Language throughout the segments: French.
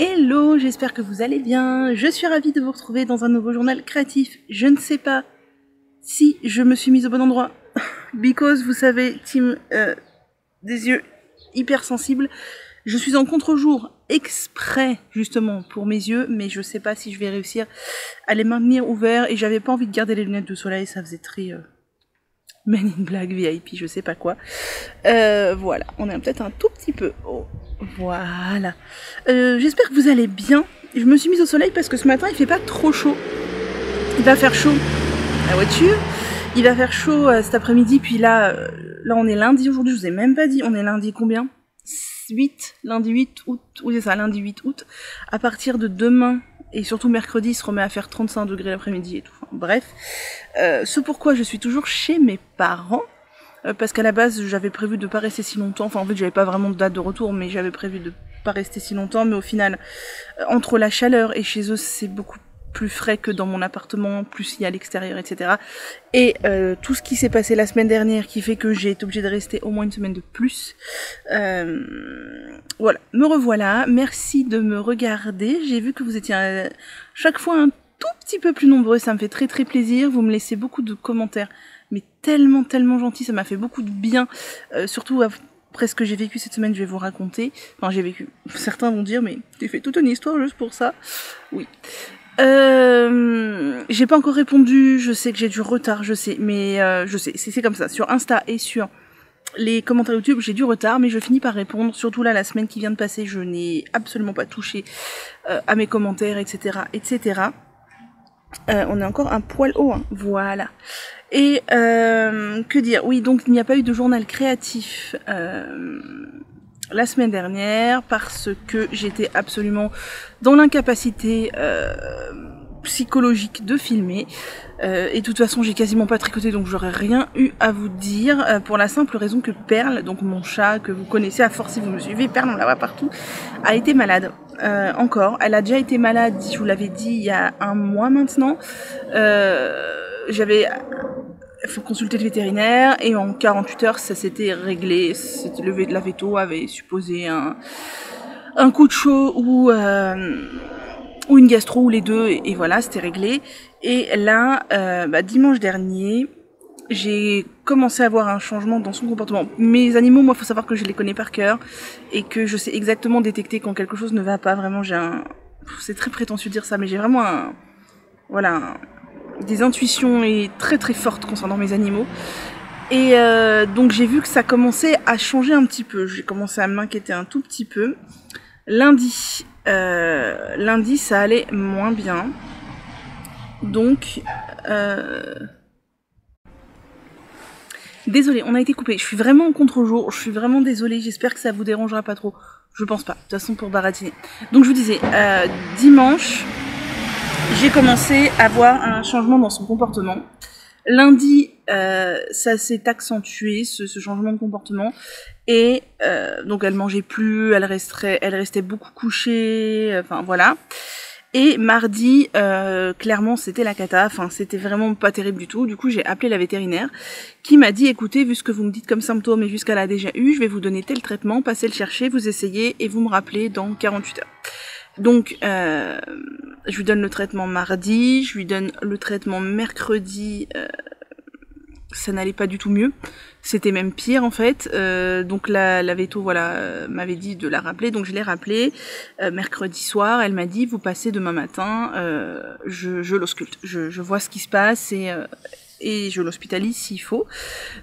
Hello, j'espère que vous allez bien. Je suis ravie de vous retrouver dans un nouveau journal créatif. Je ne sais pas si je me suis mise au bon endroit. Because, vous savez, team des yeux hyper sensibles. Je suis en contre-jour exprès, justement, pour mes yeux, mais je sais pas si je vais réussir à les maintenir ouverts. Et j'avais pas envie de garder les lunettes de soleil, ça faisait très Men in Black VIP, je sais pas quoi. Voilà, on est peut-être un tout petit peu haut. Voilà. J'espère que vous allez bien. Je me suis mise au soleil parce que ce matin, il fait pas trop chaud. Il va faire chaud la voiture. Il va faire chaud cet après-midi. Puis là, on est lundi aujourd'hui. Je vous ai même pas dit. On est lundi combien ? 8. Lundi 8 août. Oui, c'est ça, lundi 8 août. À partir de demain et surtout mercredi, il se remet à faire 35 degrés l'après-midi et tout. Enfin, bref. Ce pourquoi je suis toujours chez mes parents. Parce qu'à la base, j'avais prévu de pas rester si longtemps. Enfin, en fait, j'avais pas vraiment de date de retour, mais j'avais prévu de pas rester si longtemps. Mais au final, entre la chaleur et chez eux, c'est beaucoup plus frais que dans mon appartement, plus il y a à l'extérieur, etc. Et tout ce qui s'est passé la semaine dernière, qui fait que j'ai été obligée de rester au moins une semaine de plus. Voilà, me revoilà. Merci de me regarder. J'ai vu que vous étiez chaque fois un tout petit peu plus nombreux. Ça me fait très très plaisir. Vous me laissez beaucoup de commentaires, mais tellement gentil, ça m'a fait beaucoup de bien, surtout après ce que j'ai vécu cette semaine, je vais vous raconter. Enfin, j'ai vécu. Certains vont dire, mais tu fais toute une histoire juste pour ça. Oui. J'ai pas encore répondu, je sais que j'ai du retard, je sais, mais je sais, c'est comme ça. Sur Insta et sur les commentaires YouTube, j'ai du retard, mais je finis par répondre. Surtout là, la semaine qui vient de passer, je n'ai absolument pas touché à mes commentaires, etc., etc. On est encore un poil haut, hein. Voilà. Et que dire ? Oui, donc il n'y a pas eu de journal créatif la semaine dernière parce que j'étais absolument dans l'incapacité psychologique de filmer. Et de toute façon, j'ai quasiment pas tricoté, donc j'aurais rien eu à vous dire pour la simple raison que Perle, donc mon chat que vous connaissez à force si vous me suivez, Perle, on la voit partout, a été malade. Encore. Elle a déjà été malade, je vous l'avais dit, il y a un mois maintenant. Il faut consulter le vétérinaire et en 48 heures ça s'était réglé. La véto avait supposé un coup de chaud ou une gastro ou les deux et voilà, c'était réglé. Et là, dimanche dernier, j'ai commencé à avoir un changement dans son comportement. Mes animaux, moi, faut savoir que je les connais par cœur et que je sais exactement détecter quand quelque chose ne va pas. Vraiment, c'est très prétentieux de dire ça, mais j'ai vraiment des intuitions et très très fortes concernant mes animaux. Et donc j'ai vu que ça commençait à changer un petit peu. J'ai commencé à m'inquiéter un tout petit peu. Lundi, ça allait moins bien. Donc, désolée, on a été coupé. Je suis vraiment en contre-jour. Je suis vraiment désolée. J'espère que ça vous dérangera pas trop. Je pense pas. De toute façon, pour baratiner. Donc, je vous disais, dimanche, j'ai commencé à voir un changement dans son comportement. Lundi, ça s'est accentué, ce changement de comportement. Et donc, elle mangeait plus, elle restait beaucoup couchée. Enfin, voilà. Et mardi, clairement, c'était la cata. Enfin, c'était vraiment pas terrible du tout. Du coup, j'ai appelé la vétérinaire qui m'a dit, écoutez, vu ce que vous me dites comme symptômes et vu ce qu'elle a déjà eu, je vais vous donner tel traitement, passez le chercher, vous essayez et vous me rappelez dans 48 heures. Donc, je lui donne le traitement mardi, je lui donne le traitement mercredi. Ça n'allait pas du tout mieux. C'était même pire en fait. Donc la véto m'avait dit de la rappeler, donc je l'ai rappelée mercredi soir. Elle m'a dit vous passez demain matin, je l'ausculte, je vois ce qui se passe et je l'hospitalise s'il faut.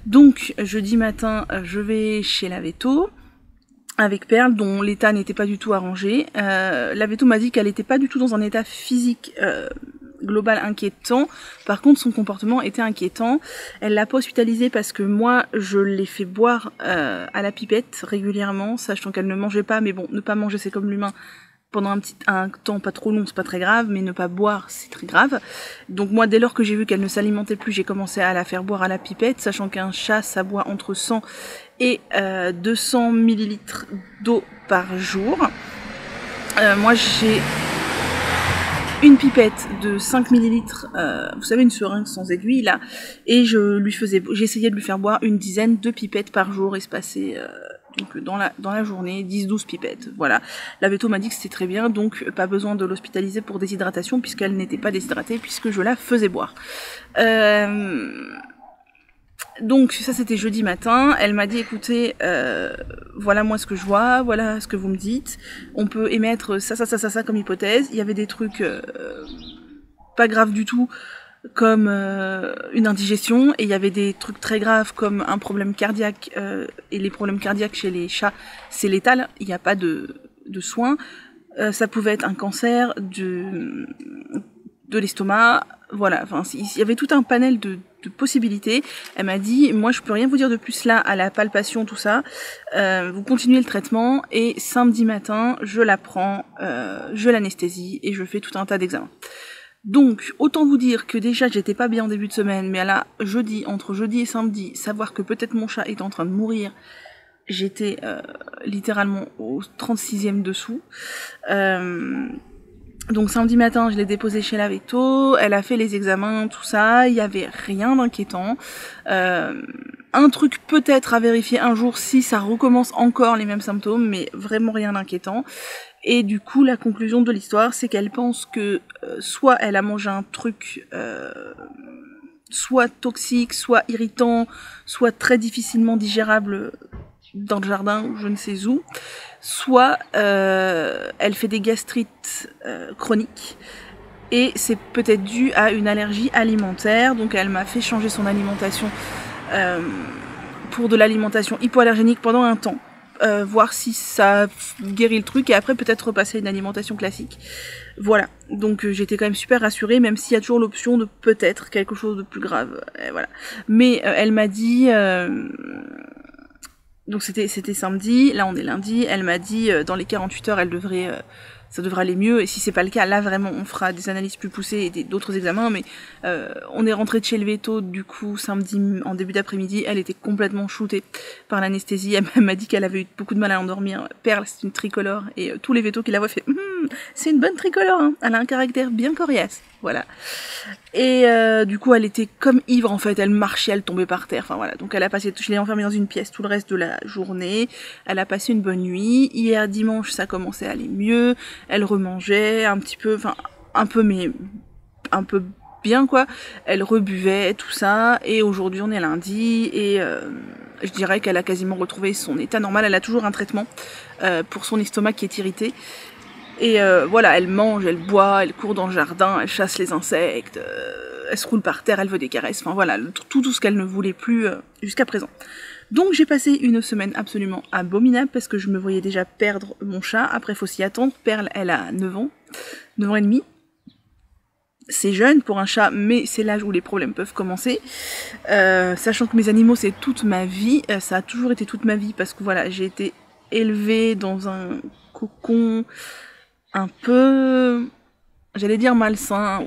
Donc jeudi matin, je vais chez la véto avec Perle, dont l'état n'était pas du tout arrangé. La véto m'a dit qu'elle n'était pas du tout dans un état physique global inquiétant. Par contre, son comportement était inquiétant. Elle l'a pas hospitalisée parce que moi, je l'ai fait boire à la pipette régulièrement, sachant qu'elle ne mangeait pas. Mais bon, ne pas manger, c'est comme l'humain. Pendant un temps pas trop long, c'est pas très grave, mais ne pas boire, c'est très grave. Donc moi, dès lors que j'ai vu qu'elle ne s'alimentait plus, j'ai commencé à la faire boire à la pipette, sachant qu'un chat, ça boit entre 100 et 200 millilitres d'eau par jour. Moi, j'ai une pipette de 5 millilitres, vous savez, une seringue sans aiguille, là, et j'essayais de lui faire boire une dizaine de pipettes par jour, espacées Donc dans la journée, 10-12 pipettes, voilà. La véto m'a dit que c'était très bien, donc pas besoin de l'hospitaliser pour déshydratation, puisqu'elle n'était pas déshydratée, puisque je la faisais boire. Donc ça c'était jeudi matin, elle m'a dit écoutez, voilà moi ce que je vois, voilà ce que vous me dites, on peut émettre ça comme hypothèse, il y avait des trucs pas graves du tout, comme une indigestion, et il y avait des trucs très graves comme un problème cardiaque, et les problèmes cardiaques chez les chats c'est létal, il n'y a pas de soins, ça pouvait être un cancer de l'estomac, voilà, enfin il y avait tout un panel de possibilités. Elle m'a dit moi je peux rien vous dire de plus là à la palpation tout ça, vous continuez le traitement et samedi matin je la prends, je l'anesthésie et je fais tout un tas d'examens. Donc, autant vous dire que déjà j'étais pas bien en début de semaine, mais là, entre jeudi et samedi, savoir que peut-être mon chat est en train de mourir, j'étais littéralement au 36e dessous. Donc samedi matin, je l'ai déposée chez la véto, elle a fait les examens, tout ça, il y avait rien d'inquiétant. Un truc peut-être à vérifier un jour si ça recommence encore les mêmes symptômes, mais vraiment rien d'inquiétant. Et du coup, la conclusion de l'histoire, c'est qu'elle pense que soit elle a mangé un truc soit toxique, soit irritant, soit très difficilement digérable dans le jardin ou je ne sais où, soit elle fait des gastrites chroniques et c'est peut-être dû à une allergie alimentaire, donc elle m'a fait changer son alimentation pour de l'alimentation hypoallergénique pendant un temps, voir si ça guérit le truc et après peut-être repasser à une alimentation classique. Voilà, donc j'étais quand même super rassurée, même s'il y a toujours l'option de peut-être quelque chose de plus grave, voilà. Mais elle m'a dit... donc c'était samedi, là on est lundi, elle m'a dit dans les 48 heures ça devrait aller mieux, et si c'est pas le cas, là vraiment on fera des analyses plus poussées et d'autres examens, mais on est rentré de chez le véto du coup samedi en début d'après-midi, elle était complètement shootée par l'anesthésie, elle m'a dit qu'elle avait eu beaucoup de mal à endormir. Perle, c'est une tricolore, et tous les vétos qui la voient fait c'est une bonne tricolore, hein. Elle a un caractère bien coriace, voilà. Et du coup elle était comme ivre en fait, elle marchait, elle tombait par terre, enfin voilà, donc je l'ai enfermée dans une pièce tout le reste de la journée, elle a passé une bonne nuit, hier dimanche ça commençait à aller mieux, elle remangeait un petit peu, enfin un peu mais un peu bien quoi, elle rebuvait tout ça, et aujourd'hui on est lundi et je dirais qu'elle a quasiment retrouvé son état normal. Elle a toujours un traitement pour son estomac qui est irrité, et voilà, elle mange, elle boit, elle court dans le jardin, elle chasse les insectes, elle se roule par terre, elle veut des caresses, enfin voilà, tout ce qu'elle ne voulait plus jusqu'à présent. Donc j'ai passé une semaine absolument abominable parce que je me voyais déjà perdre mon chat. Après faut s'y attendre, Perle elle a 9 ans et demi. C'est jeune pour un chat, mais c'est l'âge où les problèmes peuvent commencer. Sachant que mes animaux c'est toute ma vie, ça a toujours été toute ma vie parce que voilà, j'ai été élevée dans un cocon un peu, j'allais dire malsain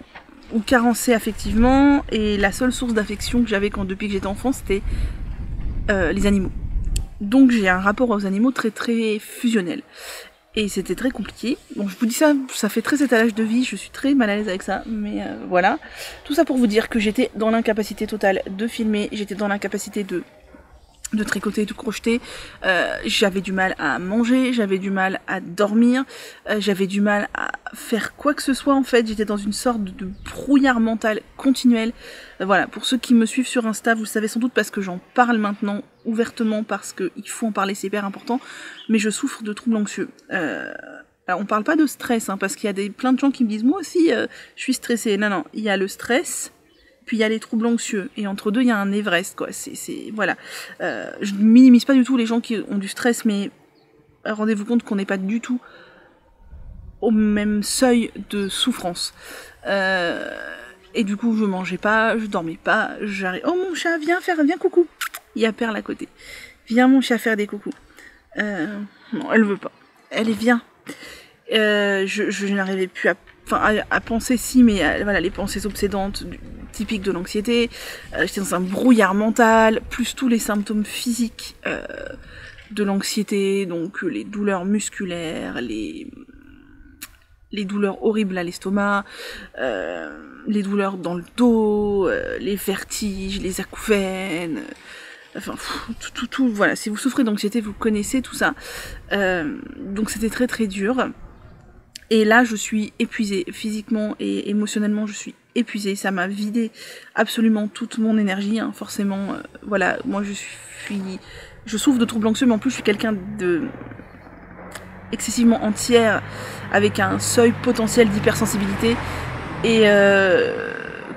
ou carencé affectivement, et la seule source d'affection que j'avais depuis que j'étais enfant c'était les animaux. Donc j'ai un rapport aux animaux très très fusionnel. Et c'était très compliqué. Bon, je vous dis ça, ça fait très étalage de vie, je suis très mal à l'aise avec ça, mais voilà. Tout ça pour vous dire que j'étais dans l'incapacité totale de filmer, j'étais dans l'incapacité de tricoter, de crocheter, j'avais du mal à manger, j'avais du mal à dormir, j'avais du mal à faire quoi que ce soit en fait, j'étais dans une sorte de brouillard mental continuel. Voilà, pour ceux qui me suivent sur Insta, vous le savez sans doute parce que j'en parle maintenant ouvertement, parce qu'il faut en parler, c'est hyper important, mais je souffre de troubles anxieux. Alors on parle pas de stress, hein, parce qu'il y a plein de gens qui me disent moi aussi je suis stressée. Non, il y a le stress, puis il y a les troubles anxieux, et entre deux il y a un Everest quoi, voilà. Je minimise pas du tout les gens qui ont du stress, mais rendez-vous compte qu'on n'est pas du tout au même seuil de souffrance. Et du coup je mangeais pas, je dormais pas, j'arrive, oh mon chat viens coucou, il y a Perle à côté, viens mon chat faire des coucous. Non, elle veut pas, elle est viens. Je n'arrivais plus à penser, si, mais voilà, les pensées obsédantes typiques de l'anxiété, j'étais dans un brouillard mental, plus tous les symptômes physiques de l'anxiété, donc les douleurs musculaires, les douleurs horribles à l'estomac, les douleurs dans le dos, les vertiges, les acouphènes, enfin, tout, voilà, si vous souffrez d'anxiété, vous connaissez tout ça. Donc c'était très très dur. Et là, je suis épuisée, physiquement et émotionnellement, je suis épuisée. Ça m'a vidé absolument toute mon énergie, hein, forcément. Voilà, moi je souffre de troubles anxieux, mais en plus je suis quelqu'un de excessivement entière, avec un seuil potentiel d'hypersensibilité. Et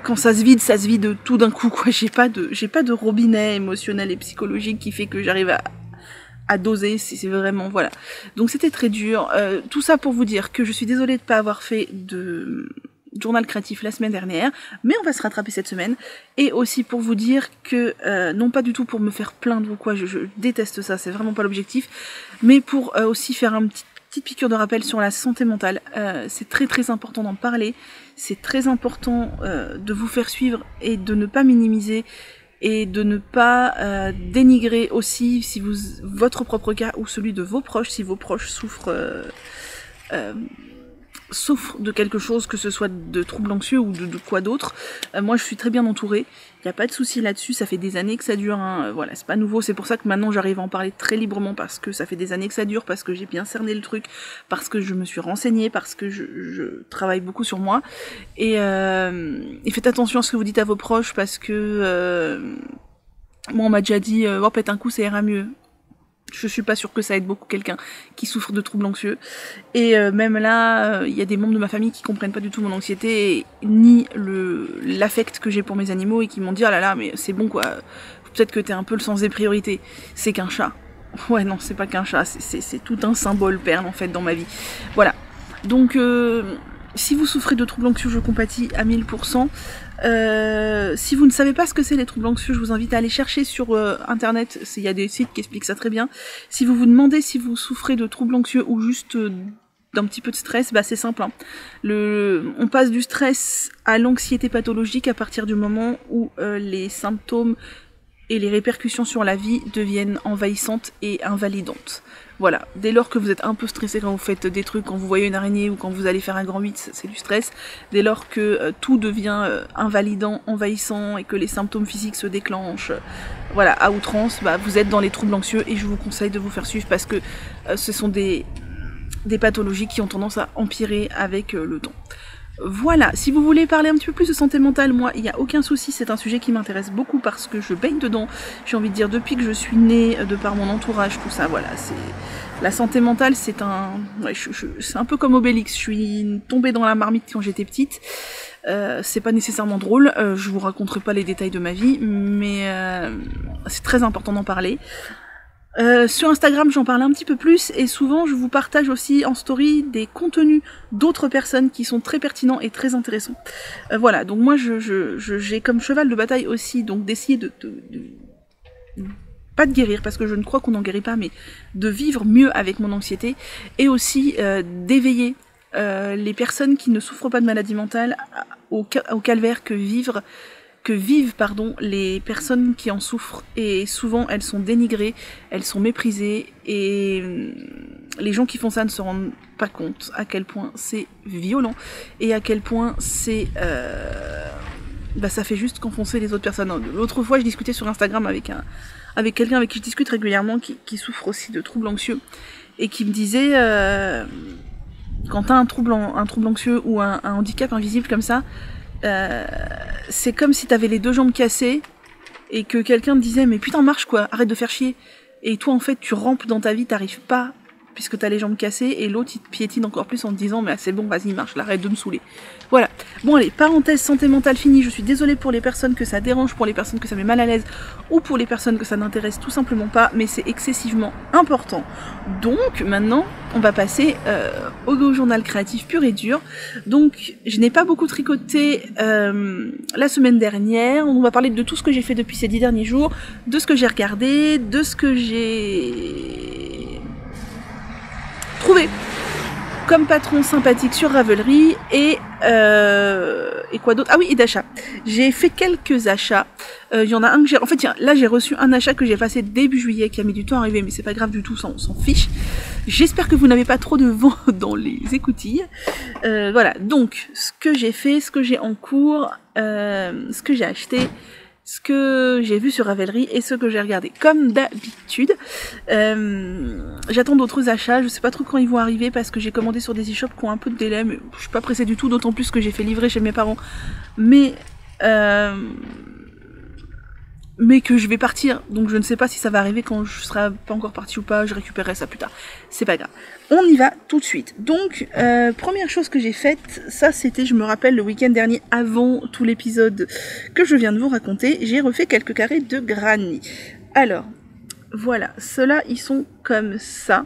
quand ça se vide tout d'un coup, quoi. J'ai pas de robinet émotionnel et psychologique qui fait que j'arrive à doser, c'est vraiment, voilà. Donc c'était très dur. Tout ça pour vous dire que je suis désolée de pas avoir fait de journal créatif la semaine dernière, mais on va se rattraper cette semaine. Et aussi pour vous dire que, non pas du tout pour me faire plaindre ou quoi, je déteste ça, c'est vraiment pas l'objectif, mais pour aussi faire un petite piqûre de rappel sur la santé mentale. C'est très très important d'en parler, c'est très important de vous faire suivre et de ne pas minimiser et de ne pas dénigrer aussi si votre propre cas ou celui de vos proches, si vos proches souffrent de quelque chose, que ce soit de troubles anxieux ou de quoi d'autre. Moi je suis très bien entourée, il n'y a pas de souci là-dessus, ça fait des années que ça dure, hein. Voilà, c'est pas nouveau, c'est pour ça que maintenant j'arrive à en parler très librement, parce que ça fait des années que ça dure, parce que j'ai bien cerné le truc, parce que je me suis renseignée, parce que je travaille beaucoup sur moi, et faites attention à ce que vous dites à vos proches, parce que moi on m'a déjà dit oh pète un coup ça ira mieux. Je suis pas sûre que ça aide beaucoup quelqu'un qui souffre de troubles anxieux. Et même là, il y a des membres de ma famille qui comprennent pas du tout mon anxiété, ni l'affect que j'ai pour mes animaux, et qui m'ont dit oh là là, mais c'est bon quoi, peut-être que t'es un peu le sens des priorités. C'est qu'un chat. Ouais, non, c'est pas qu'un chat, c'est tout un symbole perle en fait dans ma vie. Voilà. Donc, si vous souffrez de troubles anxieux, je compatis à 1000%. Si vous ne savez pas ce que c'est les troubles anxieux, je vous invite à aller chercher sur internet, il y a des sites qui expliquent ça très bien. Si vous vous demandez si vous souffrez de troubles anxieux ou juste d'un petit peu de stress, bah c'est simple, hein. On passe du stress à l'anxiété pathologique à partir du moment où les symptômes et les répercussions sur la vie deviennent envahissantes et invalidantes. Voilà, dès lors que vous êtes un peu stressé quand vous faites des trucs, quand vous voyez une araignée ou quand vous allez faire un grand 8, c'est du stress. Dès lors que tout devient invalidant, envahissant, et que les symptômes physiques se déclenchent, voilà, à outrance, bah, vous êtes dans les troubles anxieux, et je vous conseille de vous faire suivre, parce que ce sont des pathologies qui ont tendance à empirer avec le temps. Voilà, si vous voulez parler un petit peu plus de santé mentale, moi, il n'y a aucun souci, c'est un sujet qui m'intéresse beaucoup parce que je baigne dedans, j'ai envie de dire, depuis que je suis née, de par mon entourage, tout ça, voilà, la santé mentale, c'est c'est un peu comme Obélix, je suis tombée dans la marmite quand j'étais petite, c'est pas nécessairement drôle, je vous raconterai pas les détails de ma vie, mais c'est très important d'en parler. Sur Instagram, j'en parle un petit peu plus, et souvent je vous partage aussi en story des contenus d'autres personnes qui sont très pertinents et très intéressants. Voilà, donc moi j'ai comme cheval de bataille aussi donc d'essayer de pas de guérir, parce que je ne crois qu'on n'en guérit pas, mais de vivre mieux avec mon anxiété, et aussi d'éveiller les personnes qui ne souffrent pas de maladie mentale au calvaire que vivent les personnes qui en souffrent, et souvent elles sont dénigrées, elles sont méprisées, et les gens qui font ça ne se rendent pas compte à quel point c'est violent, et à quel point c'est ça fait juste qu'enfoncer les autres personnes. L'autre fois je discutais sur Instagram avec quelqu'un avec qui je discute régulièrement, qui souffre aussi de troubles anxieux, et qui me disait quand t'as un trouble anxieux ou un handicap invisible comme ça, c'est comme si t'avais les deux jambes cassées et que quelqu'un te disait mais putain marche quoi, arrête de faire chier, et toi en fait tu rampes dans ta vie, t'arrives pas puisque t'as les jambes cassées, et l'autre il te piétine encore plus en te disant mais c'est bon vas-y marche, arrête de me saouler. Voilà, bon allez, parenthèse santé mentale finie. Je suis désolée pour les personnes que ça dérange, pour les personnes que ça met mal à l'aise, ou pour les personnes que ça n'intéresse tout simplement pas, mais c'est excessivement important. Donc maintenant on va passer au journal créatif pur et dur. Donc je n'ai pas beaucoup tricoté la semaine dernière, on va parler de tout ce que j'ai fait depuis ces 10 derniers jours, de ce que j'ai regardé, de ce que j'ai trouvé comme patron sympathique sur Ravelry, et quoi d'autre? Ah oui, et d'achats. J'ai fait quelques achats. Il y en a un que j'ai... En fait, là, j'ai reçu un achat que j'ai passé début juillet, qui a mis du temps à arriver, mais c'est pas grave du tout, ça, on s'en fiche. J'espère que vous n'avez pas trop de vent dans les écoutilles. Voilà, donc, ce que j'ai fait, ce que j'ai en cours, ce que j'ai acheté, ce que j'ai vu sur Ravelry et ce que j'ai regardé. Comme d'habitude, j'attends d'autres achats, je sais pas trop quand ils vont arriver parce que j'ai commandé sur des e-shops qui ont un peu de délai, mais je suis pas pressée du tout, d'autant plus que j'ai fait livrer chez mes parents. Mais que je vais partir, donc je ne sais pas si ça va arriver quand je serai pas encore partie ou pas, je récupérerai ça plus tard. C'est pas grave. On y va tout de suite. Donc, première chose que j'ai faite, ça c'était, je me rappelle, le week-end dernier, avant tout l'épisode que je viens de vous raconter, j'ai refait quelques carrés de granny. Alors, voilà, ceux-là, ils sont comme ça.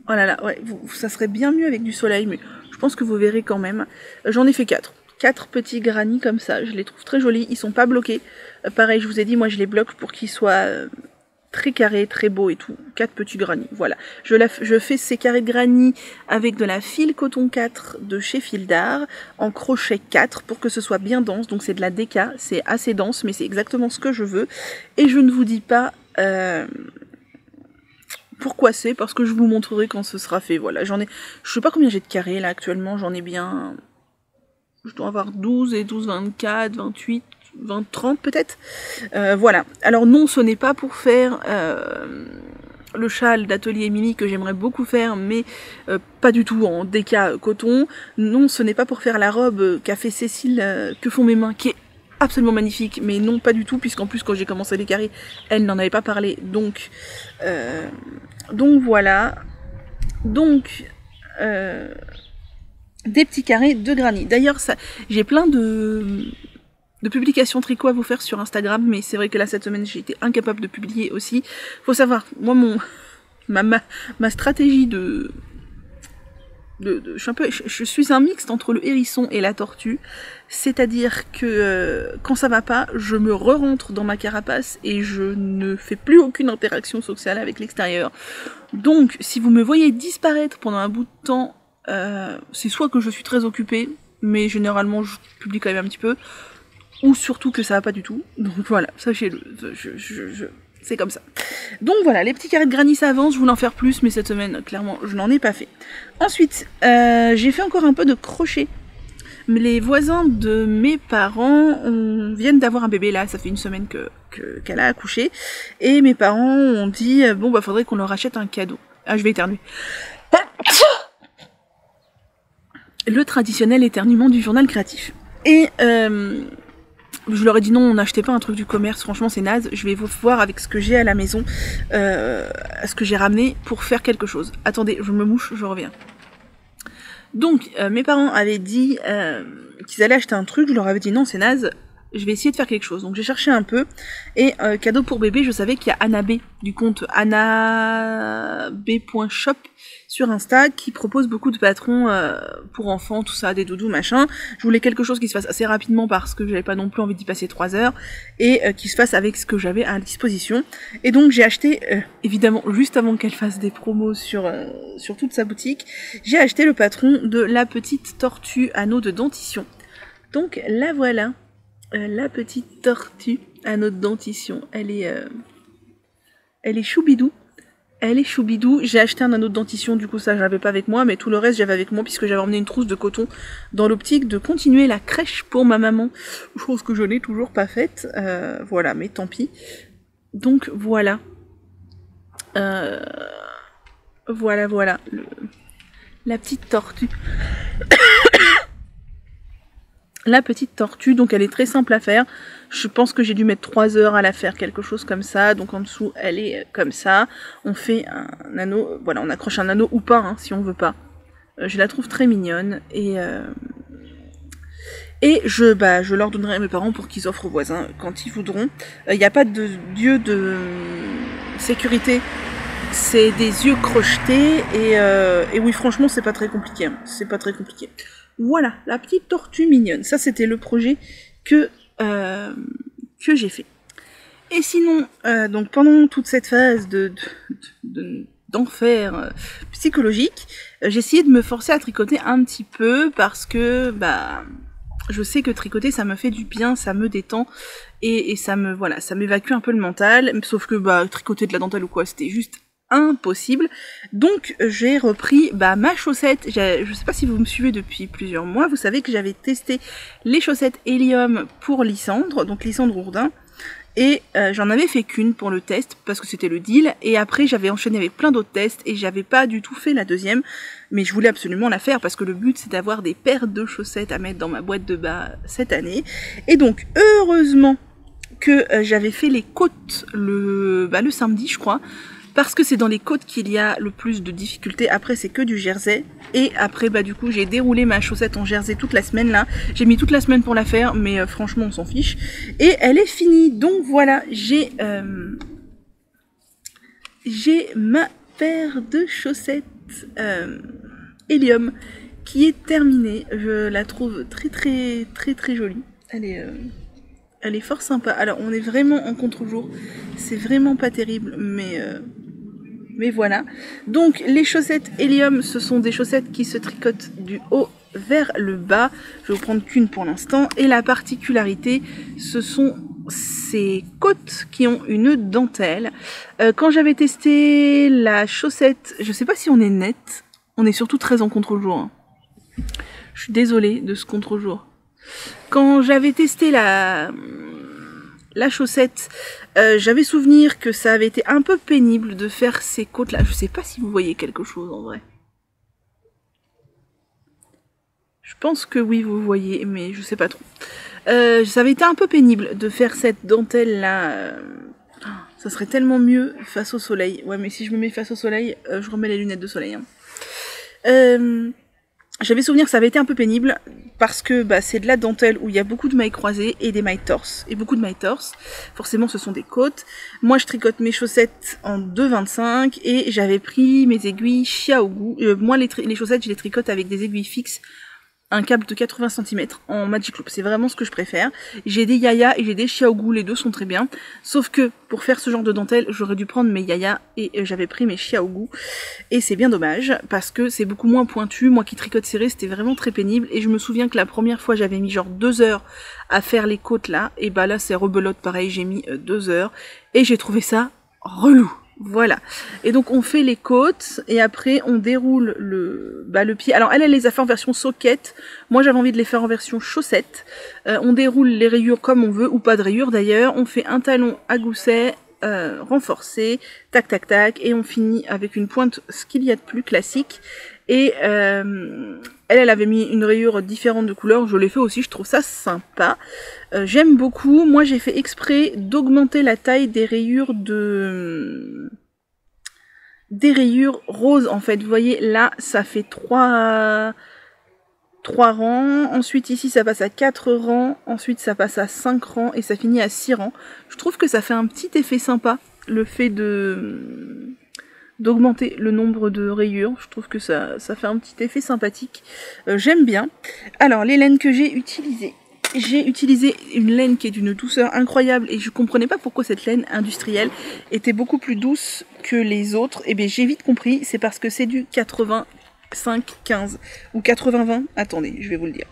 Oh là là, ouais, ça serait bien mieux avec du soleil, mais je pense que vous verrez quand même. J'en ai fait 4. 4 petits granny comme ça, je les trouve très jolis, ils sont pas bloqués. Pareil, je vous ai dit, moi je les bloque pour qu'ils soient très carrés, très beaux et tout. 4 petits granny, voilà. Je fais ces carrés de granny avec de la fil coton 4 de chez Fil d'Art, en crochet 4 pour que ce soit bien dense. Donc c'est de la déca, c'est assez dense, mais c'est exactement ce que je veux. Et je ne vous dis pas... pourquoi c'est, parce que je vous montrerai quand ce sera fait. Voilà, je sais pas combien j'ai de carrés là actuellement, j'en ai bien... Je dois avoir 12 et 12, 24, 28, 20, 30 peut-être. Voilà. Alors non, ce n'est pas pour faire le châle d'Atelier Émilie que j'aimerais beaucoup faire, mais pas du tout en déca coton. Non, ce n'est pas pour faire la robe qu'a fait Cécile, que font mes mains, qui est absolument magnifique, mais non, pas du tout, puisqu'en plus quand j'ai commencé les carrés, elle n'en avait pas parlé. Donc voilà. Donc... des petits carrés de granny. D'ailleurs, j'ai plein de publications tricot à vous faire sur Instagram, mais c'est vrai que là, cette semaine, j'ai été incapable de publier aussi. Faut savoir, moi, ma stratégie je suis un mixte entre le hérisson et la tortue, c'est-à-dire que quand ça va pas, je me re-rentre dans ma carapace et je ne fais plus aucune interaction sociale avec l'extérieur. Donc, si vous me voyez disparaître pendant un bout de temps, c'est soit que je suis très occupée, mais généralement je publie quand même un petit peu, ou surtout que ça va pas du tout. Donc voilà, sachez-le, c'est comme ça. Donc voilà, les petits carrés de granny ça avance, je voulais en faire plus, mais cette semaine, clairement, je n'en ai pas fait. Ensuite, j'ai fait encore un peu de crochet. Les voisins de mes parents viennent d'avoir un bébé, là, ça fait une semaine qu'elle a accouché, et mes parents ont dit, bon bah faudrait qu'on leur achète un cadeau. Ah, je vais éternuer. Le traditionnel éternuement du journal créatif. Et je leur ai dit non, n'achetez pas un truc du commerce, franchement c'est naze, je vais vous voir avec ce que j'ai à la maison, ce que j'ai ramené pour faire quelque chose. Attendez, je me mouche, je reviens. Donc, mes parents avaient dit qu'ils allaient acheter un truc, je leur avais dit non, c'est naze, je vais essayer de faire quelque chose. Donc j'ai cherché un peu, et cadeau pour bébé, je savais qu'il y a Anna B, du compte annab.shop sur Insta, qui propose beaucoup de patrons pour enfants, tout ça, des doudous, machin. Je voulais quelque chose qui se fasse assez rapidement parce que j'avais pas non plus envie d'y passer 3 heures, et qui se fasse avec ce que j'avais à disposition. Et donc j'ai acheté, évidemment, juste avant qu'elle fasse des promos sur toute sa boutique, j'ai acheté le patron de la petite tortue anneau de dentition. Donc la voilà. La petite tortue anneau de dentition, elle est choubidou. Elle est choubidou. J'ai acheté un anneau de dentition, du coup ça j'avais pas avec moi, mais tout le reste j'avais avec moi puisque j'avais emmené une trousse de coton dans l'optique de continuer la crèche pour ma maman, chose que je n'ai toujours pas faite. Voilà, mais tant pis. Donc voilà. Voilà. La petite tortue. La petite tortue, donc elle est très simple à faire. Je pense que j'ai dû mettre 3 heures à la faire, quelque chose comme ça. Donc en dessous, elle est comme ça. On fait un anneau, voilà, on accroche un anneau ou pas, hein, si on veut pas. Je la trouve très mignonne. Et je leur donnerai à mes parents pour qu'ils offrent aux voisins quand ils voudront. Il n'y a pas de dieu de sécurité. C'est des yeux crochetés. Et oui, franchement, c'est pas très compliqué. Hein. C'est pas très compliqué. Voilà, la petite tortue mignonne. Ça, c'était le projet que j'ai fait. Et sinon, donc pendant toute cette phase d'enfer psychologique, j'ai essayé de me forcer à tricoter un petit peu parce que je sais que tricoter, ça me fait du bien, ça me détend et ça m'évacue un peu le mental. Sauf que tricoter de la dentelle ou quoi, c'était juste impossible. Donc j'ai repris ma chaussette. Je sais pas si vous me suivez depuis plusieurs mois, vous savez que j'avais testé les chaussettes Helium pour Lysandre, donc Lysandre Ourdin. Et j'en avais fait qu'une pour le test parce que c'était le deal, et après j'avais enchaîné avec plein d'autres tests et j'avais pas du tout fait la deuxième, mais je voulais absolument la faire parce que le but c'est d'avoir des paires de chaussettes à mettre dans ma boîte de bas cette année. Et donc heureusement que j'avais fait les côtes le samedi je crois, parce que c'est dans les côtes qu'il y a le plus de difficultés. Après c'est que du jersey, et après du coup j'ai déroulé ma chaussette en jersey toute la semaine là, j'ai mis toute la semaine pour la faire, mais franchement on s'en fiche, et elle est finie. Donc voilà, j'ai ma paire de chaussettes Helium qui est terminée. Je la trouve très jolie, elle est fort sympa. Alors on est vraiment en contre-jour, c'est vraiment pas terrible, mais voilà. Donc les chaussettes Helium, ce sont des chaussettes qui se tricotent du haut vers le bas. Je vais vous prendre qu'une pour l'instant. Et la particularité, ce sont ces côtes qui ont une dentelle. Quand j'avais testé la chaussette, je sais pas si on est net, on est surtout très en contre-jour. Hein. Je suis désolée de ce contre-jour. Quand j'avais testé la chaussette, j'avais souvenir que ça avait été un peu pénible de faire ces côtes là. Je sais pas si vous voyez quelque chose en vrai. Je pense que oui vous voyez, mais je sais pas trop. Ça avait été un peu pénible de faire cette dentelle là. Ça serait tellement mieux face au soleil. Ouais, mais si je me mets face au soleil, je remets les lunettes de soleil. Hein. J'avais souvenir que ça avait été un peu pénible parce que c'est de la dentelle où il y a beaucoup de mailles croisées et des mailles torses, et beaucoup de mailles torses. Forcément ce sont des côtes. Moi je tricote mes chaussettes en 2,25 et j'avais pris mes aiguilles Xiaogu. Moi les chaussettes je les tricote avec des aiguilles fixes, un câble de 80 cm en Magic Loop, c'est vraiment ce que je préfère. J'ai des Yaya et j'ai des Xiaogu, les deux sont très bien. Sauf que pour faire ce genre de dentelle, j'aurais dû prendre mes Yaya et j'avais pris mes Xiaogu. Et c'est bien dommage parce que c'est beaucoup moins pointu. Moi qui tricote serré, c'était vraiment très pénible. Et je me souviens que la première fois, j'avais mis genre 2 heures à faire les côtes là. Et là c'est rebelote pareil, j'ai mis 2 heures. Et j'ai trouvé ça relou. Voilà. Et donc on fait les côtes et après on déroule le pied. Alors elle les a fait en version soquette. Moi j'avais envie de les faire en version chaussette. On déroule les rayures comme on veut, ou pas de rayures d'ailleurs. On fait un talon à gousset renforcé, tac tac tac, et on finit avec une pointe, ce qu'il y a de plus classique. Et elle avait mis une rayure différente de couleur, je l'ai fait aussi, je trouve ça sympa. J'aime beaucoup. Moi j'ai fait exprès d'augmenter la taille des rayures roses en fait. Vous voyez là ça fait 3 rangs, ensuite ici ça passe à 4 rangs, ensuite ça passe à 5 rangs et ça finit à 6 rangs. Je trouve que ça fait un petit effet sympa, le fait d'augmenter le nombre de rayures. Je trouve que ça fait un petit effet sympathique. J'aime bien. Alors les laines que j'ai utilisées. J'ai utilisé une laine qui est d'une douceur incroyable et je comprenais pas pourquoi cette laine industrielle était beaucoup plus douce que les autres. Et bien j'ai vite compris, c'est parce que c'est du 85-15 ou 80-20. Attendez, je vais vous le dire.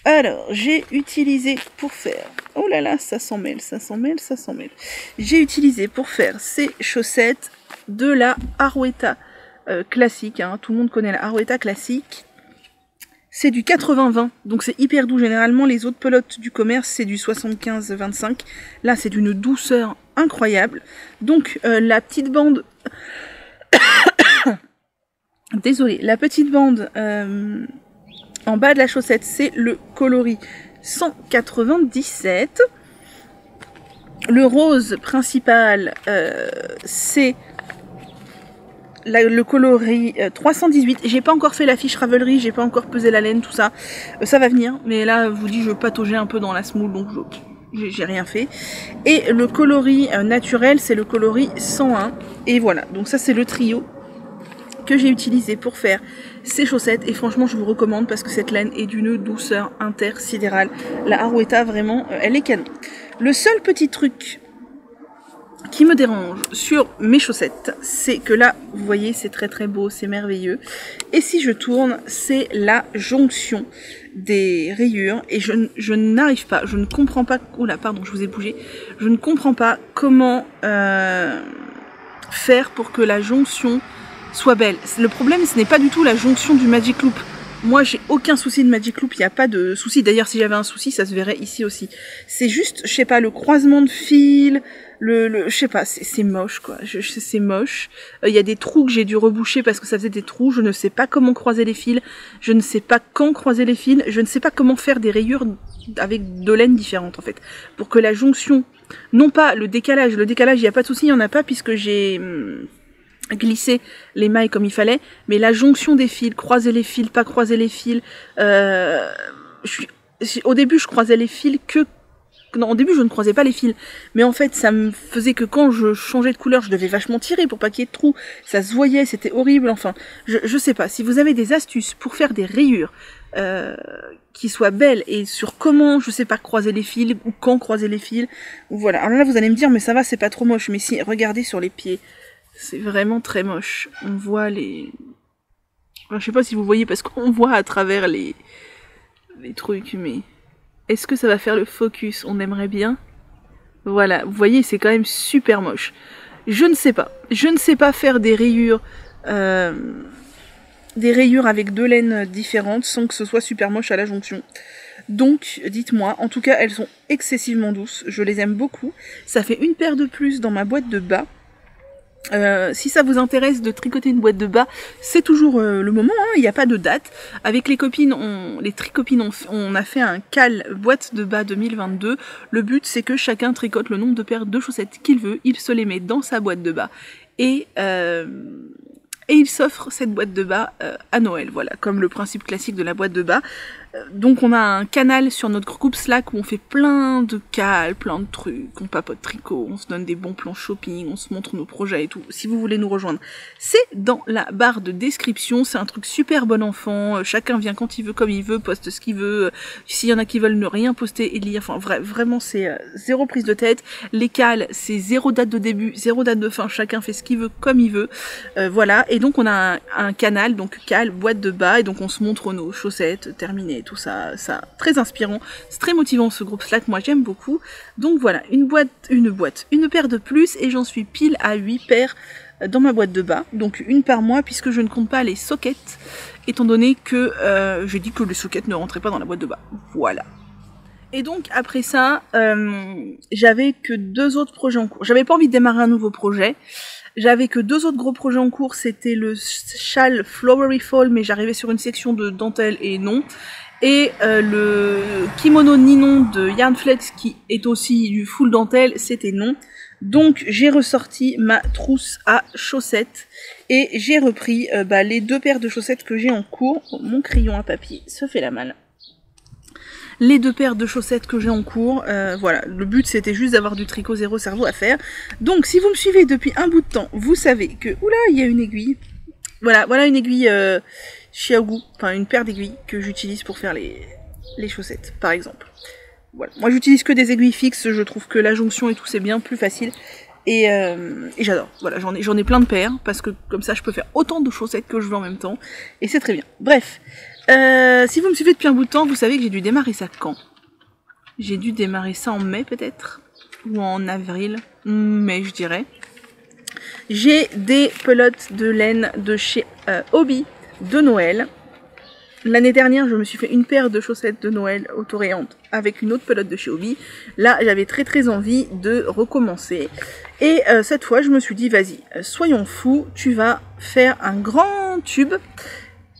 Alors, j'ai utilisé pour faire... Oh là là, ça s'en mêle, ça s'en mêle, ça s'en mêle. J'ai utilisé pour faire ces chaussettes de la Arouetta classique. Hein. Tout le monde connaît la Arouetta classique. C'est du 80-20, donc c'est hyper doux. Généralement, les autres pelotes du commerce, c'est du 75-25. Là, c'est d'une douceur incroyable. Donc, la petite bande... Désolée, la petite bande en bas de la chaussette, c'est le coloris 197. Le rose principal, c'est le coloris 318. J'ai pas encore fait la fiche Ravelry, j'ai pas encore pesé la laine, tout ça. Ça va venir, mais là, je vous dis, je pataugeais un peu dans la semoule, donc j'ai rien fait. Et le coloris naturel, c'est le coloris 101. Et voilà, donc ça c'est le trio que j'ai utilisé pour faire ces chaussettes. Et franchement, je vous recommande parce que cette laine est d'une douceur intersidérale. La Arouetta, vraiment, elle est canon. Le seul petit truc qui me dérange sur mes chaussettes, c'est que là, vous voyez, c'est très très beau, c'est merveilleux. Et si je tourne, c'est la jonction des rayures. Et je n'arrive pas, je ne comprends pas... Oula, pardon, je vous ai bougé. Je ne comprends pas comment faire pour que la jonction soit belle. Le problème, ce n'est pas du tout la jonction du Magic Loop. Moi, j'ai aucun souci de Magic Loop, il n'y a pas de souci. D'ailleurs, si j'avais un souci, ça se verrait ici aussi. C'est juste, je sais pas, le croisement de fils, je sais pas, c'est moche, quoi. C'est moche. Il y a des trous que j'ai dû reboucher parce que ça faisait des trous. Je ne sais pas comment croiser les fils. Je ne sais pas quand croiser les fils. Je ne sais pas comment faire des rayures avec deux laines différentes, en fait. Pour que la jonction, non pas le décalage, il n'y a pas de souci, il n'y en a pas puisque j'ai glisser les mailles comme il fallait, mais la jonction des fils, croiser les fils, pas croiser les fils, au début je croisais les fils que... Non, au début je ne croisais pas les fils, mais en fait ça me faisait que quand je changeais de couleur, je devais vachement tirer pour pas qu'il y ait de trous, ça se voyait, c'était horrible, enfin, je sais pas, si vous avez des astuces pour faire des rayures qui soient belles et sur comment, je sais pas, croiser les fils, ou quand croiser les fils, voilà. Alors là vous allez me dire, mais ça va, c'est pas trop moche, mais si, regardez sur les pieds, c'est vraiment très moche. On voit les... Enfin, je sais pas si vous voyez parce qu'on voit à travers les trucs, mais... Est-ce que ça va faire le focus? On aimerait bien. Voilà, vous voyez, c'est quand même super moche. Je ne sais pas. Je ne sais pas faire des rayures avec deux laines différentes sans que ce soit super moche à la jonction. Donc, dites-moi. En tout cas, elles sont excessivement douces. Je les aime beaucoup. Ça fait une paire de plus dans ma boîte de bas. Si ça vous intéresse de tricoter une boîte de bas, c'est toujours le moment, hein, il n'y a pas de date. Avec les copines, les tricopines, on a fait un cal boîte de bas 2022. Le but c'est que chacun tricote le nombre de paires de chaussettes qu'il veut, il se les met dans sa boîte de bas et il s'offre cette boîte de bas à Noël, voilà, comme le principe classique de la boîte de bas. Donc on a un canal sur notre groupe Slack où on fait plein de cals, plein de trucs, on papote tricot, on se donne des bons plans shopping, on se montre nos projets et tout. Si vous voulez nous rejoindre, c'est dans la barre de description, c'est un truc super bon enfant, chacun vient quand il veut, comme il veut, poste ce qu'il veut, s'il y en a qui veulent ne rien poster et lire, enfin vraiment c'est zéro prise de tête, les cals c'est zéro date de début, zéro date de fin, chacun fait ce qu'il veut, comme il veut, voilà, et donc on a un canal, donc cal, boîte de bas, et donc on se montre nos chaussettes terminées, tout ça, très inspirant, c'est très motivant ce groupe Slack, moi j'aime beaucoup. Donc voilà, une paire de plus et j'en suis pile à 8 paires dans ma boîte de bas, donc une par mois puisque je ne compte pas les sockets, étant donné que j'ai dit que les sockets ne rentraient pas dans la boîte de bas, voilà. Et donc après ça, j'avais que 2 autres projets en cours, j'avais pas envie de démarrer un nouveau projet. J'avais que 2 autres gros projets en cours, c'était le châle Flowery Fall, mais j'arrivais sur une section de dentelle et non. Et le kimono Ninon de Yarnflex, qui est aussi du full dentelle, c'était non. Donc j'ai ressorti ma trousse à chaussettes et j'ai repris les 2 paires de chaussettes que j'ai en cours. Oh, mon crayon à papier se fait la malle. Les 2 paires de chaussettes que j'ai en cours, voilà, le but c'était juste d'avoir du tricot zéro cerveau à faire. Donc si vous me suivez depuis un bout de temps, vous savez que, oula, il y a une aiguille. Voilà une aiguille Xiaogu, enfin une paire d'aiguilles que j'utilise pour faire les chaussettes, par exemple. Voilà, moi j'utilise que des aiguilles fixes, je trouve que la jonction et tout c'est bien plus facile. Et j'adore, voilà, j'en ai plein de paires, parce que comme ça je peux faire autant de chaussettes que je veux en même temps, et c'est très bien. Bref, si vous me suivez depuis un bout de temps, vous savez que j'ai dû démarrer ça quand? J'ai dû démarrer ça en mai peut-être, ou en avril, mai je dirais. J'ai des pelotes de laine de chez Hobby de Noël. L'année dernière, je me suis fait une paire de chaussettes de Noël autoréantes avec une autre pelote de chez Hobby. Là, j'avais très envie de recommencer. Et cette fois, je me suis dit, vas-y, soyons fous, tu vas faire un grand tube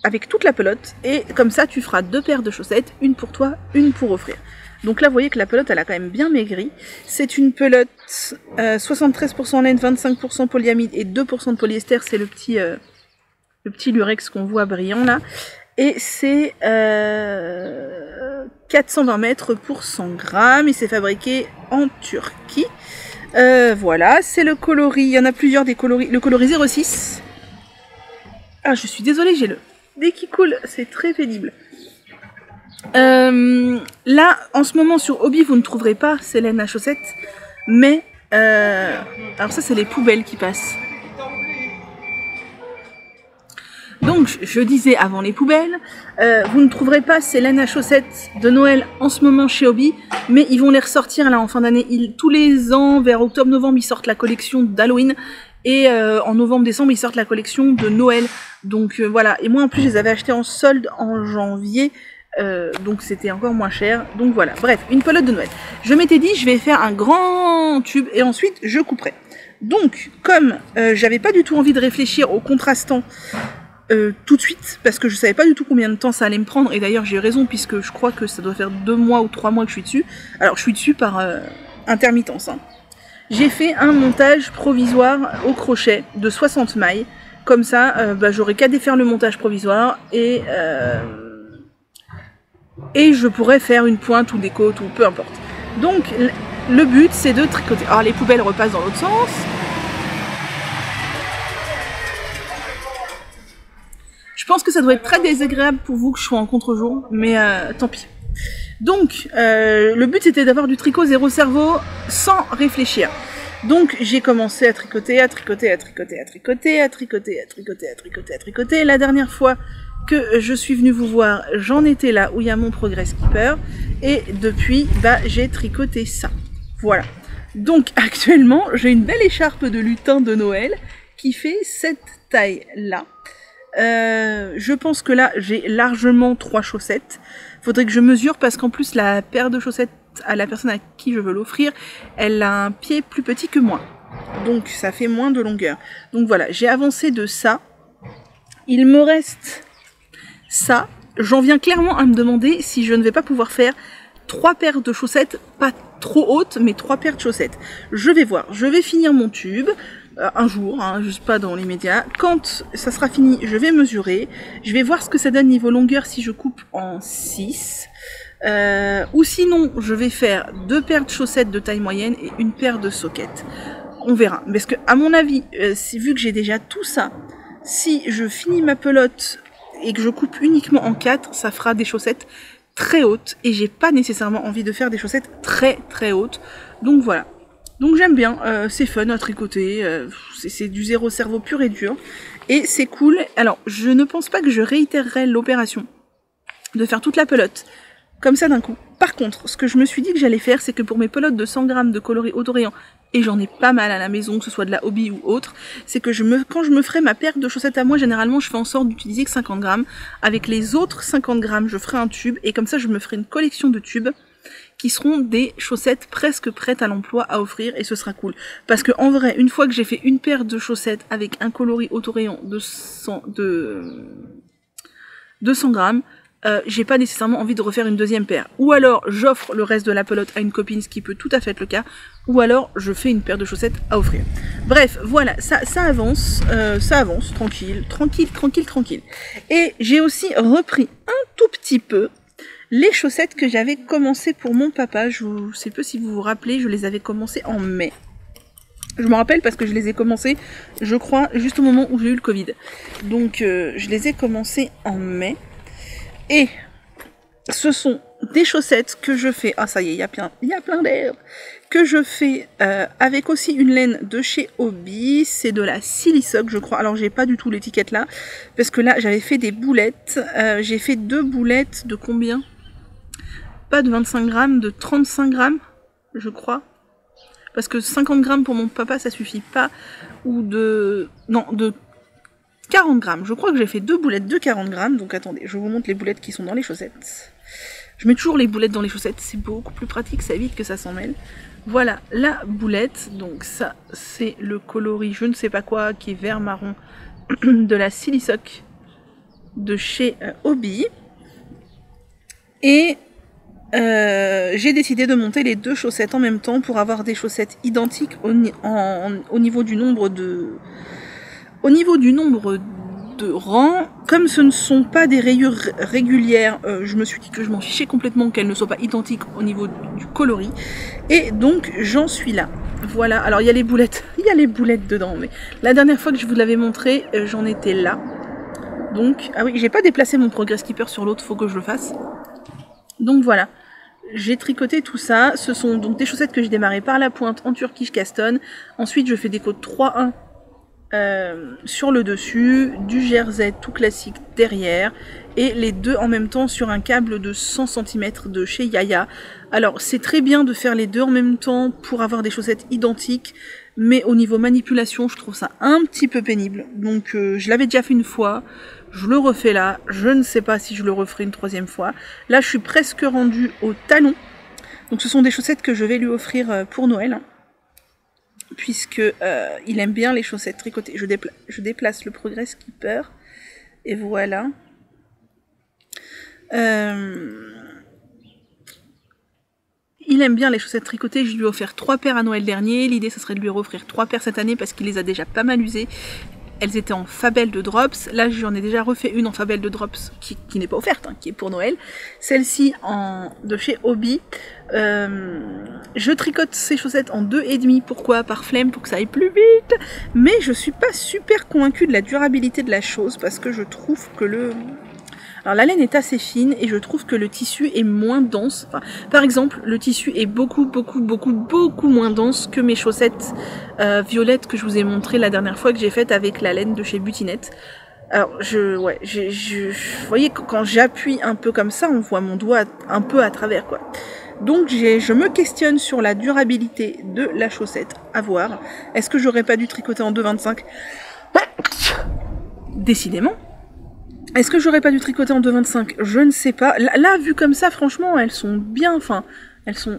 avec toute la pelote. Et comme ça, tu feras 2 paires de chaussettes, une pour toi, une pour offrir. Donc là, vous voyez que la pelote, elle a quand même bien maigri. C'est une pelote 73% laine, 25% polyamide et 2% de polyester. C'est le petit lurex qu'on voit brillant là. Et c'est 420 mètres pour 100 grammes. Et c'est fabriqué en Turquie. Voilà, c'est le coloris. Il y en a plusieurs des coloris. Le coloris 06. Ah, je suis désolée, j'ai le nez qui coule. C'est très pénible. Là, en ce moment sur Hobby, vous ne trouverez pas ces laines à chaussettes, mais alors ça, c'est les poubelles qui passent. Donc, je disais avant les poubelles, vous ne trouverez pas ces laines à chaussettes de Noël en ce moment chez Hobby, mais ils vont les ressortir là en fin d'année. Tous les ans, vers octobre-novembre, ils sortent la collection d'Halloween. Et en novembre-décembre, ils sortent la collection de Noël. Donc voilà. Et moi, en plus, je les avais achetés en solde en janvier. Donc c'était encore moins cher. Donc voilà. Bref, une pelote de Noël. Je m'étais dit, je vais faire un grand tube et ensuite, je couperai. Donc, comme j'avais pas du tout envie de réfléchir au contrastant tout de suite, parce que je savais pas du tout combien de temps ça allait me prendre, et d'ailleurs j'ai eu raison, puisque je crois que ça doit faire 2 mois ou 3 mois que je suis dessus. Alors, je suis dessus par intermittence, hein. J'ai fait un montage provisoire au crochet de 60 mailles. Comme ça, j'aurai qu'à défaire le montage provisoire et je pourrais faire une pointe ou des côtes ou peu importe. Donc le but c'est de tricoter. Alors les poubelles repassent dans l'autre sens. Je pense que ça doit être très désagréable pour vous que je sois en contre-jour, mais tant pis. Donc le but c'était d'avoir du tricot zéro cerveau sans réfléchir. Donc j'ai commencé à tricoter, à tricoter, à tricoter, à tricoter, à tricoter, à tricoter, à tricoter, à tricoter. La dernière fois que je suis venue vous voir, j'en étais là où il y a mon Progress Keeper. Et depuis, j'ai tricoté ça. Voilà. Donc actuellement, j'ai une belle écharpe de lutin de Noël qui fait cette taille-là. Je pense que là, j'ai largement 3 chaussettes. Faudrait que je mesure parce qu'en plus, la paire de chaussettes à la personne à qui je veux l'offrir, elle a un pied plus petit que moi. Donc ça fait moins de longueur. Donc voilà, j'ai avancé de ça. Il me reste ça. J'en viens clairement à me demander si je ne vais pas pouvoir faire 3 paires de chaussettes, pas trop hautes, mais 3 paires de chaussettes. Je vais voir, je vais finir mon tube un jour, hein, juste pas dans les médias. Quand ça sera fini, je vais mesurer. Je vais voir ce que ça donne niveau longueur si je coupe en 6. Ou sinon, je vais faire 2 paires de chaussettes de taille moyenne et une paire de sockets. On verra. Parce que, à mon avis, vu que j'ai déjà tout ça, si je finis ma pelote et que je coupe uniquement en 4, ça fera des chaussettes très hautes. Et j'ai pas nécessairement envie de faire des chaussettes très très hautes. Donc voilà. Donc j'aime bien. C'est fun à tricoter. C'est du zéro cerveau pur et dur. Et c'est cool. Alors, je ne pense pas que je réitérerai l'opération de faire toute la pelote comme ça d'un coup. Par contre, ce que je me suis dit que j'allais faire, c'est que pour mes pelotes de 100 grammes de coloris autorayant, et j'en ai pas mal à la maison, que ce soit de la hobby ou autre, c'est que quand je me ferai ma paire de chaussettes à moi, généralement, je fais en sorte d'utiliser que 50 grammes. Avec les autres 50 grammes, je ferai un tube, et comme ça, je me ferai une collection de tubes qui seront des chaussettes presque prêtes à l'emploi à offrir, et ce sera cool. Parce que en vrai, une fois que j'ai fait une paire de chaussettes avec un coloris autorayant de 100 grammes, j'ai pas nécessairement envie de refaire une deuxième paire. Ou alors j'offre le reste de la pelote à une copine, ce qui peut tout à fait être le cas. Ou alors je fais une paire de chaussettes à offrir. Bref, voilà, ça avance, tranquille, tranquille, tranquille, tranquille. Et j'ai aussi repris un tout petit peu les chaussettes que j'avais commencé pour mon papa. Je sais pas si vous vous rappelez, je les avais commencées en mai. Je me rappelle parce que je les ai commencées, je crois, juste au moment où j'ai eu le Covid. Donc je les ai commencées en mai. Et ce sont des chaussettes que je fais, ah ça y est, il y a plein d'air, que je fais avec aussi une laine de chez Hobby, c'est de la Silisoc je crois, alors j'ai pas du tout l'étiquette là, parce que là j'avais fait des boulettes, j'ai fait 2 boulettes de combien? Pas de 25 grammes, de 35 grammes, je crois, parce que 50 grammes pour mon papa ça suffit pas, ou de 40 grammes. Je crois que j'ai fait 2 boulettes de 40 grammes. Donc attendez, je vous montre les boulettes qui sont dans les chaussettes. Je mets toujours les boulettes dans les chaussettes. C'est beaucoup plus pratique, ça évite que ça s'en mêle. Voilà la boulette. Donc ça, c'est le coloris je ne sais pas quoi qui est vert marron de la Silisoc de chez Hobby. Et j'ai décidé de monter les 2 chaussettes en même temps pour avoir des chaussettes identiques au niveau du nombre de... Au niveau du nombre de rangs, comme ce ne sont pas des rayures régulières, je me suis dit que je m'en fichais complètement qu'elles ne soient pas identiques au niveau du coloris. Et donc, j'en suis là. Voilà, alors il y a les boulettes dedans, mais la dernière fois que je vous l'avais montré, j'en étais là. Donc, ah oui, j'ai pas déplacé mon Progress Keeper sur l'autre, faut que je le fasse. Donc voilà. J'ai tricoté tout ça. Ce sont donc des chaussettes que j'ai démarré par la pointe en Turkish Caston. Ensuite, je fais des côtes 3-1. sur le dessus, du jersey tout classique derrière, et les deux en même temps sur un câble de 100 cm de chez Yaya. Alors c'est très bien de faire les deux en même temps pour avoir des chaussettes identiques, mais au niveau manipulation je trouve ça un petit peu pénible, donc je l'avais déjà fait une fois, je le refais là, je ne sais pas si je le referai une troisième fois. Là je suis presque rendue au talon, donc ce sont des chaussettes que je vais lui offrir pour Noël, puisque il aime bien les chaussettes tricotées. Je déplace le Progress Keeper, et voilà. Il aime bien les chaussettes tricotées, je lui ai offert 3 paires à Noël dernier, l'idée ça serait de lui offrir 3 paires cette année parce qu'il les a déjà pas mal usées. Elles étaient en Fabelle de Drops, là j'en ai déjà refait une en Fabelle de Drops qui n'est pas offerte, hein, qui est pour Noël. Celle-ci de chez Hobby. Je tricote ces chaussettes en 2,5, pourquoi? Par flemme, pour que ça aille plus vite. Mais je suis pas super convaincue de la durabilité de la chose parce que je trouve que alors la laine est assez fine et je trouve que le tissu est moins dense. Enfin, par exemple, le tissu est beaucoup moins dense que mes chaussettes violettes que je vous ai montré la dernière fois que j'ai faite avec la laine de chez Butinette. Alors, vous voyez, quand j'appuie un peu comme ça, on voit mon doigt un peu à travers, quoi. Donc, je me questionne sur la durabilité de la chaussette. À voir. Est-ce que j'aurais pas dû tricoter en 2,25 ? Décidément. Est-ce que j'aurais pas dû tricoter en 2,25 ? Je ne sais pas. Là, vu comme ça, franchement, elles sont bien. Enfin, elles sont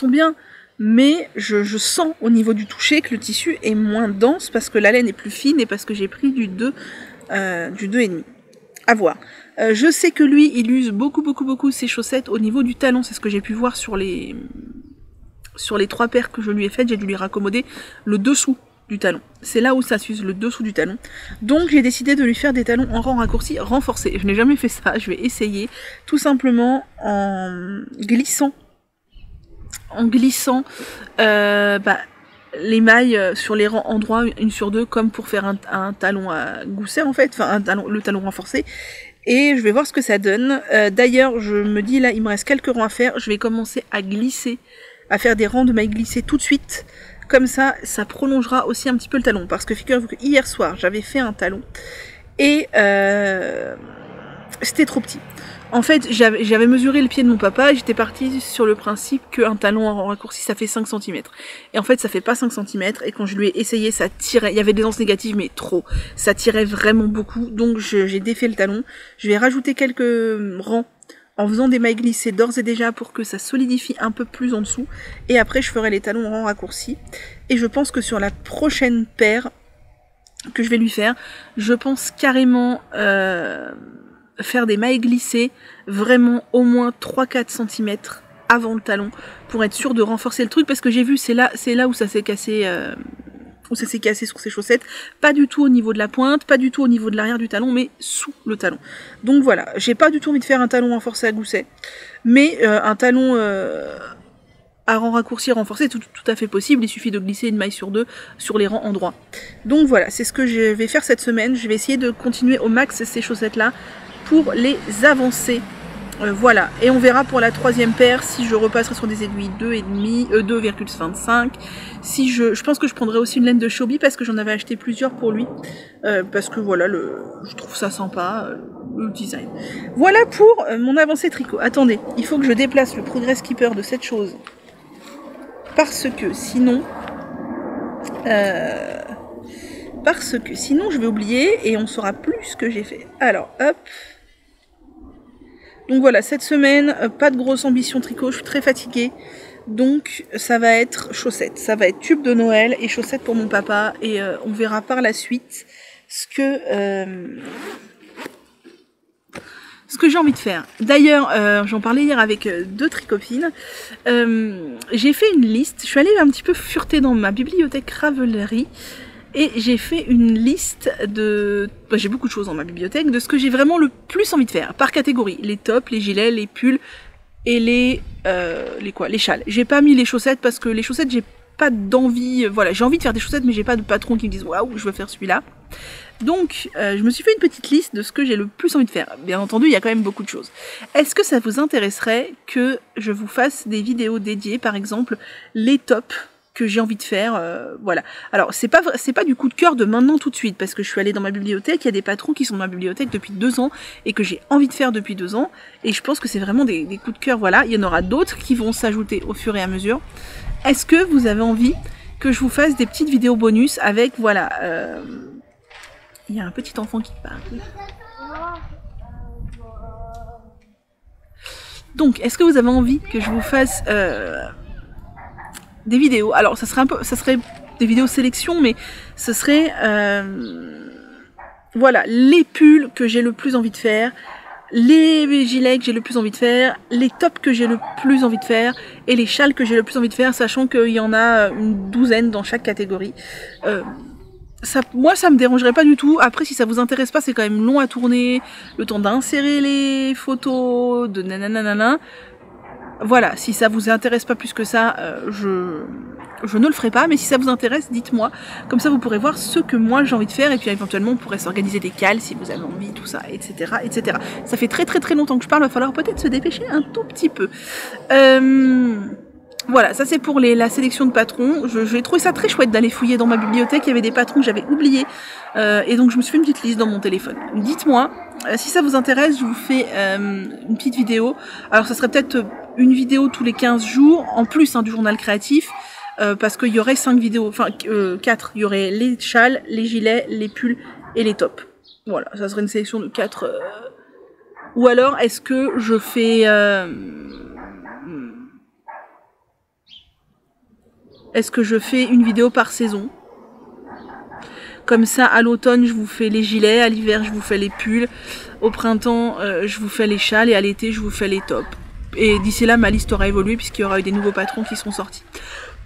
bien. Mais je sens au niveau du toucher que le tissu est moins dense parce que la laine est plus fine et parce que j'ai pris du 2,5. À voir. Je sais que lui, il use beaucoup ses chaussettes au niveau du talon. C'est ce que j'ai pu voir sur les 3 paires que je lui ai faites. J'ai dû lui raccommoder le dessous du talon. C'est là où ça s'use, le dessous du talon. Donc j'ai décidé de lui faire des talons en rang raccourci renforcés. Je n'ai jamais fait ça, je vais essayer tout simplement en glissant les mailles sur les rangs endroits, une sur deux, comme pour faire un talon à gousset en fait, enfin le talon renforcé. Et je vais voir ce que ça donne. D'ailleurs, je me dis là, il me reste quelques rangs à faire. Je vais commencer à glisser, à faire des rangs de mailles glissées tout de suite. Comme ça, ça prolongera aussi un petit peu le talon. Parce que figurez-vous que hier soir, j'avais fait un talon. Et c'était trop petit. En fait, j'avais mesuré le pied de mon papa. J'étais partie sur le principe qu'un talon en raccourci, ça fait 5 cm. Et en fait, ça fait pas 5 cm. Et quand je lui ai essayé, ça tirait. Il y avait des anses négatives, mais trop. Ça tirait vraiment beaucoup. Donc, j'ai défait le talon. Je vais rajouter quelques rangs en faisant des mailles glissées d'ores et déjà pour que ça solidifie un peu plus en dessous. Et après, je ferai les talons en raccourci. Et je pense que sur la prochaine paire que je vais lui faire, je pense carrément faire des mailles glissées vraiment au moins 3-4 cm avant le talon pour être sûr de renforcer le truc. Parce que j'ai vu, c'est là où ça s'est cassé... où ça s'est cassé sur ces chaussettes, pas du tout au niveau de la pointe, pas du tout au niveau de l'arrière du talon, mais sous le talon. Donc voilà, j'ai pas du tout envie de faire un talon renforcé à gousset, mais un talon à rang raccourci renforcé, tout à fait possible, il suffit de glisser une maille sur deux sur les rangs endroits. Donc voilà, c'est ce que je vais faire cette semaine, je vais essayer de continuer au max ces chaussettes-là pour les avancer. Voilà, et on verra pour la troisième paire si je repasserai sur des aiguilles 2,25. Si je pense que je prendrai aussi une laine de Hobby parce que j'en avais acheté plusieurs pour lui. Parce que voilà, je trouve ça sympa, le design. Voilà pour mon avancée tricot. Attendez, il faut que je déplace le Progress Keeper de cette chose. Parce que sinon je vais oublier et on saura plus ce que j'ai fait. Alors, hop. Donc voilà, cette semaine, pas de grosse ambition tricot, je suis très fatiguée. Donc ça va être chaussettes, ça va être tube de Noël et chaussettes pour mon papa. Et on verra par la suite ce que j'ai envie de faire. D'ailleurs, j'en parlais hier avec 2 tricopines. J'ai fait une liste, je suis allée un petit peu fureter dans ma bibliothèque Ravelry. Et j'ai fait une liste de... j'ai beaucoup de choses dans ma bibliothèque, de ce que j'ai vraiment le plus envie de faire, par catégorie. Les tops, les gilets, les pulls et les châles. J'ai pas mis les chaussettes parce que les chaussettes, j'ai pas d'envie... Voilà, j'ai envie de faire des chaussettes, mais j'ai pas de patron qui me dise « Waouh, je veux faire celui-là ». Donc, je me suis fait une petite liste de ce que j'ai le plus envie de faire. Bien entendu, il y a quand même beaucoup de choses. Est-ce que ça vous intéresserait que je vous fasse des vidéos dédiées, par exemple, les tops que j'ai envie de faire, voilà. Alors c'est pas du coup de cœur de maintenant tout de suite, parce que je suis allée dans ma bibliothèque, il y a des patrons qui sont dans ma bibliothèque depuis 2 ans, et que j'ai envie de faire depuis 2 ans, et je pense que c'est vraiment des coups de cœur, voilà. Il y en aura d'autres qui vont s'ajouter au fur et à mesure. Est-ce que vous avez envie que je vous fasse des petites vidéos bonus avec, voilà, il y a un petit enfant qui parle. Donc, est-ce que vous avez envie que je vous fasse des vidéos? Alors, ça serait des vidéos sélection, mais ce serait, voilà, les pulls que j'ai le plus envie de faire, les gilets que j'ai le plus envie de faire, les tops que j'ai le plus envie de faire, et les châles que j'ai le plus envie de faire, sachant qu'il y en a une douzaine dans chaque catégorie. Moi, ça me dérangerait pas du tout. Après, si ça vous intéresse pas, c'est quand même long à tourner, le temps d'insérer les photos, de nananana. Voilà, si ça vous intéresse pas plus que ça, je ne le ferai pas, mais si ça vous intéresse, dites-moi. Comme ça, vous pourrez voir ce que moi j'ai envie de faire, et puis éventuellement, on pourrait s'organiser des cales si vous avez envie, tout ça, etc., etc. Ça fait très très très longtemps que je parle, il va falloir peut-être se dépêcher un tout petit peu. Voilà, ça c'est pour la sélection de patrons. J'ai trouvé ça très chouette d'aller fouiller dans ma bibliothèque, il y avait des patrons que j'avais oubliés, et donc je me suis fait une petite liste dans mon téléphone. Dites-moi, si ça vous intéresse, je vous fais une petite vidéo. Alors ça serait peut-être une vidéo tous les 15 jours, en plus du journal créatif, parce qu'il y aurait 5 vidéos, enfin 4, il y aurait les châles, les gilets, les pulls et les tops. Voilà, ça serait une sélection de 4. Ou alors, est-ce que je fais... Est-ce que je fais une vidéo par saison? Comme ça, à l'automne, je vous fais les gilets, à l'hiver, je vous fais les pulls, au printemps, je vous fais les châles, et à l'été, je vous fais les tops. Et d'ici là, ma liste aura évolué, puisqu'il y aura eu des nouveaux patrons qui seront sortis.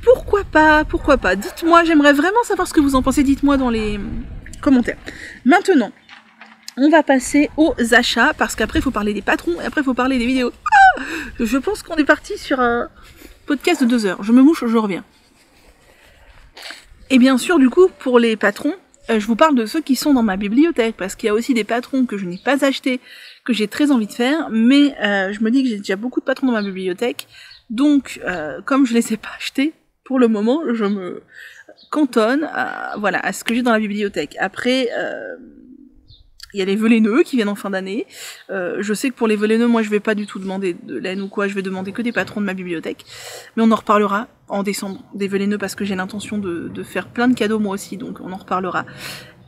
Pourquoi pas? Pourquoi pas? Dites-moi, j'aimerais vraiment savoir ce que vous en pensez, dites-moi dans les commentaires. Maintenant, on va passer aux achats, parce qu'après, il faut parler des patrons, et après, il faut parler des vidéos. Ah, je pense qu'on est parti sur un podcast de 2 heures. Je me mouche, je reviens. Et bien sûr, du coup, pour les patrons, je vous parle de ceux qui sont dans ma bibliothèque, parce qu'il y a aussi des patrons que je n'ai pas achetés, que j'ai très envie de faire, mais je me dis que j'ai déjà beaucoup de patrons dans ma bibliothèque, donc comme je les ai pas achetés, pour le moment, je me cantonne voilà, à ce que j'ai dans la bibliothèque. Après, il y a les velaineux qui viennent en fin d'année. Je sais que pour les velaineux, moi je vais pas du tout demander de laine ou quoi, je vais demander que des patrons de ma bibliothèque. Mais on en reparlera en décembre des velaineux, parce que j'ai l'intention de faire plein de cadeaux moi aussi, donc on en reparlera.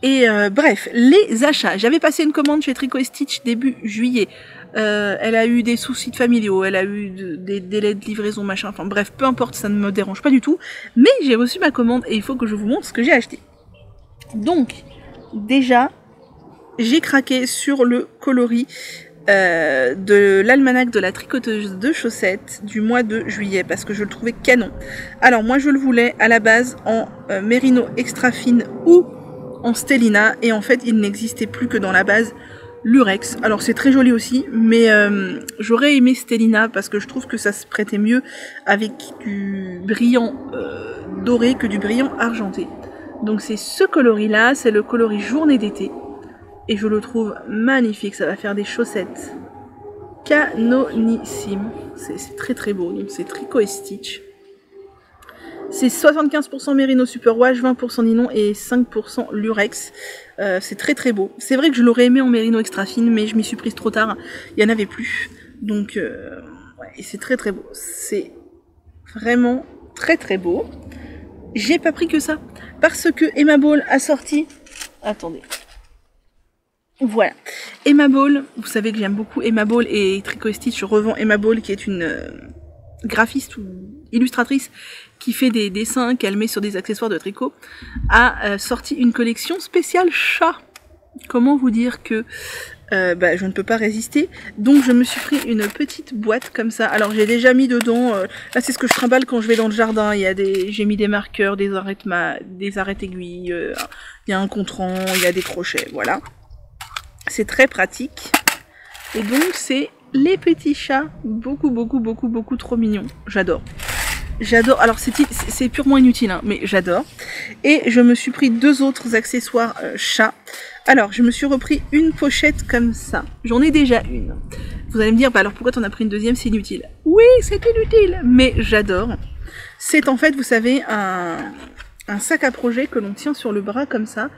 Et bref, les achats. J'avais passé une commande chez Tricot et Stitch début juillet. Elle a eu des soucis de familiaux, elle a eu des délais de livraison, machin, enfin bref, peu importe, ça ne me dérange pas du tout. Mais j'ai reçu ma commande et il faut que je vous montre ce que j'ai acheté. Donc, déjà... j'ai craqué sur le coloris de l'almanach de la tricoteuse de chaussettes du mois de juillet, parce que je le trouvais canon. Alors moi je le voulais à la base en mérino extra fine ou en stellina, et en fait il n'existait plus que dans la base lurex. Alors c'est très joli aussi, mais j'aurais aimé stellina parce que je trouve que ça se prêtait mieux avec du brillant doré que du brillant argenté. Donc c'est ce coloris là, c'est le coloris journée d'été. Et je le trouve magnifique, ça va faire des chaussettes canonissimes. C'est très très beau, donc c'est Tricot et Stitch. C'est 75% Merino Superwash, 20% nylon et 5% lurex. C'est très très beau. C'est vrai que je l'aurais aimé en Merino extra fine, mais je m'y suis prise trop tard, il n'y en avait plus. Donc, ouais, c'est très très beau. C'est vraiment très très beau. J'ai pas pris que ça, parce que Emma Ball a sorti... Attendez... Voilà, Emma Ball, vous savez que j'aime beaucoup Emma Ball et Tricot et Stitch. Je revends Emma Ball, qui est une graphiste ou illustratrice qui fait des dessins qu'elle met sur des accessoires de tricot, a sorti une collection spéciale chat. Comment vous dire que je ne peux pas résister. Donc je me suis pris une petite boîte comme ça. Alors j'ai déjà mis dedans, là c'est ce que je trimballe quand je vais dans le jardin. J'ai mis des marqueurs, des arêtes aiguilles, il y a un contrant, il y a des crochets, voilà. C'est très pratique. Et donc c'est les petits chats, beaucoup trop mignons. J'adore. J'adore. Alors c'est purement inutile, hein, mais j'adore. Et je me suis pris 2 autres accessoires chats. Alors je me suis repris une pochette comme ça. J'en ai déjà une. Vous allez me dire, bah alors pourquoi t'en as pris une deuxième, c'est inutile. Oui, c'est inutile, mais j'adore. C'est en fait, vous savez, un sac à projet que l'on tient sur le bras comme ça,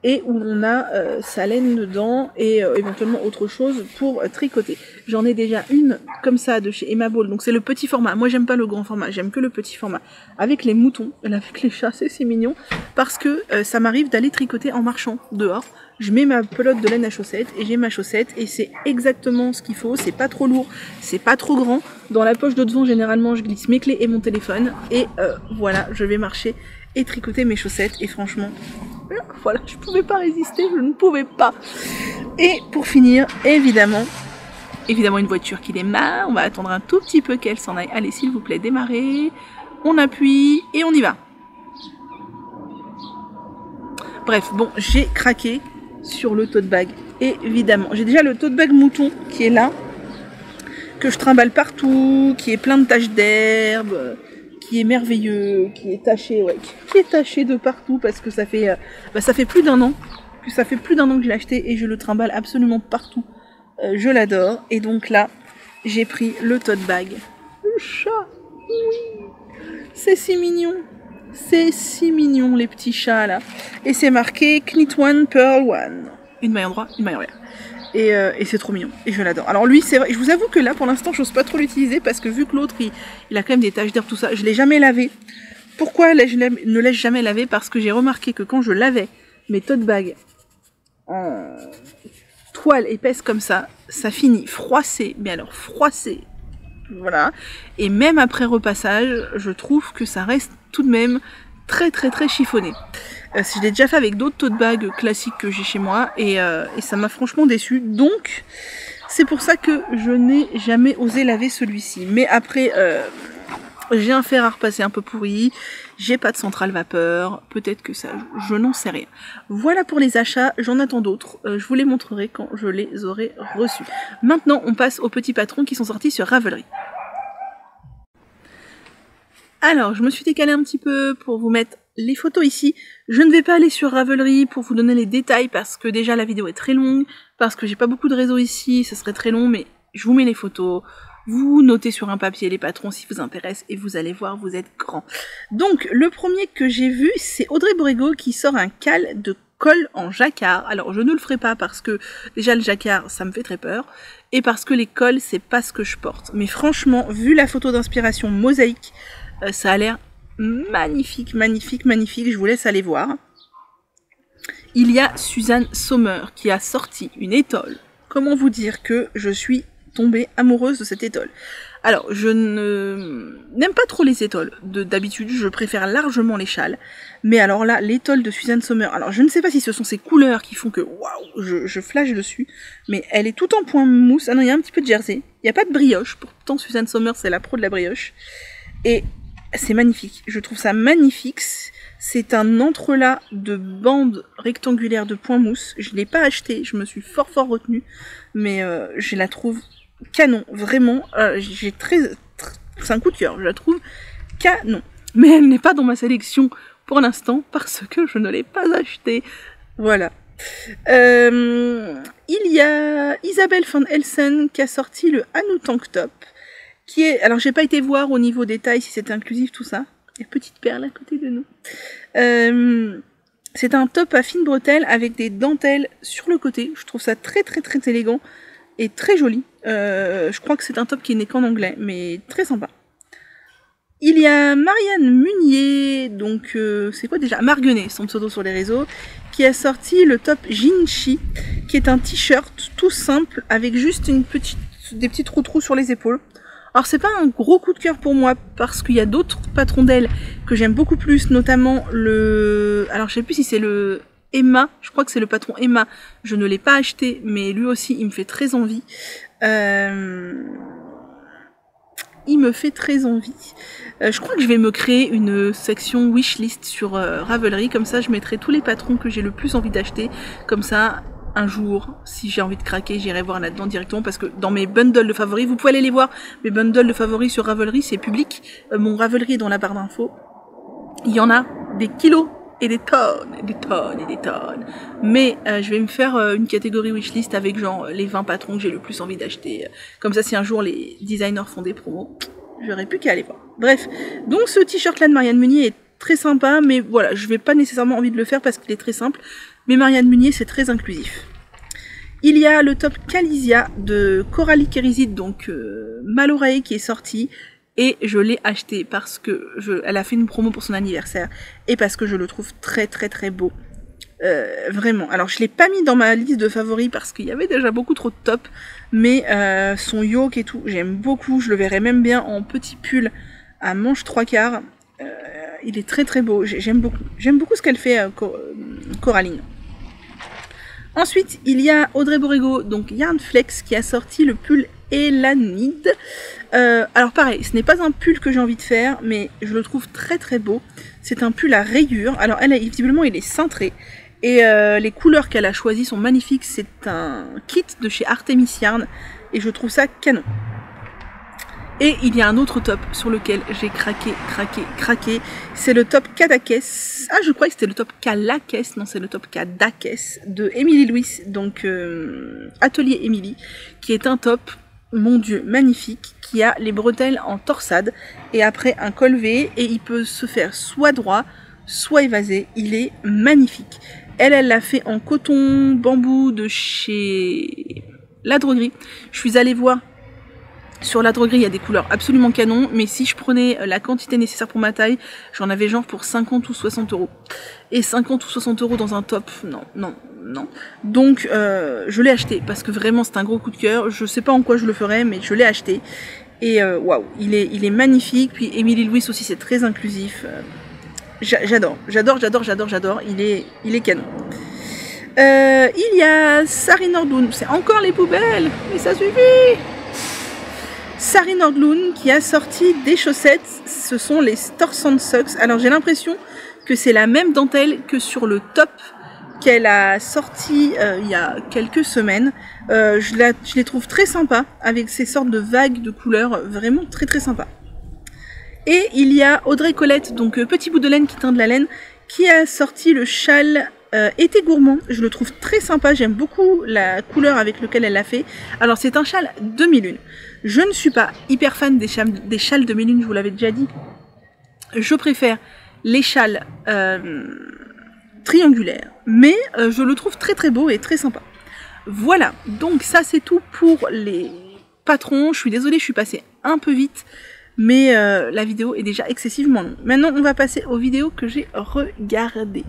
et où on a sa laine dedans et éventuellement autre chose pour tricoter. J'en ai déjà une comme ça de chez Emma Ball, donc c'est le petit format. Moi j'aime pas le grand format, j'aime que le petit format. Avec les moutons, avec les chats, c'est mignon, parce que ça m'arrive d'aller tricoter en marchant dehors. Je mets ma pelote de laine à chaussettes et j'ai ma chaussette et c'est exactement ce qu'il faut, c'est pas trop lourd, c'est pas trop grand. Dans la poche de devant, généralement, je glisse mes clés et mon téléphone et voilà, je vais marcher et tricoter mes chaussettes et franchement, voilà, je pouvais pas résister, je ne pouvais pas. Et pour finir, évidemment une voiture qui démarre, on va attendre un tout petit peu qu'elle s'en aille. Allez, s'il vous plaît, démarrez, on appuie et on y va. Bref, bon, j'ai craqué sur le tote bag, évidemment. J'ai déjà le tote bag mouton qui est là, que je trimballe partout, qui est plein de taches d'herbe, qui est merveilleux, qui est taché, ouais, qui est taché de partout parce que ça fait plus d'un an que je l'ai acheté et je le trimballe absolument partout. Je l'adore et donc là, j'ai pris le tote bag. Le chat, oui, c'est si mignon. C'est si mignon les petits chats là. Et c'est marqué Knit One, Pearl One. Une maille endroit, une maille arrière. Et c'est trop mignon. Et je l'adore. Alors lui, c'est vrai, je vous avoue que là pour l'instant, j'ose pas trop l'utiliser parce que vu que l'autre, il a quand même des taches d'herbe, tout ça, je l'ai jamais lavé. Pourquoi je ne l'ai jamais lavé? Parce que j'ai remarqué que quand je lavais mes tote bags en toile épaisse comme ça, ça finit froissé. Mais alors froissé. Voilà. Et même après repassage, je trouve que ça reste tout de même très chiffonné. Je l'ai déjà fait avec d'autres tote bags classiques que j'ai chez moi et ça m'a franchement déçu. Donc c'est pour ça que je n'ai jamais osé laver celui-ci. Mais après j'ai un fer à repasser un peu pourri, j'ai pas de centrale vapeur, peut-être que ça, je n'en sais rien. Voilà pour les achats, j'en attends d'autres, je vous les montrerai quand je les aurai reçus. Maintenant on passe aux petits patrons qui sont sortis sur Ravelry. Alors, je me suis décalée un petit peu pour vous mettre les photos ici. Je ne vais pas aller sur Ravelry pour vous donner les détails parce que déjà la vidéo est très longue, parce que j'ai pas beaucoup de réseau ici, ça serait très long, mais je vous mets les photos, vous notez sur un papier les patrons si vous intéressent et vous allez voir, vous êtes grand. Donc, le premier que j'ai vu, c'est Audrey Borrego qui sort un cal de col en jacquard. Alors, je ne le ferai pas parce que déjà le jacquard, ça me fait très peur. Et parce que les cols, c'est pas ce que je porte. Mais franchement, vu la photo d'inspiration mosaïque, ça a l'air magnifique, je vous laisse aller voir. Il y a Suzanne Sommer qui a sorti une étole. Comment vous dire que je suis tombée amoureuse de cette étole? Alors, je n'aime pas trop les étoles. D'habitude, je préfère largement les châles. Mais alors là, l'étole de Suzanne Sommer, alors je ne sais pas si ce sont ces couleurs qui font que, waouh, je flash dessus. Mais elle est tout en point mousse. Ah non, il y a un petit peu de jersey. Il n'y a pas de brioche. Pourtant, Suzanne Sommer, c'est la pro de la brioche. Et c'est magnifique, je trouve ça magnifique. C'est un entrelac de bandes rectangulaires de point mousse. Je ne l'ai pas acheté, je me suis fort retenue, mais je la trouve canon, vraiment. C'est un coup de cœur, je la trouve canon. Mais elle n'est pas dans ma sélection pour l'instant parce que je ne l'ai pas achetée. Voilà. Il y a Isabelle van Elsen qui a sorti le Hanou Tank Top. Qui est, alors j'ai pas été voir au niveau des tailles si c'était inclusif tout ça. Il y a petite perle à côté de nous. C'est un top à fine bretelle avec des dentelles sur le côté. Je trouve ça très élégant et très joli. Je crois que c'est un top qui n'est qu'en anglais, mais très sympa. Il y a Marianne Munier, donc c'est quoi déjà? Marguenet, son pseudo sur les réseaux, qui a sorti le top Jinchi, qui est un t-shirt tout simple avec juste des petits trous sur les épaules. Alors c'est pas un gros coup de cœur pour moi parce qu'il y a d'autres patrons d'elle que j'aime beaucoup plus, notamment le... Alors je sais plus si c'est le Emma, je crois que c'est le patron Emma, je ne l'ai pas acheté mais lui aussi il me fait très envie. Il me fait très envie. Je crois que je vais me créer une section wishlist sur Ravelry, comme ça je mettrai tous les patrons que j'ai le plus envie d'acheter, comme ça... Un jour, si j'ai envie de craquer, j'irai voir là-dedans directement parce que dans mes bundles de favoris, vous pouvez aller les voir, mes bundles de favoris sur Ravelry, c'est public. Mon Ravelry est dans la barre d'infos. Il y en a des kilos et des tonnes, et des tonnes, et des tonnes. Mais je vais me faire une catégorie wishlist avec genre les 20 patrons que j'ai le plus envie d'acheter. Comme ça, si un jour les designers font des promos, J'aurais plus qu'à aller voir. Bref, donc ce t-shirt là de Marianne Meunier est très sympa, mais voilà, je vais pas nécessairement envie de le faire parce qu'il est très simple. Mais Marianne Meunier, c'est très inclusif. Il y a le top Calisia de Coralie Kérizid, donc Malorae, qui est sorti. Et je l'ai acheté parce que elle a fait une promo pour son anniversaire. Et parce que je le trouve très très très beau. Vraiment. Alors je l'ai pas mis dans ma liste de favoris parce qu'il y avait déjà beaucoup trop de top. Mais son yoke et tout, j'aime beaucoup. Je le verrais même bien en petit pull à manches 3/4. Il est très très beau. J'aime beaucoup. J'aime beaucoup ce qu'elle fait, Coraline. Ensuite, il y a Audrey Borrego, donc Yarnflex, qui a sorti le pull Elanide. Alors pareil, ce n'est pas un pull que j'ai envie de faire, mais je le trouve très très beau. C'est un pull à rayures. Alors visiblement, il est cintré. Et les couleurs qu'elle a choisies sont magnifiques. C'est un kit de chez Artemis Yarn. Et je trouve ça canon. Et il y a un autre top sur lequel j'ai craqué. C'est le top Kadakes. Ah, je croyais que c'était le top Kalakes. Non, c'est le top Kadakes de Émilie Louis. Donc, Atelier Émilie. Qui est un top, mon Dieu, magnifique. Qui a les bretelles en torsade. Et après, un col V. Et il peut se faire soit droit, soit évasé. Il est magnifique. Elle l'a fait en coton bambou de chez La Droguerie. Je suis allée voir. Sur La Droguerie, il y a des couleurs absolument canon, mais si je prenais la quantité nécessaire pour ma taille, j'en avais genre pour 50 ou 60 euros. Et 50 ou 60 euros dans un top, non. Donc, je l'ai acheté, parce que vraiment, c'est un gros coup de cœur. Je sais pas en quoi je le ferais, mais je l'ai acheté. Et waouh, il est magnifique. Puis Émilie Louis aussi, c'est très inclusif. J'adore. Il est canon. Il y a Sari Nordlund, c'est encore les poubelles, mais ça suffit. Sari Nordlund qui a sorti des chaussettes, ce sont les Storsand Socks. Alors j'ai l'impression que c'est la même dentelle que sur le top qu'elle a sorti il y a quelques semaines. Je les trouve très sympas avec ces sortes de vagues de couleurs, vraiment très très sympas. Et il y a Audrey Colette, donc petit bout de laine qui teint de la laine, qui a sorti le châle été gourmand. Je le trouve très sympa, j'aime beaucoup la couleur avec laquelle elle l'a fait. Alors c'est un châle 2001. Je ne suis pas hyper fan des châles 2001, je vous l'avais déjà dit. Je préfère les châles triangulaires, mais je le trouve très très beau et très sympa. Voilà, donc ça c'est tout pour les patrons. Je suis désolée, je suis passée un peu vite, mais la vidéo est déjà excessivement longue. Maintenant on va passer aux vidéos que j'ai regardées.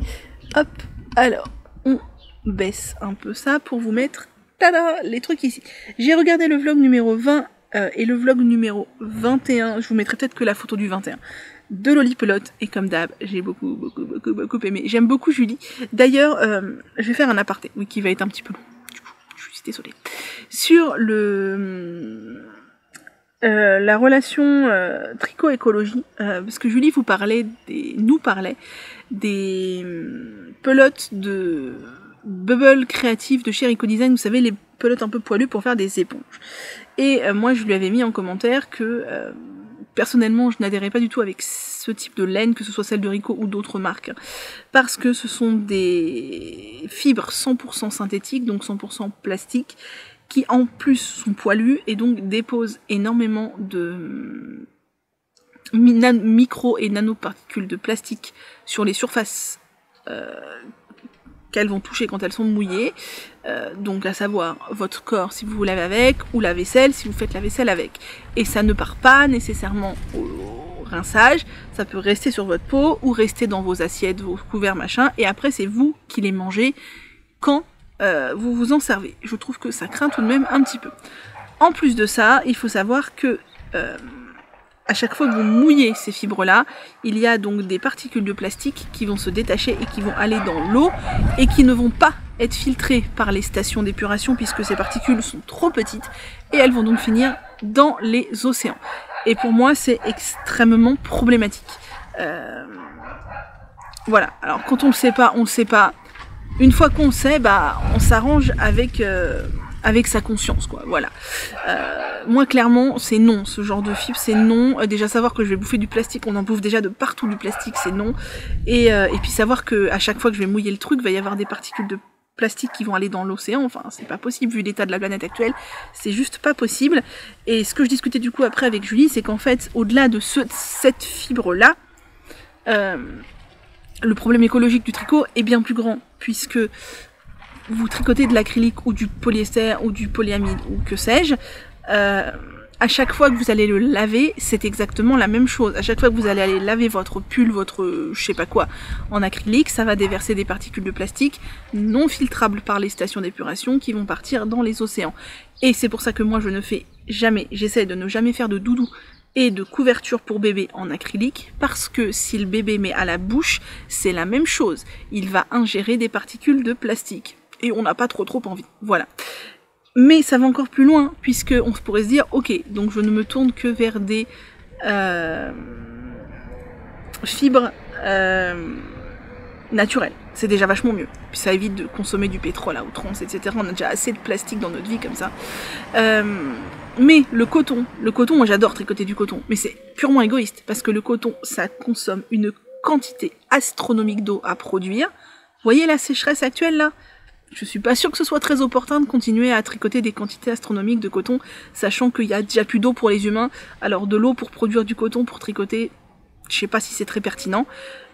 Hop, alors on baisse un peu ça pour vous mettre les trucs ici. J'ai regardé le vlog numéro 20 et le vlog numéro 21, je vous mettrai peut-être que la photo du 21, de Lolipelote, et comme d'hab, j'ai beaucoup aimé. J'aime beaucoup Julie. D'ailleurs, je vais faire un aparté, oui, qui va être un petit peu long, du coup, je suis désolée. Sur la relation tricot-écologie, parce que Julie nous parlait des pelotes de bubble créatif de chez Rico Design, vous savez, les pelotes un peu poilues pour faire des éponges. Et moi je lui avais mis en commentaire que personnellement je n'adhérais pas du tout avec ce type de laine, que ce soit celle de Rico ou d'autres marques, parce que ce sont des fibres 100% synthétiques, donc 100% plastique, qui en plus sont poilues et donc déposent énormément de micro et nanoparticules de plastique sur les surfaces qu'elles vont toucher quand elles sont mouillées, donc à savoir votre corps si vous vous lavez avec, ou la vaisselle si vous faites la vaisselle avec. Et ça ne part pas nécessairement au rinçage, ça peut rester sur votre peau ou rester dans vos assiettes, vos couverts, machin, et après c'est vous qui les mangez quand vous vous en servez. Je trouve que ça craint tout de même un petit peu. En plus de ça, il faut savoir que à chaque fois que vous mouillez ces fibres-là, il y a donc des particules de plastique qui vont se détacher et qui vont aller dans l'eau et qui ne vont pas être filtrées par les stations d'épuration puisque ces particules sont trop petites et elles vont donc finir dans les océans. Et pour moi, c'est extrêmement problématique. Voilà, alors quand on le sait pas, on le sait pas. Une fois qu'on sait, bah, on s'arrange avec sa conscience, quoi, voilà. Moi, clairement, c'est non, ce genre de fibre, c'est non. Déjà, savoir que je vais bouffer du plastique, on en bouffe déjà de partout du plastique, c'est non. Et puis savoir que à chaque fois que je vais mouiller le truc, il va y avoir des particules de plastiques qui vont aller dans l'océan, enfin c'est pas possible vu l'état de la planète actuelle, c'est juste pas possible. Et ce que je discutais du coup après avec Julie, c'est qu'en fait au-delà de cette fibre là, le problème écologique du tricot est bien plus grand, puisque vous tricotez de l'acrylique ou du polyester ou du polyamide ou que sais-je, à chaque fois que vous allez le laver, c'est exactement la même chose. À chaque fois que vous allez aller laver votre pull, votre je sais pas quoi, en acrylique, ça va déverser des particules de plastique non filtrables par les stations d'épuration qui vont partir dans les océans. Et c'est pour ça que moi je ne fais jamais, j'essaie de ne jamais faire de doudou et de couverture pour bébé en acrylique, parce que si le bébé met à la bouche, c'est la même chose. Il va ingérer des particules de plastique. Et on n'a pas trop envie. Voilà. Mais ça va encore plus loin, puisque on pourrait se dire, ok, donc je ne me tourne que vers des fibres naturelles. C'est déjà vachement mieux. Puis ça évite de consommer du pétrole à outrance, etc. On a déjà assez de plastique dans notre vie comme ça. Mais le coton, moi j'adore tricoter du coton, mais c'est purement égoïste, parce que le coton, ça consomme une quantité astronomique d'eau à produire. Vous voyez la sécheresse actuelle là ? Je suis pas sûre que ce soit très opportun de continuer à tricoter des quantités astronomiques de coton, sachant qu'il y a déjà plus d'eau pour les humains, alors de l'eau pour produire du coton, pour tricoter, je sais pas si c'est très pertinent,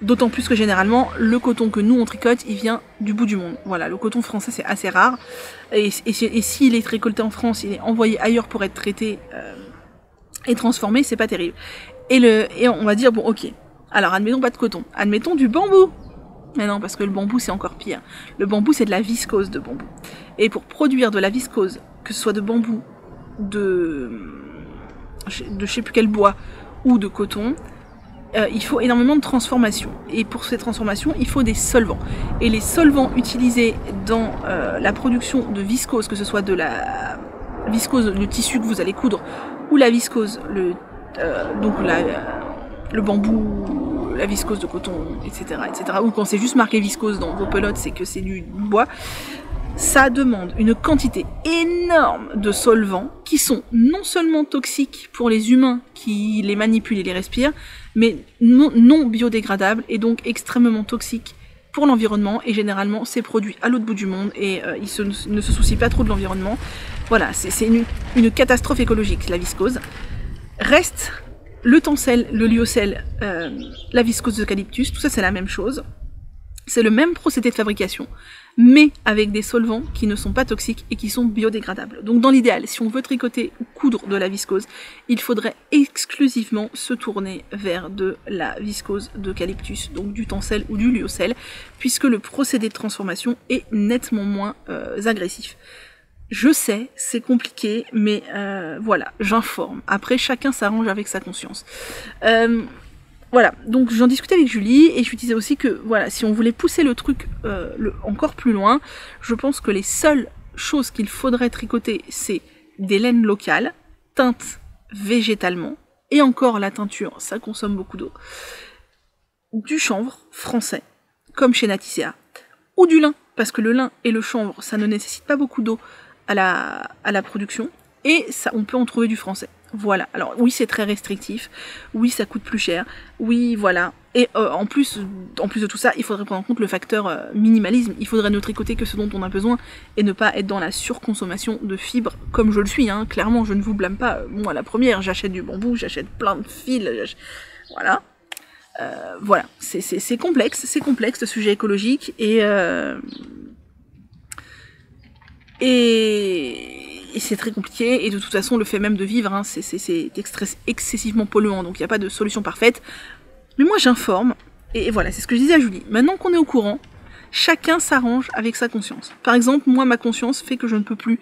d'autant plus que généralement, le coton que nous on tricote, il vient du bout du monde. Voilà, le coton français c'est assez rare, et s'il est récolté en France, il est envoyé ailleurs pour être traité et transformé, c'est pas terrible. Et on va dire, bon ok, alors admettons pas de coton, admettons du bambou. Mais non, parce que le bambou c'est encore pire. Le bambou c'est de la viscose de bambou. Et pour produire de la viscose, que ce soit de bambou, de je sais plus quel bois, ou de coton, il faut énormément de transformation. Et pour ces transformations, il faut des solvants. Et les solvants utilisés dans la production de viscose, que ce soit de la viscose, le tissu que vous allez coudre, ou la viscose, le bambou, la viscose de coton, etc., etc. Ou quand c'est juste marqué viscose dans vos pelotes, c'est que c'est du bois. Ça demande une quantité énorme de solvants qui sont non seulement toxiques pour les humains qui les manipulent et les respirent, mais non biodégradables et donc extrêmement toxiques pour l'environnement. Et généralement, c'est produit à l'autre bout du monde et ils ne se soucient pas trop de l'environnement. Voilà, c'est une catastrophe écologique, la viscose. Reste le tencel, le lyocell, la viscose d'eucalyptus, tout ça c'est la même chose. C'est le même procédé de fabrication, mais avec des solvants qui ne sont pas toxiques et qui sont biodégradables. Donc dans l'idéal, si on veut tricoter ou coudre de la viscose, il faudrait exclusivement se tourner vers de la viscose d'eucalyptus, donc du tencel ou du lyocell, puisque le procédé de transformation est nettement moins agressif. Je sais, c'est compliqué, mais voilà, j'informe. Après, chacun s'arrange avec sa conscience. Voilà, donc j'en discutais avec Julie, et je lui disais aussi que, voilà, si on voulait pousser le truc encore plus loin, je pense que les seules choses qu'il faudrait tricoter, c'est des laines locales, teintes végétalement, et encore la teinture, ça consomme beaucoup d'eau, du chanvre français, comme chez Naticea, ou du lin, parce que le lin et le chanvre, ça ne nécessite pas beaucoup d'eau à la production, et ça, on peut en trouver du français. Voilà, alors oui c'est très restrictif, oui ça coûte plus cher, oui voilà, et en plus de tout ça, il faudrait prendre en compte le facteur minimalisme, il faudrait ne tricoter que ce dont on a besoin, et ne pas être dans la surconsommation de fibres, comme je le suis, hein, clairement je ne vous blâme pas, moi la première, j'achète du bambou, j'achète plein de fils, voilà. Voilà, c'est complexe ce sujet écologique, et c'est très compliqué, et de toute façon le fait même de vivre, hein, c'est excessivement polluant, donc il n'y a pas de solution parfaite. Mais moi j'informe, et voilà, c'est ce que je disais à Julie. Maintenant qu'on est au courant, chacun s'arrange avec sa conscience. Par exemple, moi ma conscience fait que je ne peux plus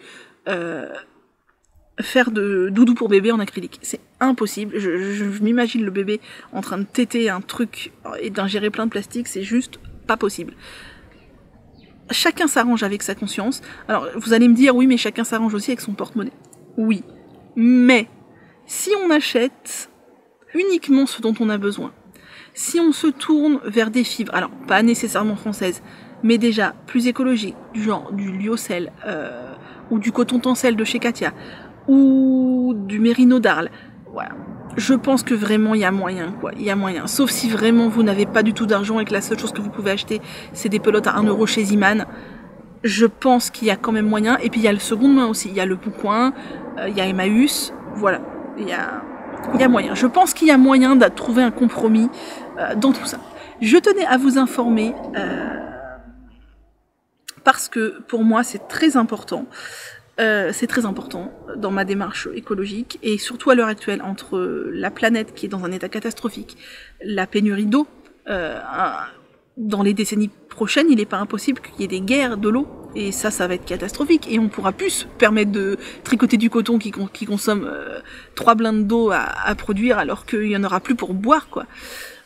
faire de doudou pour bébé en acrylique. C'est impossible, je m'imagine le bébé en train de téter un truc et d'ingérer plein de plastique, c'est juste pas possible. Chacun s'arrange avec sa conscience. Alors, vous allez me dire, oui, mais chacun s'arrange aussi avec son porte-monnaie. Oui. Mais, si on achète uniquement ce dont on a besoin, si on se tourne vers des fibres, alors, pas nécessairement françaises, mais déjà plus écologiques, du genre du lyocell, ou du coton tencel de chez Katia, ou du mérino d'Arles, voilà. Je pense que vraiment il y a moyen, quoi. Il y a moyen. Sauf si vraiment vous n'avez pas du tout d'argent et que la seule chose que vous pouvez acheter, c'est des pelotes à 1 € chez Ziman. je pense qu'il y a quand même moyen. Et puis il y a le seconde main aussi. Il y a le Bon Coin, il y a Emmaüs. Voilà, il y a moyen. Je pense qu'il y a moyen de trouver un compromis dans tout ça. Je tenais à vous informer parce que pour moi c'est très important. C'est très important dans ma démarche écologique et surtout à l'heure actuelle entre la planète qui est dans un état catastrophique, la pénurie d'eau, dans les décennies prochaines, il n'est pas impossible qu'il y ait des guerres de l'eau et ça va être catastrophique et on pourra plus se permettre de tricoter du coton qui consomme 3 blindes d'eau à produire alors qu'il y en aura plus pour boire quoi.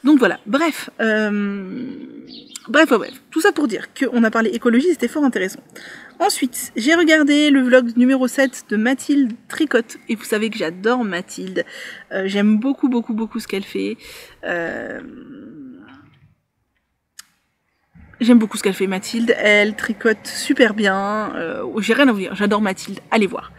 Donc voilà, bref, tout ça pour dire qu'on a parlé écologie, c'était fort intéressant. Ensuite, j'ai regardé le vlog numéro 7 de Mathilde Tricotte, et vous savez que j'adore Mathilde, j'aime beaucoup ce qu'elle fait, j'aime beaucoup ce qu'elle fait Mathilde, elle tricote super bien, j'ai rien à vous dire, j'adore Mathilde, allez voir.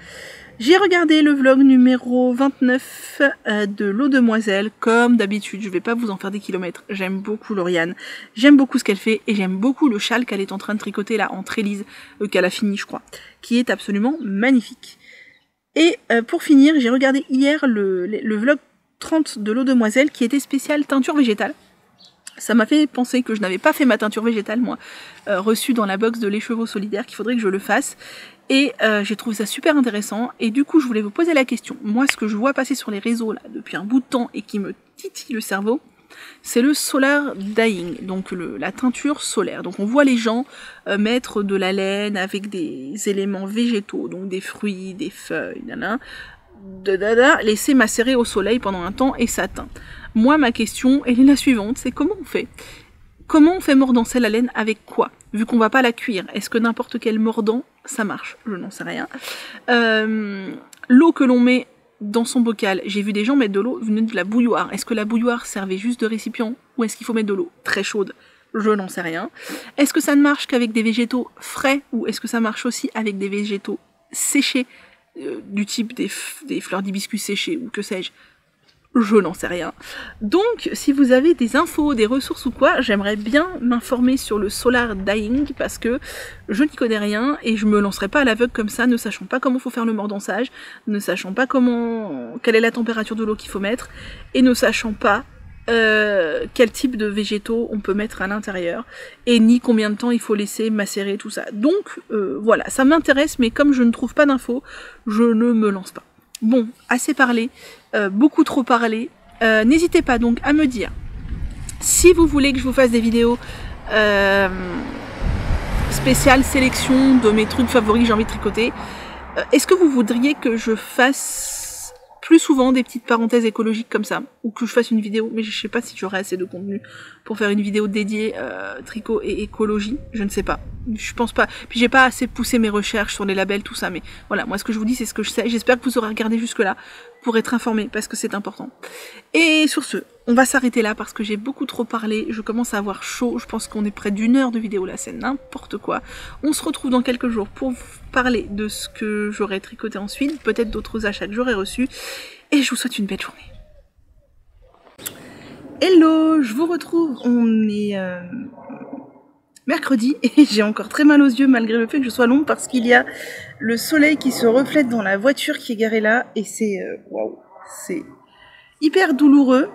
J'ai regardé le vlog numéro 29 de l'eau demoiselle, comme d'habitude, je vais pas vous en faire des kilomètres, j'aime beaucoup Lauriane, j'aime beaucoup ce qu'elle fait, et j'aime beaucoup le châle qu'elle est en train de tricoter là, en trélise, qu'elle a fini je crois, qui est absolument magnifique. Et pour finir, j'ai regardé hier le vlog 30 de l'eau demoiselle, qui était spécial teinture végétale. Ça m'a fait penser que je n'avais pas fait ma teinture végétale, moi, reçue dans la box de l'écheveau solidaire, qu'il faudrait que je le fasse. Et j'ai trouvé ça super intéressant. Et du coup, je voulais vous poser la question. Moi, ce que je vois passer sur les réseaux là depuis un bout de temps et qui me titille le cerveau, c'est le solar dyeing, donc la teinture solaire. Donc on voit les gens mettre de la laine avec des éléments végétaux, donc des fruits, des feuilles, laisser macérer au soleil pendant un temps et ça teint. Moi, ma question, elle est la suivante, c'est comment on fait ? Comment on fait mordancer la laine avec quoi? Vu qu'on va pas la cuire, est-ce que n'importe quel mordant, ça marche? Je n'en sais rien. L'eau que l'on met dans son bocal, j'ai vu des gens mettre de l'eau venue de la bouilloire. Est-ce que la bouilloire servait juste de récipient ou est-ce qu'il faut mettre de l'eau très chaude? Je n'en sais rien. Est-ce que ça ne marche qu'avec des végétaux frais ou est-ce que ça marche aussi avec des végétaux séchés, du type des fleurs d'hibiscus séchées ou que sais-je? Je n'en sais rien. Donc, si vous avez des infos, des ressources ou quoi, j'aimerais bien m'informer sur le solar dyeing parce que je n'y connais rien et je me lancerai pas à l'aveugle comme ça, ne sachant pas comment faut faire le mordançage, ne sachant pas quelle est la température de l'eau qu'il faut mettre et ne sachant pas quel type de végétaux on peut mettre à l'intérieur et ni combien de temps il faut laisser macérer tout ça. Donc voilà, ça m'intéresse mais comme je ne trouve pas d'infos, je ne me lance pas. Bon, assez parlé, beaucoup trop parlé. N'hésitez pas donc à me dire si vous voulez que je vous fasse des vidéos spéciales sélection de mes trucs favoris que j'ai envie de tricoter. Est-ce que vous voudriez que je fasse plus souvent des petites parenthèses écologiques comme ça, ou que je fasse une vidéo, mais je sais pas si j'aurai assez de contenu pour faire une vidéo dédiée tricot et écologie, je ne sais pas, je pense pas, puis j'ai pas assez poussé mes recherches sur les labels, tout ça, mais voilà, moi ce que je vous dis c'est ce que je sais, j'espère que vous aurez regardé jusque là pour être informé, parce que c'est important. Et sur ce, on va s'arrêter là parce que j'ai beaucoup trop parlé, je commence à avoir chaud, je pense qu'on est près d'1 heure de vidéo là, c'est n'importe quoi. On se retrouve dans quelques jours pour parler de ce que j'aurai tricoté ensuite, peut-être d'autres achats que j'aurai reçus, et je vous souhaite une belle journée. Hello, je vous retrouve, on est mercredi et j'ai encore très mal aux yeux malgré le fait que je sois longue parce qu'il y a le soleil qui se reflète dans la voiture qui est garée là et c'est waouh, c'est hyper douloureux.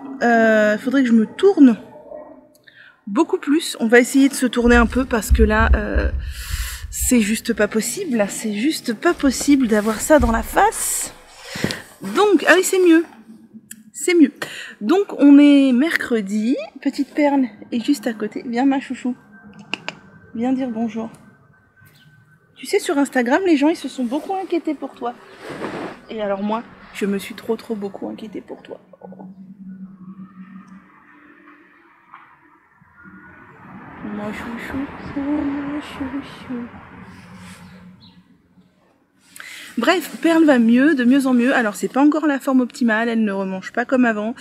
Faudrait que je me tourne beaucoup plus. On va essayer de se tourner un peu parce que là c'est juste pas possible, c'est juste pas possible d'avoir ça dans la face. Donc, ah oui, c'est mieux. C'est mieux. Donc, on est mercredi. Petite Perle est juste à côté. Viens, ma chouchou. Viens dire bonjour. Tu sais, sur Instagram, les gens, ils se sont beaucoup inquiétés pour toi. Et alors moi, je me suis trop beaucoup inquiétée pour toi. Oh. Mon chouchou, mon chouchou. Bref, Perle va mieux, de mieux en mieux. Alors c'est pas encore la forme optimale, elle ne remange pas comme avant,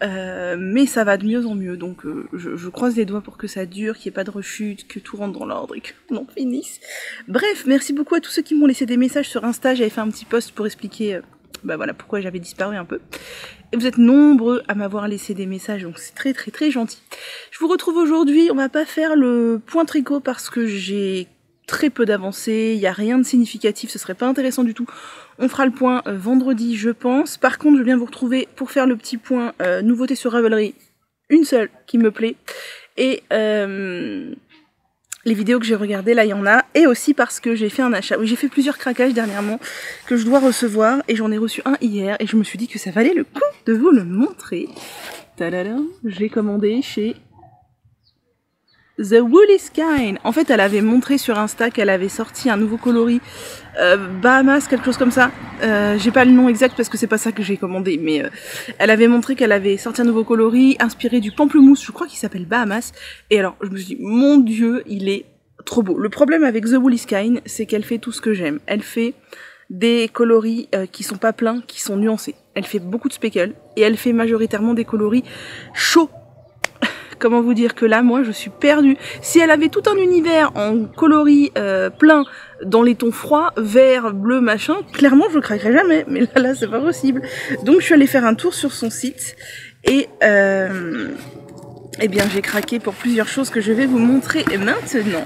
mais ça va de mieux en mieux. Donc je croise les doigts pour que ça dure, qu'il n'y ait pas de rechute, que tout rentre dans l'ordre et qu'on en finisse. Bref, merci beaucoup à tous ceux qui m'ont laissé des messages sur Insta. J'avais fait un petit post pour expliquer bah voilà pourquoi j'avais disparu un peu. Et vous êtes nombreux à m'avoir laissé des messages, donc c'est très gentil. Je vous retrouve aujourd'hui, on va pas faire le point tricot parce que j'ai très peu d'avancées, il n'y a rien de significatif, ce serait pas intéressant du tout. On fera le point vendredi, je pense. Par contre, je viens vous retrouver pour faire le petit point nouveauté sur Ravelry, une seule qui me plaît. Et les vidéos que j'ai regardées, là, il y en a. Et aussi parce que j'ai fait un achat. Oui, j'ai fait plusieurs craquages dernièrement que je dois recevoir. Et j'en ai reçu un hier. Et je me suis dit que ça valait le coup de vous le montrer. Tadada, j'ai commandé chez The Woolly Skein. En fait, elle avait montré sur Insta qu'elle avait sorti un nouveau coloris Bahamas, quelque chose comme ça. J'ai pas le nom exact parce que c'est pas ça que j'ai commandé, mais elle avait montré qu'elle avait sorti un nouveau coloris inspiré du pamplemousse, je crois qu'il s'appelle Bahamas. Et alors, je me suis dit, mon Dieu, il est trop beau. Le problème avec The Woolly Skein, c'est qu'elle fait tout ce que j'aime. Elle fait des coloris qui sont pas pleins, qui sont nuancés. Elle fait beaucoup de speckles et elle fait majoritairement des coloris chauds. Comment vous dire que là, moi, je suis perdue. Si elle avait tout un univers en coloris plein, dans les tons froids, vert, bleu, machin, clairement, je craquerais jamais. Mais là, c'est pas possible. Donc, je suis allée faire un tour sur son site. Et, eh bien, j'ai craqué pour plusieurs choses que je vais vous montrer maintenant.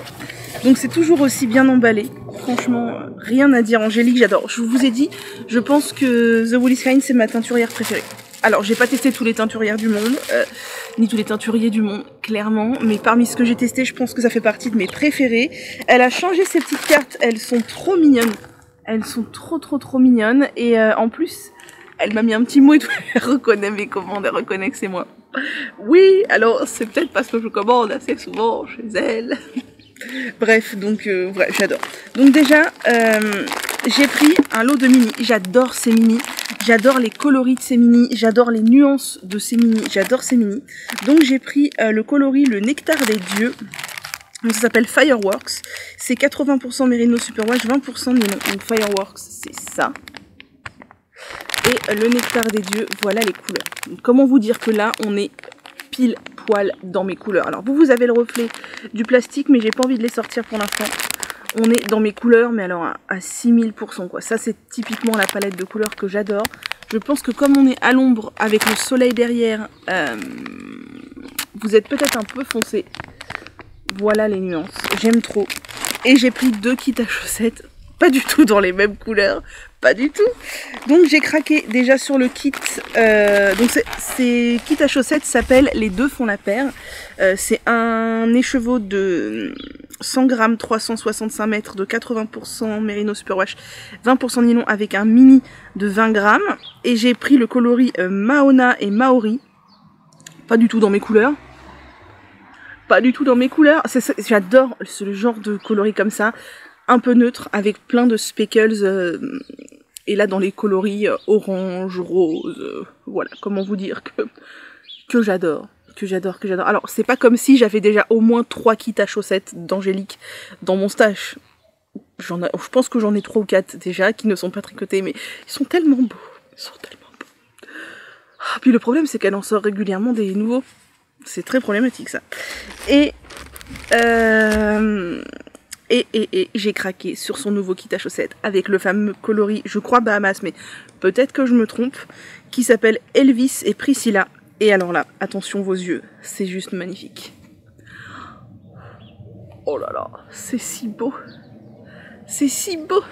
Donc, c'est toujours aussi bien emballé. Franchement, rien à dire. Angélique, j'adore. Je vous ai dit, je pense que The Woolly Skein, c'est ma teinturière préférée. Alors, j'ai pas testé tous les teinturières du monde, ni tous les teinturiers du monde, clairement, mais parmi ce que j'ai testé, je pense que ça fait partie de mes préférés. Elle a changé ses petites cartes, elles sont trop mignonnes. Elles sont trop mignonnes, et en plus, elle m'a mis un petit mot et tout, elle reconnaît mes commandes, elle reconnaît que c'est moi. Oui, alors, c'est peut-être parce que je commande assez souvent chez elle. Bref, donc, ouais, j'adore. Donc déjà, j'ai pris un lot de mini, j'adore ces mini. J'adore les coloris de ces mini, j'adore les nuances de ces mini, j'adore ces mini. Donc j'ai pris le coloris le Nectar des Dieux. Donc ça s'appelle Fireworks. C'est 80% Merino Superwash, 20% nylon. Donc Fireworks, c'est ça. Et le Nectar des Dieux, voilà les couleurs. Donc, comment vous dire que là, on est pile poil dans mes couleurs. Alors vous avez le reflet du plastique, mais j'ai pas envie de les sortir pour l'instant. On est dans mes couleurs, mais alors à 6000%, quoi. Ça, c'est typiquement la palette de couleurs que j'adore. Je pense que comme on est à l'ombre, avec le soleil derrière, vous êtes peut-être un peu foncé. Voilà les nuances. J'aime trop. Et j'ai pris 2 kits à chaussettes. Pas du tout dans les mêmes couleurs. Pas du tout. Donc, j'ai craqué déjà sur le kit. Donc, ces kits à chaussettes s'appellent Les Deux Font la Paire. C'est un écheveau de 100 grammes, 365 mètres, de 80% Merino Superwash, 20% nylon avec un mini de 20 grammes. Et j'ai pris le coloris Mahona et Maori. Pas du tout dans mes couleurs. Pas du tout dans mes couleurs. J'adore ce genre de coloris comme ça. Un peu neutre, avec plein de speckles. Et là, dans les coloris orange, rose. Voilà, comment vous dire que j'adore. Que j'adore. Alors, c'est pas comme si j'avais déjà au moins 3 kits à chaussettes d'Angélique dans mon stash. Je pense que j'en ai 3 ou 4 déjà, qui ne sont pas tricotés, mais ils sont tellement beaux. Ah, puis le problème, c'est qu'elle en sort régulièrement des nouveaux. C'est très problématique, ça. Et j'ai craqué sur son nouveau kit à chaussettes avec le fameux coloris, je crois Bahamas, mais peut-être que je me trompe, qui s'appelle Elvis et Priscilla. Et alors là, attention vos yeux, c'est juste magnifique. Oh là là, c'est si beau. C'est si beau.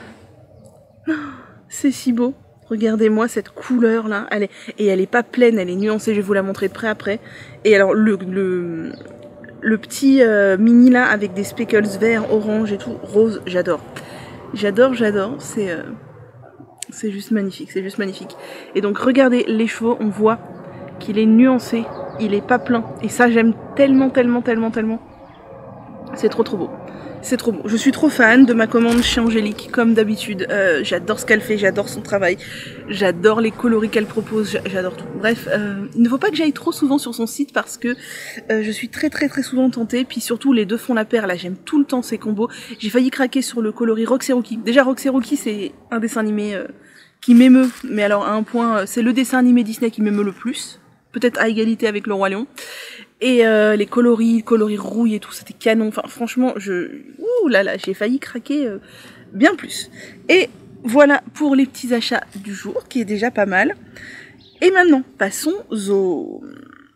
C'est si beau. Regardez-moi cette couleur là, elle est pas pleine, elle est nuancée, je vais vous la montrer de près après. Et alors le petit mini là avec des speckles verts, orange et tout, rose, j'adore. J'adore, c'est juste magnifique, c'est juste magnifique. Et donc regardez les chevaux, on voit qu'il est nuancé, il est pas plein. Et ça j'aime tellement. C'est trop beau. C'est trop beau. Je suis trop fan de ma commande chez Angélique, comme d'habitude. J'adore ce qu'elle fait, j'adore son travail. J'adore les coloris qu'elle propose, j'adore tout. Bref, il ne faut pas que j'aille trop souvent sur son site parce que je suis très souvent tentée. Puis surtout, Les Deux Font la Paire, là, j'aime tout le temps ces combos. J'ai failli craquer sur le coloris Roxy Rookie. Déjà, Roxy Rookie, c'est un dessin animé qui m'émeut. Mais alors, à un point, c'est le dessin animé Disney qui m'émeut le plus. Peut-être à égalité avec Le Roi Lion. Et les coloris rouille et tout, c'était canon. Enfin, franchement, ouh là là, j'ai failli craquer bien plus. Et voilà pour les petits achats du jour, qui est déjà pas mal. Et maintenant, passons aux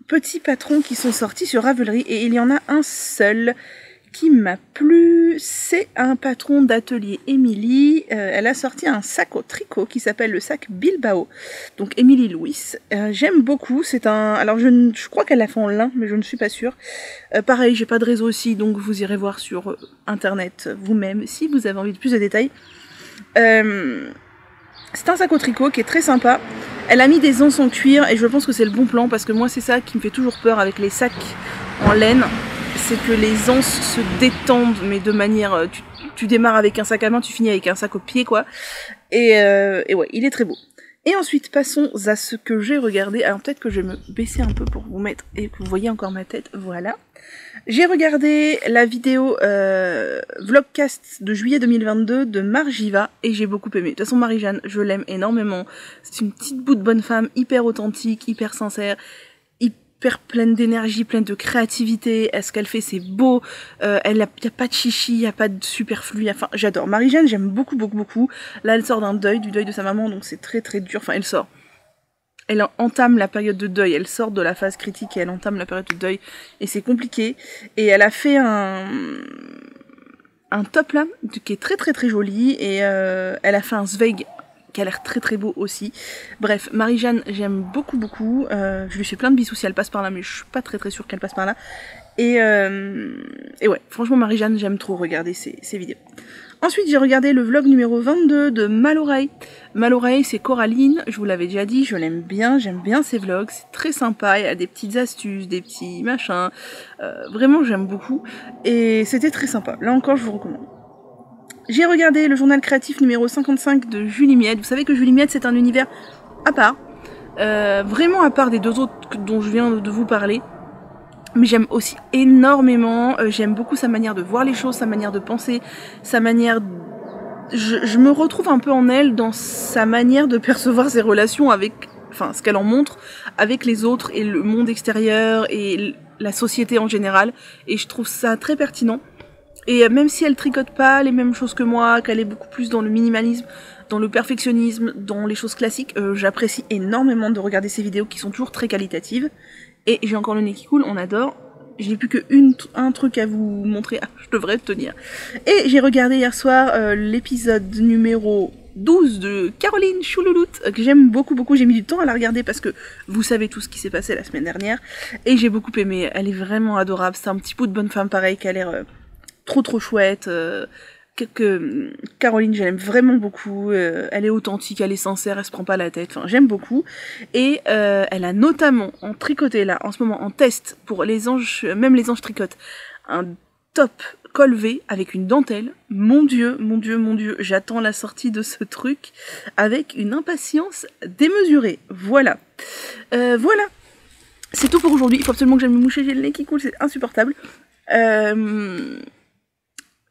petits patrons qui sont sortis sur Ravelry. Et il y en a un seul qui m'a plu, c'est un patron d'atelier Émilie. Elle a sorti un sac au tricot qui s'appelle le sac Bilbao. Donc Émilie Louis. J'aime beaucoup. C'est un. Alors je crois qu'elle l'a fait en lin, mais je ne suis pas sûre. Pareil, j'ai pas de réseau aussi, donc vous irez voir sur internet vous-même si vous avez envie de plus de détails. C'est un sac au tricot qui est très sympa. Elle a mis des anses en cuir et je pense que c'est le bon plan parce que moi c'est ça qui me fait toujours peur avec les sacs en laine. C'est que les anses se détendent, mais de manière... Tu démarres avec un sac à main, tu finis avec un sac au pied, quoi. Et ouais, il est très beau. Et ensuite, passons à ce que j'ai regardé. Alors peut-être que je vais me baisser un peu pour vous mettre et que vous voyez encore ma tête. Voilà. J'ai regardé la vidéo vlogcast de juillet 2022 de Margiva et j'ai beaucoup aimé. De toute façon, Marie-Jeanne, je l'aime énormément. C'est une petite bout de bonne femme, hyper authentique, hyper sincère, hyper pleine d'énergie, pleine de créativité. Ce qu'elle fait, c'est beau. Il n'y a pas de chichi, il n'y a pas de superflu. Enfin, j'adore. Marie-Jeanne, j'aime beaucoup, beaucoup, beaucoup. Là, elle sort du deuil de sa maman, donc c'est très, très dur. Enfin, elle entame la période de deuil, elle sort de la phase critique et elle entame la période de deuil. Et c'est compliqué. Et elle a fait un top là, qui est très, très, très joli. Et elle a fait un Zweig qui a l'air très très beau aussi. Bref, Marie-Jeanne, j'aime beaucoup beaucoup. Je lui fais plein de bisous si elle passe par là, mais je suis pas très très sûre qu'elle passe par là. Et ouais, franchement Marie-Jeanne, j'aime trop regarder ses vidéos. Ensuite, j'ai regardé le vlog numéro 22 de Maloreille. Maloreille, c'est Coraline, je vous l'avais déjà dit, je l'aime bien, j'aime bien ses vlogs, c'est très sympa, il y a des petites astuces, des petits machins. Vraiment, j'aime beaucoup. Et c'était très sympa. Là encore, je vous recommande. J'ai regardé le journal créatif numéro 55 de Julie Miette. Vous savez que Julie Miette, c'est un univers à part. Vraiment à part des deux autres dont je viens de vous parler. Mais j'aime aussi énormément. J'aime beaucoup sa manière de voir les choses, sa manière de penser, sa manière... Je me retrouve un peu en elle dans sa manière de percevoir ses relations avec... Enfin, ce qu'elle en montre avec les autres et le monde extérieur et la société en général. Et je trouve ça très pertinent. Et même si elle tricote pas les mêmes choses que moi, qu'elle est beaucoup plus dans le minimalisme, dans le perfectionnisme, dans les choses classiques, j'apprécie énormément de regarder ses vidéos qui sont toujours très qualitatives. Et j'ai encore le nez qui coule, on adore. J'ai plus qu'un truc à vous montrer, je devrais tenir. Et j'ai regardé hier soir l'épisode numéro 12 de Caroline Choulouloute, que j'aime beaucoup beaucoup, j'ai mis du temps à la regarder parce que vous savez tout ce qui s'est passé la semaine dernière. Et j'ai beaucoup aimé, elle est vraiment adorable, c'est un petit bout de bonne femme pareil qui a l'air... trop chouette, que Caroline je l'aime vraiment beaucoup, elle est authentique, elle est sincère, elle se prend pas la tête, enfin j'aime beaucoup. Et elle a notamment en tricoté là en ce moment en test pour les anges, même les anges tricotent, un top col V avec une dentelle. Mon dieu, mon dieu, mon dieu, j'attends la sortie de ce truc avec une impatience démesurée. Voilà. Voilà. C'est tout pour aujourd'hui, il faut absolument que j'aille me moucher, j'ai le nez qui coule, c'est insupportable.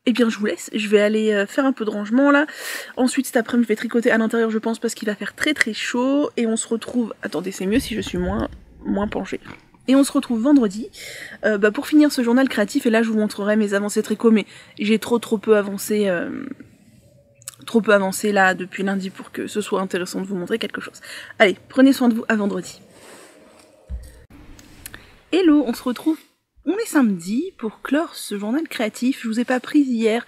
Eh bien je vous laisse, je vais aller faire un peu de rangement là. Ensuite cet après-midi je vais tricoter à l'intérieur je pense parce qu'il va faire très très chaud. Et on se retrouve, attendez c'est mieux si je suis moins penchée. Et on se retrouve vendredi pour finir ce journal créatif. Et là je vous montrerai mes avancées tricot, mais j'ai trop peu avancé là depuis lundi pour que ce soit intéressant de vous montrer quelque chose. Allez, prenez soin de vous, à vendredi. Hello, on se retrouve. On est samedi pour clore ce journal créatif. Je vous ai pas prise hier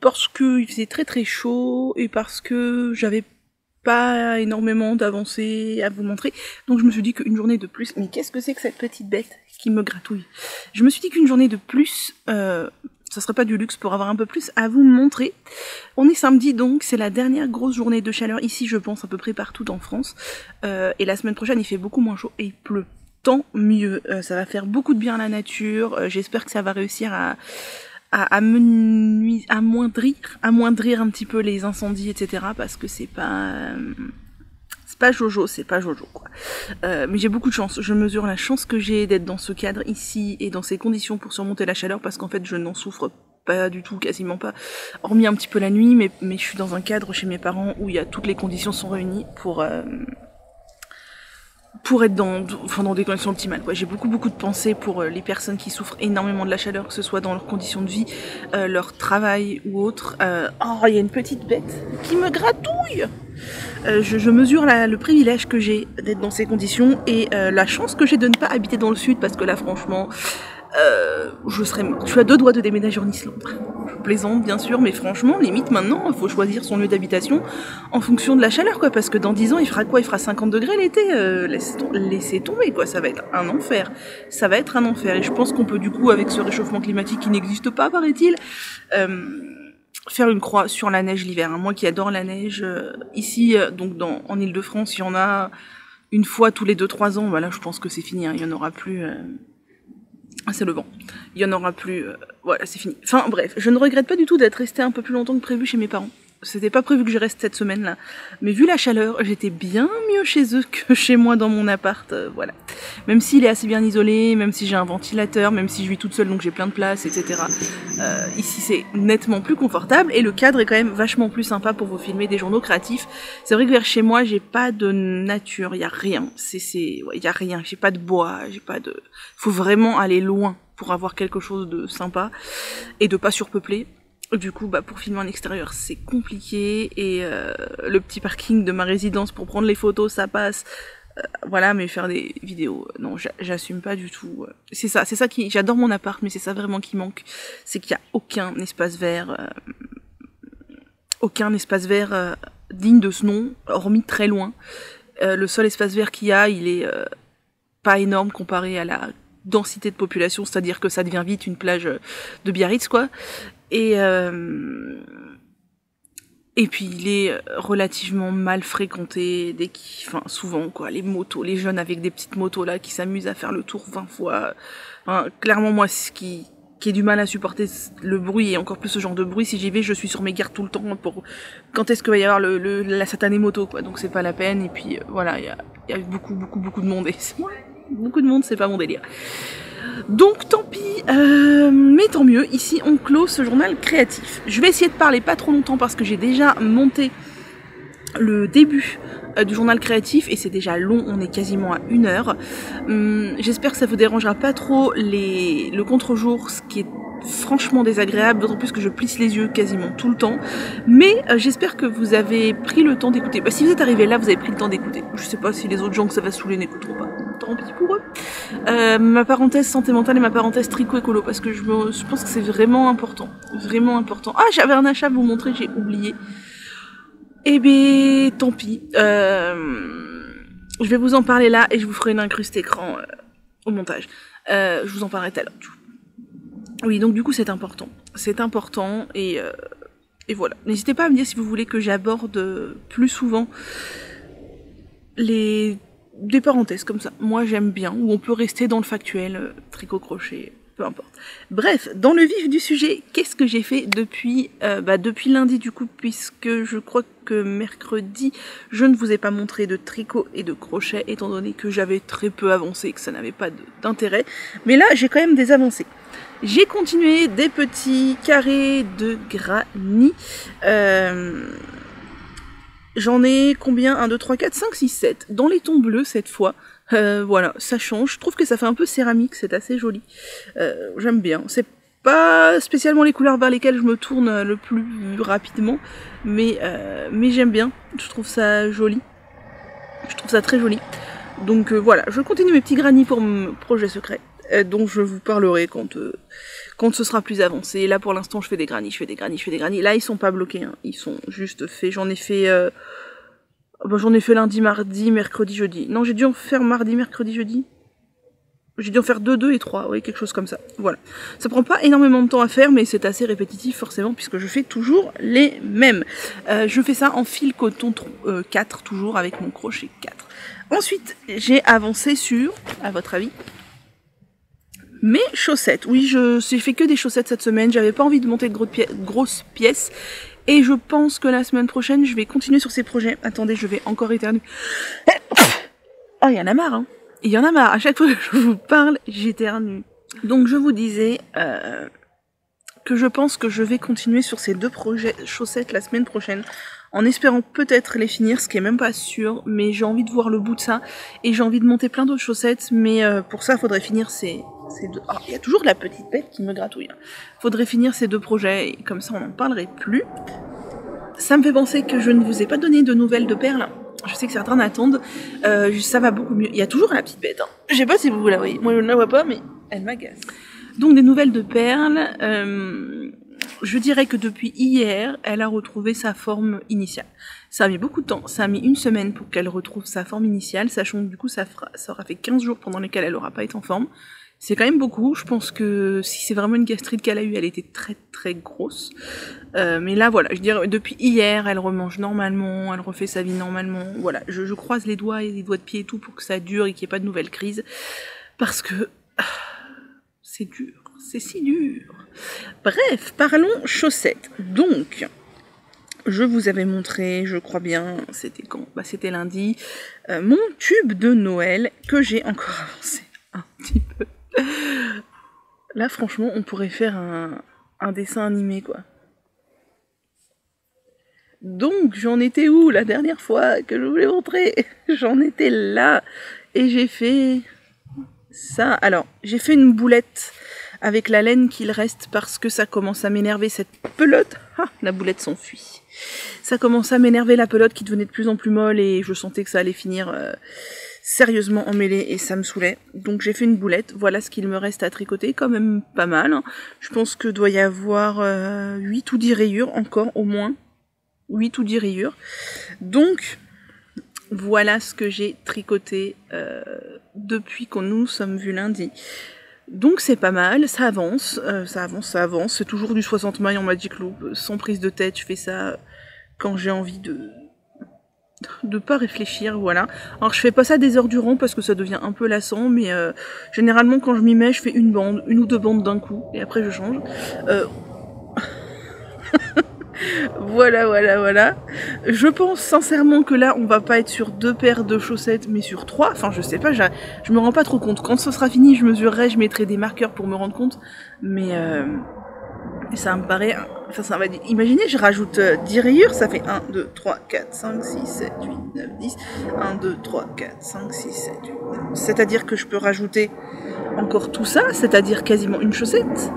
parce que il faisait très très chaud et parce que j'avais pas énormément d'avancées à vous montrer. Donc je me suis dit qu'une journée de plus... Mais qu'est-ce que c'est que cette petite bête qui me gratouille? Je me suis dit qu'une journée de plus... ça serait pas du luxe pour avoir un peu plus à vous montrer. On est samedi donc, c'est la dernière grosse journée de chaleur ici je pense à peu près partout en France. Et la semaine prochaine il fait beaucoup moins chaud et il pleut. Tant mieux, ça va faire beaucoup de bien à la nature, j'espère que ça va réussir à amoindrir un petit peu les incendies, etc. Parce que c'est pas Jojo, quoi. Mais j'ai beaucoup de chance, je mesure la chance que j'ai d'être dans ce cadre ici et dans ces conditions pour surmonter la chaleur parce qu'en fait je n'en souffre pas du tout, quasiment pas, hormis un petit peu la nuit, mais je suis dans un cadre chez mes parents où il y a toutes les conditions sont réunies pour être dans des conditions optimales, quoi. J'ai beaucoup de pensées pour les personnes qui souffrent énormément de la chaleur, que ce soit dans leurs conditions de vie, leur travail ou autre. Oh, il y a une petite bête qui me gratouille. Je mesure le privilège que j'ai d'être dans ces conditions et la chance que j'ai de ne pas habiter dans le sud parce que là franchement je suis à 2 doigts de déménager en Islande. Je plaisante bien sûr, mais franchement, limite maintenant, il faut choisir son lieu d'habitation en fonction de la chaleur, quoi, parce que dans 10 ans, il fera quoi? Il fera 50 degrés l'été, laissez tomber, quoi, ça va être un enfer. Ça va être un enfer, et je pense qu'on peut du coup, avec ce réchauffement climatique qui n'existe pas, paraît-il, faire une croix sur la neige l'hiver. Moi qui adore la neige, ici, donc en Ile-de-France, il y en a une fois tous les 2-3 ans, voilà, je pense que c'est fini, hein, il y en aura plus... Ah, c'est le vent. Il y en aura plus... voilà, c'est fini. Enfin, bref, je ne regrette pas du tout d'être restée un peu plus longtemps que prévu chez mes parents. C'était pas prévu que je reste cette semaine-là. Mais vu la chaleur, j'étais bien mieux chez eux que chez moi dans mon appart, voilà. Même s'il est assez bien isolé, même si j'ai un ventilateur, même si je vis toute seule donc j'ai plein de place, etc. Ici c'est nettement plus confortable et le cadre est quand même vachement plus sympa pour vous filmer des journaux créatifs. C'est vrai que vers chez moi j'ai pas de nature, y a rien. Y a rien, j'ai pas de bois, j'ai pas de... Faut vraiment aller loin pour avoir quelque chose de sympa et de pas surpeupler. Du coup, pour filmer en extérieur, c'est compliqué, et le petit parking de ma résidence pour prendre les photos, ça passe. Voilà, mais faire des vidéos, non, j'assume pas du tout. C'est ça qui... J'adore mon appart, mais c'est ça vraiment qui manque. C'est qu'il y a aucun espace vert digne de ce nom, hormis très loin. Le seul espace vert qu'il y a, il est pas énorme comparé à la densité de population, c'est-à-dire que ça devient vite une plage de Biarritz, quoi. Et puis il est relativement mal fréquenté, souvent, quoi, les motos, les jeunes avec des petites motos là qui s'amusent à faire le tour 20 fois. Enfin, clairement, moi, ce qui ai du mal à supporter le bruit, et encore plus ce genre de bruit, si j'y vais, je suis sur mes gardes tout le temps pour quand est-ce qu'il va y avoir la satanée moto, quoi. Donc c'est pas la peine, et puis voilà, il y a beaucoup de monde, et beaucoup de monde, c'est pas mon délire. Donc tant pis, mais tant mieux, ici on clôt ce journal créatif. Je vais essayer de parler pas trop longtemps parce que j'ai déjà monté le début du journal créatif et c'est déjà long, on est quasiment à 1 heure. J'espère que ça vous dérangera pas trop le contre-jour, ce qui est franchement désagréable, d'autant plus que je plisse les yeux quasiment tout le temps. Mais j'espère que vous avez pris le temps d'écouter. Si vous êtes arrivé là, vous avez pris le temps d'écouter. Je sais pas si les autres gens que ça va saouler n'écouteront pas. Tant pis pour eux. Ma parenthèse santé mentale et ma parenthèse tricot écolo, parce que je pense que c'est vraiment important. Vraiment important. Ah, j'avais un achat à vous montrer, j'ai oublié. Eh ben, tant pis. Je vais vous en parler là et je vous ferai une incruste écran au montage. Je vous en parlerai tout à l'heure. Oui, donc du coup c'est important. C'est important et voilà. N'hésitez pas à me dire si vous voulez que j'aborde plus souvent des parenthèses comme ça. Moi j'aime bien, où on peut rester dans le factuel, tricot, crochet, peu importe. Bref, dans le vif du sujet, qu'est-ce que j'ai fait depuis lundi du coup, puisque je crois que mercredi, je ne vous ai pas montré de tricot et de crochet, étant donné que j'avais très peu avancé et que ça n'avait pas d'intérêt. Mais là, j'ai quand même des avancées. J'ai continué des petits carrés de granit. J'en ai combien? 1, 2, 3, 4, 5, 6, 7. Dans les tons bleus cette fois. Voilà, ça change. Je trouve que ça fait un peu céramique, c'est assez joli. J'aime bien. C'est pas spécialement les couleurs vers lesquelles je me tourne le plus rapidement, mais j'aime bien. Je trouve ça joli. Je trouve ça très joli. Donc voilà, je continue mes petits granits pour mon projet secret, dont je vous parlerai quand ce sera plus avancé. Là pour l'instant je fais des granits. Là ils sont pas bloqués, hein. Ils sont juste faits. J'en ai fait lundi, mardi, mercredi, jeudi. Non, j'ai dû en faire mardi, mercredi, jeudi. J'ai dû en faire 2 et 3, oui, quelque chose comme ça. Voilà. Ça prend pas énormément de temps à faire, mais c'est assez répétitif forcément, puisque je fais toujours les mêmes. Je fais ça en fil coton 4, toujours avec mon crochet 4. Ensuite, j'ai avancé sur, à votre avis, mes chaussettes. Oui, j'ai fait que des chaussettes cette semaine, j'avais pas envie de monter de grosses pièces. Et je pense que la semaine prochaine, je vais continuer sur ces projets. Attendez, je vais encore éternuer. Ah, il y en a marre, hein. Il y en a marre. À chaque fois que je vous parle, j'éternue. Donc, je vous disais que je pense que je vais continuer sur ces 2 projets chaussettes la semaine prochaine, en espérant peut-être les finir, ce qui est même pas sûr, mais j'ai envie de voir le bout de ça, et j'ai envie de monter plein d'autres chaussettes, mais pour ça, il faudrait finir ces 2... Ah, il y a toujours de la petite bête qui me gratouille. Faudrait finir ces 2 projets, et comme ça on n'en parlerait plus. Ça me fait penser que je ne vous ai pas donné de nouvelles de Perle. Je sais que certains attendent, ça va beaucoup mieux. Il y a toujours la petite bête, hein. Je sais pas si vous la voyez, moi je ne la vois pas, mais elle m'agace. Donc des nouvelles de Perle, je dirais que depuis hier, elle a retrouvé sa forme initiale. Ça a mis beaucoup de temps, ça a mis 1 semaine pour qu'elle retrouve sa forme initiale, sachant que du coup ça aura fait 15 jours pendant lesquels elle n'aura pas été en forme. C'est quand même beaucoup, je pense que si c'est vraiment une gastrite qu'elle a eue, elle était très très grosse. Mais là voilà, je dirais depuis hier, elle remange normalement, elle refait sa vie normalement. Voilà, je croise les doigts et les doigts de pied et tout pour que ça dure et qu'il n'y ait pas de nouvelles crises. Parce que c'est dur, c'est si dur. Bref, parlons chaussettes. Donc, je vous avais montré, je crois bien, c'était quand? Bah c'était lundi, mon tube de Noël que j'ai encore avancé un petit peu. Là franchement on pourrait faire un dessin animé quoi. Donc j'en étais où la dernière fois que je vous l'ai montré? J'en étais là et j'ai fait ça. Alors j'ai fait une boulette avec la laine qu'il reste parce que ça commence à m'énerver cette pelote. Ah, la boulette s'enfuit. Ça commence à m'énerver la pelote qui devenait de plus en plus molle et je sentais que ça allait finir sérieusement emmêlé et ça me saoulait. Donc j'ai fait une boulette, voilà ce qu'il me reste à tricoter, quand même pas mal. Je pense que doit y avoir 8 ou 10 rayures encore au moins. 8 ou 10 rayures. Donc voilà ce que j'ai tricoté depuis qu'on nous sommes vus lundi. Donc c'est pas mal, ça avance, ça avance. C'est toujours du 60 mailles en Magic Loop, sans prise de tête, je fais ça quand j'ai envie de pas réfléchir, voilà. Alors je fais pas ça des heures durant parce que ça devient un peu lassant, mais généralement quand je m'y mets, je fais une ou 2 bandes d'un coup, et après je change. Voilà. Je pense sincèrement que là, on va pas être sur 2 paires de chaussettes, mais sur 3. Enfin, je sais pas, je me rends pas trop compte. Quand ce sera fini, je mesurerai, je mettrai des marqueurs pour me rendre compte. Mais ça me paraît... Enfin, ça va dire... Imaginez, je rajoute 10 rayures, ça fait 1, 2, 3, 4, 5, 6, 7, 8, 9, 10. 1, 2, 3, 4, 5, 6, 7, 8, 9. C'est-à-dire que je peux rajouter encore tout ça, c'est-à-dire quasiment une chaussette.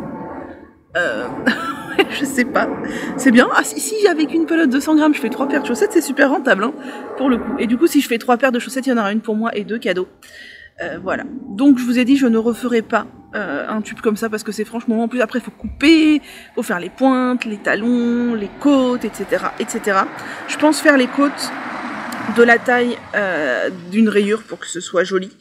Je sais pas. C'est bien. Ah, si avec une pelote de 100 grammes, je fais 3 paires de chaussettes, c'est super rentable, hein, pour le coup. Et du coup, si je fais 3 paires de chaussettes, il y en aura une pour moi et 2 cadeaux. Voilà. Donc, je vous ai dit, je ne referai pas un tube comme ça parce que c'est franchement, en plus, après, il faut couper, faut faire les pointes, les talons, les côtes, etc., etc. Je pense faire les côtes de la taille d'une rayure pour que ce soit joli.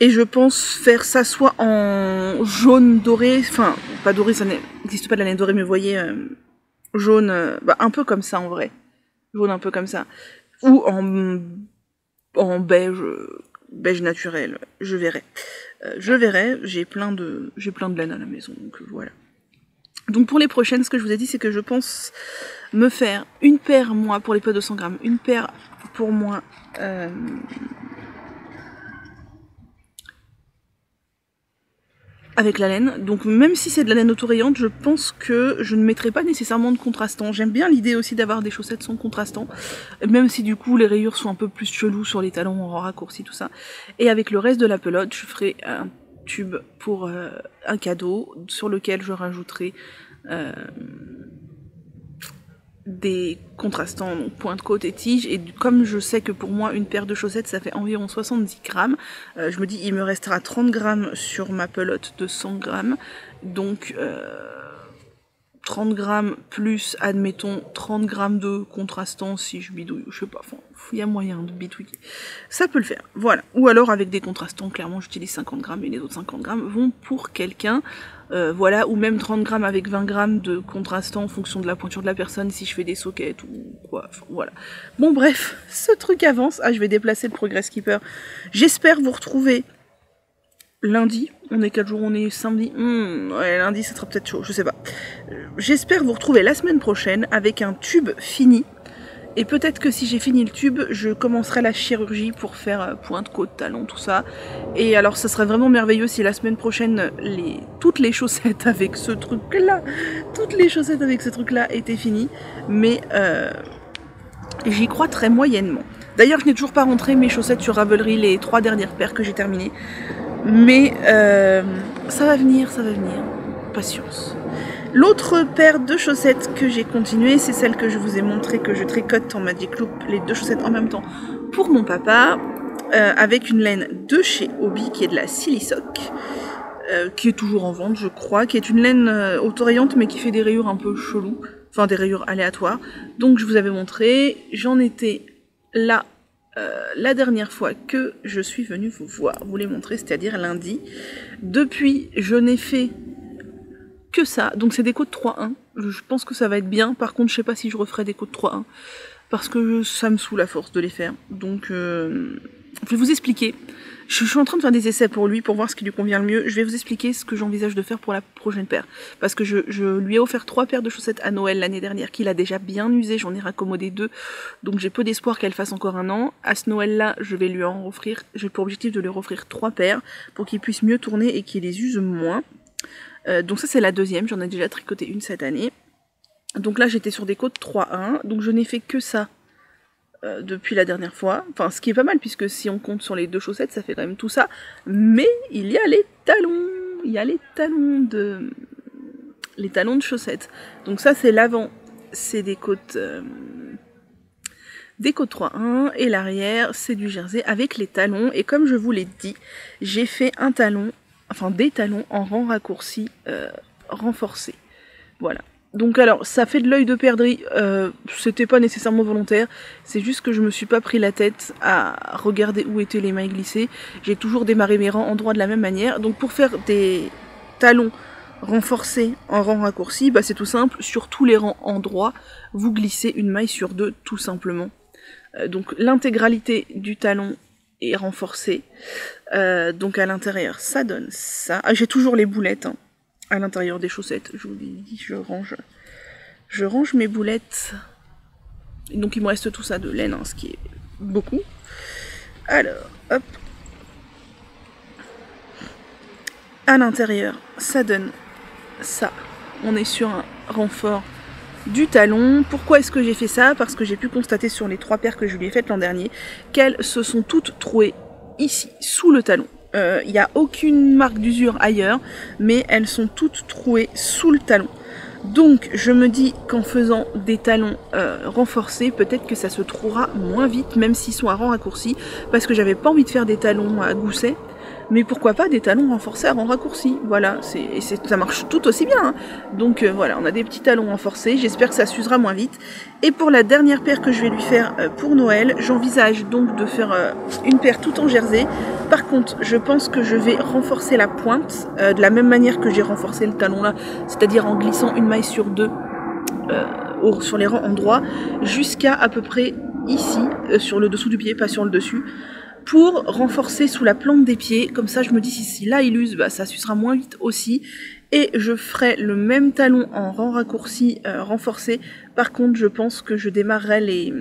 Et je pense faire ça soit en jaune doré, enfin, pas doré, ça n'existe pas de la laine dorée, mais vous voyez, jaune, bah, un peu comme ça en vrai. Jaune un peu comme ça. Ou en beige naturel, je verrai. J'ai plein de laine à la maison, donc voilà. Donc pour les prochaines, ce que je vous ai dit, c'est que je pense me faire une paire, moi, pour les poids de 100 grammes, une paire pour moi... avec la laine, donc même si c'est de la laine autorayante, je pense que je ne mettrai pas nécessairement de contrastant. J'aime bien l'idée aussi d'avoir des chaussettes sans contrastant, même si du coup les rayures sont un peu plus cheloues sur les talons en raccourci, tout ça. Et avec le reste de la pelote, je ferai un tube pour un cadeau, sur lequel je rajouterai des contrastants, donc pointe, côte et tige, et comme je sais que pour moi une paire de chaussettes ça fait environ 70 grammes, je me dis il me restera 30 grammes sur ma pelote de 100 grammes, donc 30 grammes plus, admettons, 30 grammes de contrastant si je bidouille, je sais pas, il y a moyen de bidouiller. Ça peut le faire, voilà. Ou alors avec des contrastants, clairement j'utilise 50 grammes et les autres 50 grammes vont pour quelqu'un. Voilà, ou même 30 grammes avec 20 grammes de contrastant en fonction de la pointure de la personne si je fais des sockets ou quoi, enfin, voilà. Bon bref, ce truc avance. Ah, je vais déplacer le Progress Keeper. J'espère vous retrouver lundi. On est quel jour? On est samedi. Ouais, lundi ça sera peut-être chaud, je sais pas. J'espère vous retrouver la semaine prochaine avec un tube fini. Et peut-être que si j'ai fini le tube, je commencerai la chirurgie pour faire pointe, côte, talon, tout ça. Et alors ça serait vraiment merveilleux si la semaine prochaine, toutes les chaussettes avec ce truc-là, étaient finies. Mais j'y crois très moyennement. D'ailleurs, je n'ai toujours pas rentré mes chaussettes sur Ravelry, les 3 dernières paires que j'ai terminées. Mais ça va venir. Patience. L'autre paire de chaussettes que j'ai continué, c'est celle que je vous ai montré que je tricote en Magic Loop, les 2 chaussettes en même temps pour mon papa, avec une laine de chez Hobby qui est de la Silisock. qui est toujours en vente, je crois, qui est une laine autorayante, mais qui fait des rayures un peu cheloues, enfin des rayures aléatoires. Donc je vous avais montré, j'en étais là la dernière fois que je suis venue vous les montrer, c'est-à-dire lundi. Depuis, je n'ai fait que ça, donc c'est des codes 3-1, je pense que ça va être bien. Par contre, je sais pas si je referai des codes 3-1, parce que ça me saoule à force de les faire. Donc, je vais vous expliquer. Je suis en train de faire des essais pour lui, pour voir ce qui lui convient le mieux. Je vais vous expliquer ce que j'envisage de faire pour la prochaine paire. Parce que je lui ai offert 3 paires de chaussettes à Noël l'année dernière, qu'il a déjà bien usé, j'en ai raccommodé 2. Donc j'ai peu d'espoir qu'elle fasse encore un an. À ce Noël-là, je vais lui en offrir, j'ai pour objectif de lui offrir 3 paires, pour qu'il puisse mieux tourner et qu'il les use moins. Donc ça c'est la deuxième, j'en ai déjà tricoté une cette année. Donc là j'étais sur des codes 3-1, donc je n'ai fait que ça depuis la dernière fois, enfin ce qui est pas mal puisque si on compte sur les 2 chaussettes ça fait quand même tout ça, mais il y a les talons, les talons de chaussettes. Donc ça c'est l'avant, c'est des côtes 3-1 et l'arrière c'est du jersey avec les talons, et comme je vous l'ai dit, j'ai fait un talon, enfin des talons en rang raccourci renforcé. Voilà. Donc alors, ça fait de l'œil de perdrix, c'était pas nécessairement volontaire, c'est juste que je me suis pas pris la tête à regarder où étaient les mailles glissées. J'ai toujours démarré mes rangs endroits de la même manière, donc pour faire des talons renforcés en rang raccourci, bah c'est tout simple, sur tous les rangs endroits, vous glissez une maille sur 2 tout simplement. Donc l'intégralité du talon est renforcée, donc à l'intérieur ça donne ça. Ah, j'ai toujours les boulettes, hein. À l'intérieur des chaussettes, je vous l'ai dit, je range mes boulettes. Et donc il me reste tout ça de laine, hein, ce qui est beaucoup. Alors, hop. À l'intérieur, ça donne ça. On est sur un renfort du talon. Pourquoi est-ce que j'ai fait ça? Parce que j'ai pu constater sur les 3 paires que je lui ai faites l'an dernier, qu'elles se sont toutes trouées ici, sous le talon. Il n'y a aucune marque d'usure ailleurs, mais elles sont toutes trouées sous le talon. Donc je me dis qu'en faisant des talons renforcés, peut-être que ça se trouvera moins vite, même s'ils sont à rang raccourci, parce que j'avais pas envie de faire des talons à gousset, mais pourquoi pas des talons renforcés à rang raccourci. Voilà, ça marche tout aussi bien, hein. Donc voilà, on a des petits talons renforcés, j'espère que ça s'usera moins vite. Et pour la dernière paire que je vais lui faire pour Noël, j'envisage donc de faire une paire tout en jersey. Par contre, je pense que je vais renforcer la pointe de la même manière que j'ai renforcé le talon là, c'est-à-dire en glissant une maille sur 2 sur les rangs endroits, jusqu'à à peu près ici, sur le dessous du pied, pas sur le dessus, pour renforcer sous la plante des pieds. Comme ça je me dis si là il use, bah, ça s'usera moins vite aussi. Et je ferai le même talon en rang raccourci renforcé. Par contre je pense que je démarrerai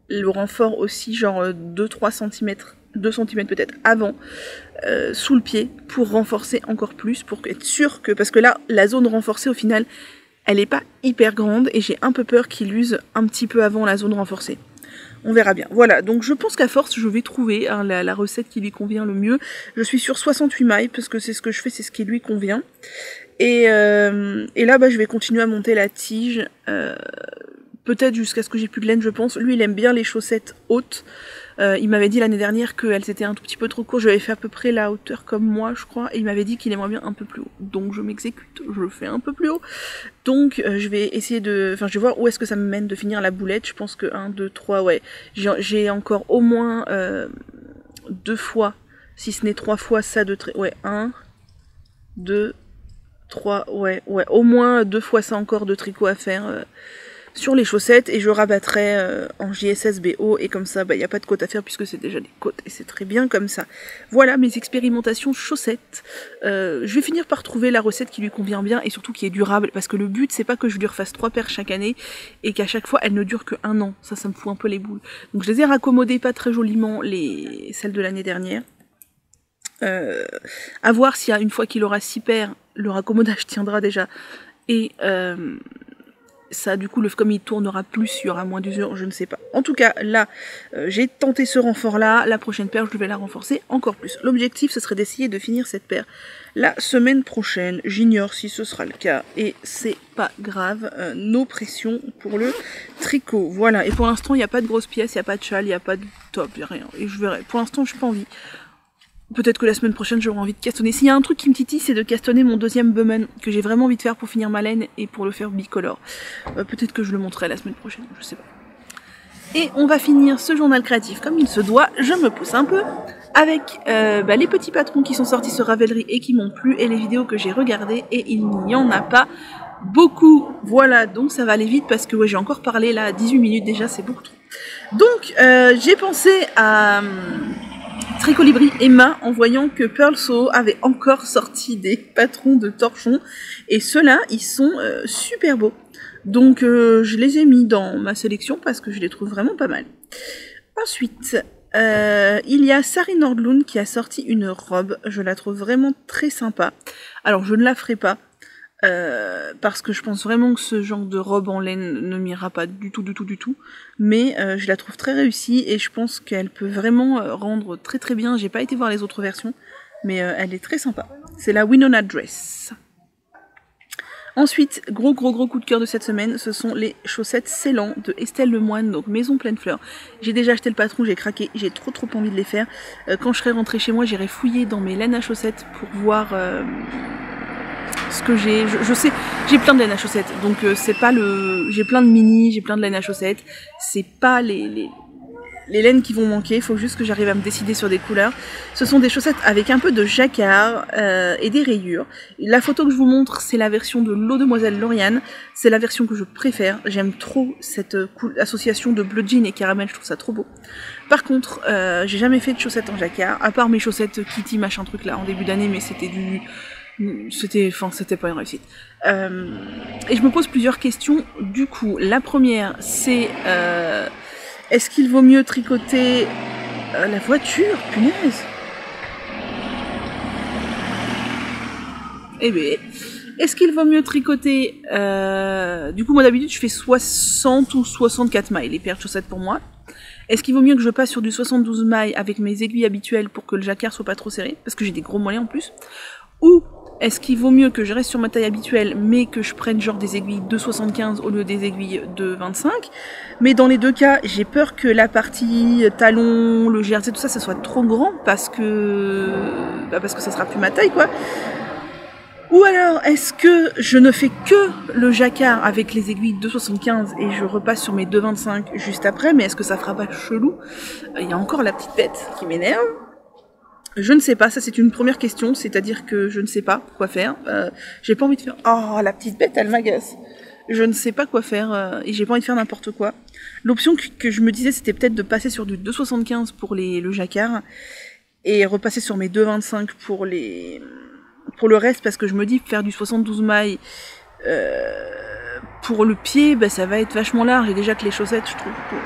le renfort aussi genre 2-3 cm, 2 cm peut-être avant, sous le pied, pour renforcer encore plus, pour être sûr que, parce que là la zone renforcée au final elle est pas hyper grande et j'ai un peu peur qu'il use un petit peu avant la zone renforcée. On verra bien. Voilà, donc je pense qu'à force, je vais trouver hein, la recette qui lui convient le mieux. Je suis sur 68 mailles, parce que c'est ce que je fais, c'est ce qui lui convient. Et là, bah, je vais continuer à monter la tige, peut-être jusqu'à ce que j'ai plus de laine, je pense. Lui, il aime bien les chaussettes hautes. Il m'avait dit l'année dernière qu'elles étaient un tout petit peu trop courtes. J'avais fait à peu près la hauteur comme moi, je crois. Et il m'avait dit qu'il aimerait bien un peu plus haut. Donc je m'exécute, je le fais un peu plus haut. Donc je vais essayer de... Enfin, je vais voir où est-ce que ça me mène de finir la boulette. Je pense que 1, 2, 3, ouais. J'ai encore au moins 2 fois, si ce n'est 3 fois ça de... Ouais, 1, 2, 3, ouais. Au moins 2 fois ça encore de tricot à faire... sur les chaussettes, et je rabattrai en JSSBO, et comme ça il n'y a pas de côte à faire puisque c'est déjà des côtes et c'est très bien comme ça. Voilà mes expérimentations chaussettes. Je vais finir par trouver la recette qui lui convient bien et surtout qui est durable, parce que le but c'est pas que je lui refasse 3 paires chaque année et qu'à chaque fois elles ne durent que 1 an, ça me fout un peu les boules. Donc je les ai raccommodées pas très joliment, celles de l'année dernière. À voir si une fois qu'il aura 6 paires, le raccommodage tiendra déjà, et ça du coup comme il tournera plus, il y aura moins d'usure, je ne sais pas. En tout cas là j'ai tenté ce renfort là, la prochaine paire je vais la renforcer encore plus. L'objectif ce serait d'essayer de finir cette paire la semaine prochaine, j'ignore si ce sera le cas et c'est pas grave, nos pressions pour le tricot. Voilà, et pour l'instant il n'y a pas de grosses pièces, il n'y a pas de châle, il n'y a pas de top, il n'y a rien, et je verrai. Pour l'instant je n'ai pas envie. Peut-être que la semaine prochaine j'aurai envie de castonner. S'il y a un truc qui me titille, c'est de castonner mon deuxième Bowman que j'ai vraiment envie de faire pour finir ma laine et pour le faire bicolore. Peut-être que je le montrerai la semaine prochaine, je sais pas. Et on va finir ce journal créatif comme il se doit, je me pousse un peu, avec les petits patrons qui sont sortis sur Ravelry et qui m'ont plu, et les vidéos que j'ai regardées, et il n'y en a pas beaucoup. Voilà, donc ça va aller vite parce que ouais, j'ai encore parlé là, 18 minutes déjà, c'est beaucoup trop. Donc j'ai pensé à Tricolibri Emma en voyant que Pearl Soho avait encore sorti des patrons de torchons, et ceux-là, ils sont super beaux. Donc je les ai mis dans ma sélection parce que je les trouve vraiment pas mal. Ensuite, il y a Sari Nordlund qui a sorti une robe. Je la trouve vraiment très sympa. Alors je ne la ferai pas parce que je pense vraiment que ce genre de robe en laine ne m'ira pas du tout. Mais je la trouve très réussie et je pense qu'elle peut vraiment rendre très très bien. J'ai pas été voir les autres versions, mais elle est très sympa. C'est la Winona Dress. Ensuite, gros coup de cœur de cette semaine, ce sont les chaussettes Ceylan de Estelle Lemoine, donc Maison Pleine Fleur. J'ai déjà acheté le patron, j'ai craqué, j'ai trop envie de les faire. Quand je serai rentrée chez moi, j'irai fouiller dans mes laines à chaussettes pour voir ce que j'ai. Je sais, j'ai plein de laines à chaussettes, donc c'est pas le. J'ai plein de mini, j'ai plein de laines à chaussettes. C'est pas les laines qui vont manquer, il faut juste que j'arrive à me décider sur des couleurs. Ce sont des chaussettes avec un peu de jacquard et des rayures. La photo que je vous montre, c'est la version de l'eau Demoiselle Lauriane. C'est la version que je préfère. J'aime trop cette association de bleu jean et caramel, je trouve ça trop beau. Par contre, j'ai jamais fait de chaussettes en jacquard, à part mes chaussettes Kitty machin truc là en début d'année, mais c'était pas une réussite. Et je me pose plusieurs questions. Du coup, la première, c'est est-ce qu'il vaut mieux tricoter la voiture? Punaise! Eh bien, est-ce qu'il vaut mieux tricoter... Du coup, moi d'habitude, je fais 60 ou 64 mailles, les paires de chaussettes pour moi. Est-ce qu'il vaut mieux que je passe sur du 72 mailles avec mes aiguilles habituelles pour que le jacquard soit pas trop serré? Parce que j'ai des gros mollets en plus. Ou est-ce qu'il vaut mieux que je reste sur ma taille habituelle, mais que je prenne genre des aiguilles de 75 au lieu des aiguilles de 25? Mais dans les deux cas, j'ai peur que la partie talon, le jersey, tout ça, ça soit trop grand parce que ça sera plus ma taille, quoi. Ou alors, est-ce que je ne fais que le jacquard avec les aiguilles de 75 et je repasse sur mes 2,25 juste après, mais est-ce que ça fera pas chelou? Il y a encore la petite bête qui m'énerve. Je ne sais pas, ça c'est une première question, c'est-à-dire que je ne sais pas quoi faire. J'ai pas envie de faire... Oh, la petite bête, elle m'agace. Je ne sais pas quoi faire et j'ai pas envie de faire n'importe quoi. L'option que je me disais, c'était peut-être de passer sur du 2,75 pour le jacquard et repasser sur mes 2,25 pour le reste, parce que je me dis faire du 72 mailles pour le pied, bah, ça va être vachement large. Et déjà que les chaussettes, je trouve que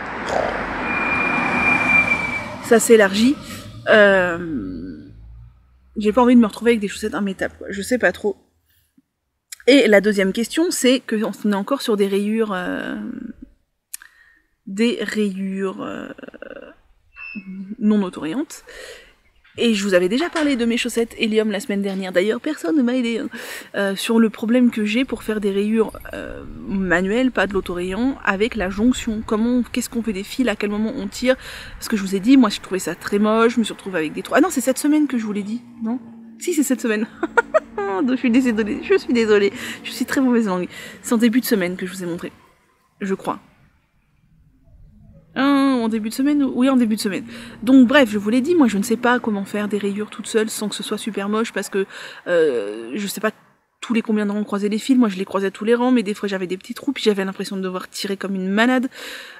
ça s'élargit. J'ai pas envie de me retrouver avec des chaussettes immétables, quoi. Je sais pas trop. Et la deuxième question, c'est que on est encore sur des rayures non autoriantes. Et je vous avais déjà parlé de mes chaussettes Helium la semaine dernière. D'ailleurs, personne ne m'a aidé sur le problème que j'ai pour faire des rayures manuelles, pas de l'autorayant, avec la jonction. Qu'est-ce qu'on fait des fils, à quel moment on tire? Parce que je vous ai dit, moi je trouvais ça très moche, je me suis retrouvée avec des trous. Ah non, c'est cette semaine que je vous l'ai dit, non? Si, c'est cette semaine. Je suis désolée. Je suis très mauvaise langue. C'est en début de semaine que je vous ai montré. Je crois. En début de semaine? Oui, en début de semaine. Donc bref, je vous l'ai dit, moi je ne sais pas comment faire des rayures toute seule sans que ce soit super moche, parce que je sais pas tous les combien de rangs croiser les fils. Moi je les croisais tous les rangs, mais des fois j'avais des petits trous, puis j'avais l'impression de devoir tirer comme une malade.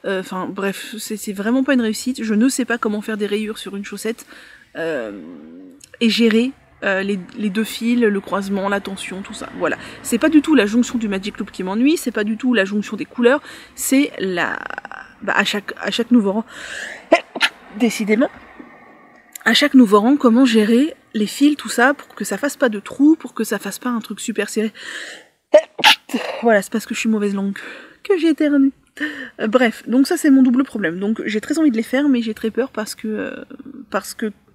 Enfin bref, c'est vraiment pas une réussite. Je ne sais pas comment faire des rayures sur une chaussette et gérer les deux fils, le croisement, la tension, tout ça. Voilà. C'est pas du tout la jonction du Magic Loop qui m'ennuie, c'est pas du tout la jonction des couleurs, c'est à chaque nouveau rang, décidément, à chaque nouveau rang, comment gérer les fils, tout ça, pour que ça fasse pas de trous, pour que ça fasse pas un truc super serré. Voilà, c'est parce que je suis mauvaise langue que j'éternue. Bref, donc ça c'est mon double problème. Donc j'ai très envie de les faire, mais j'ai très peur parce que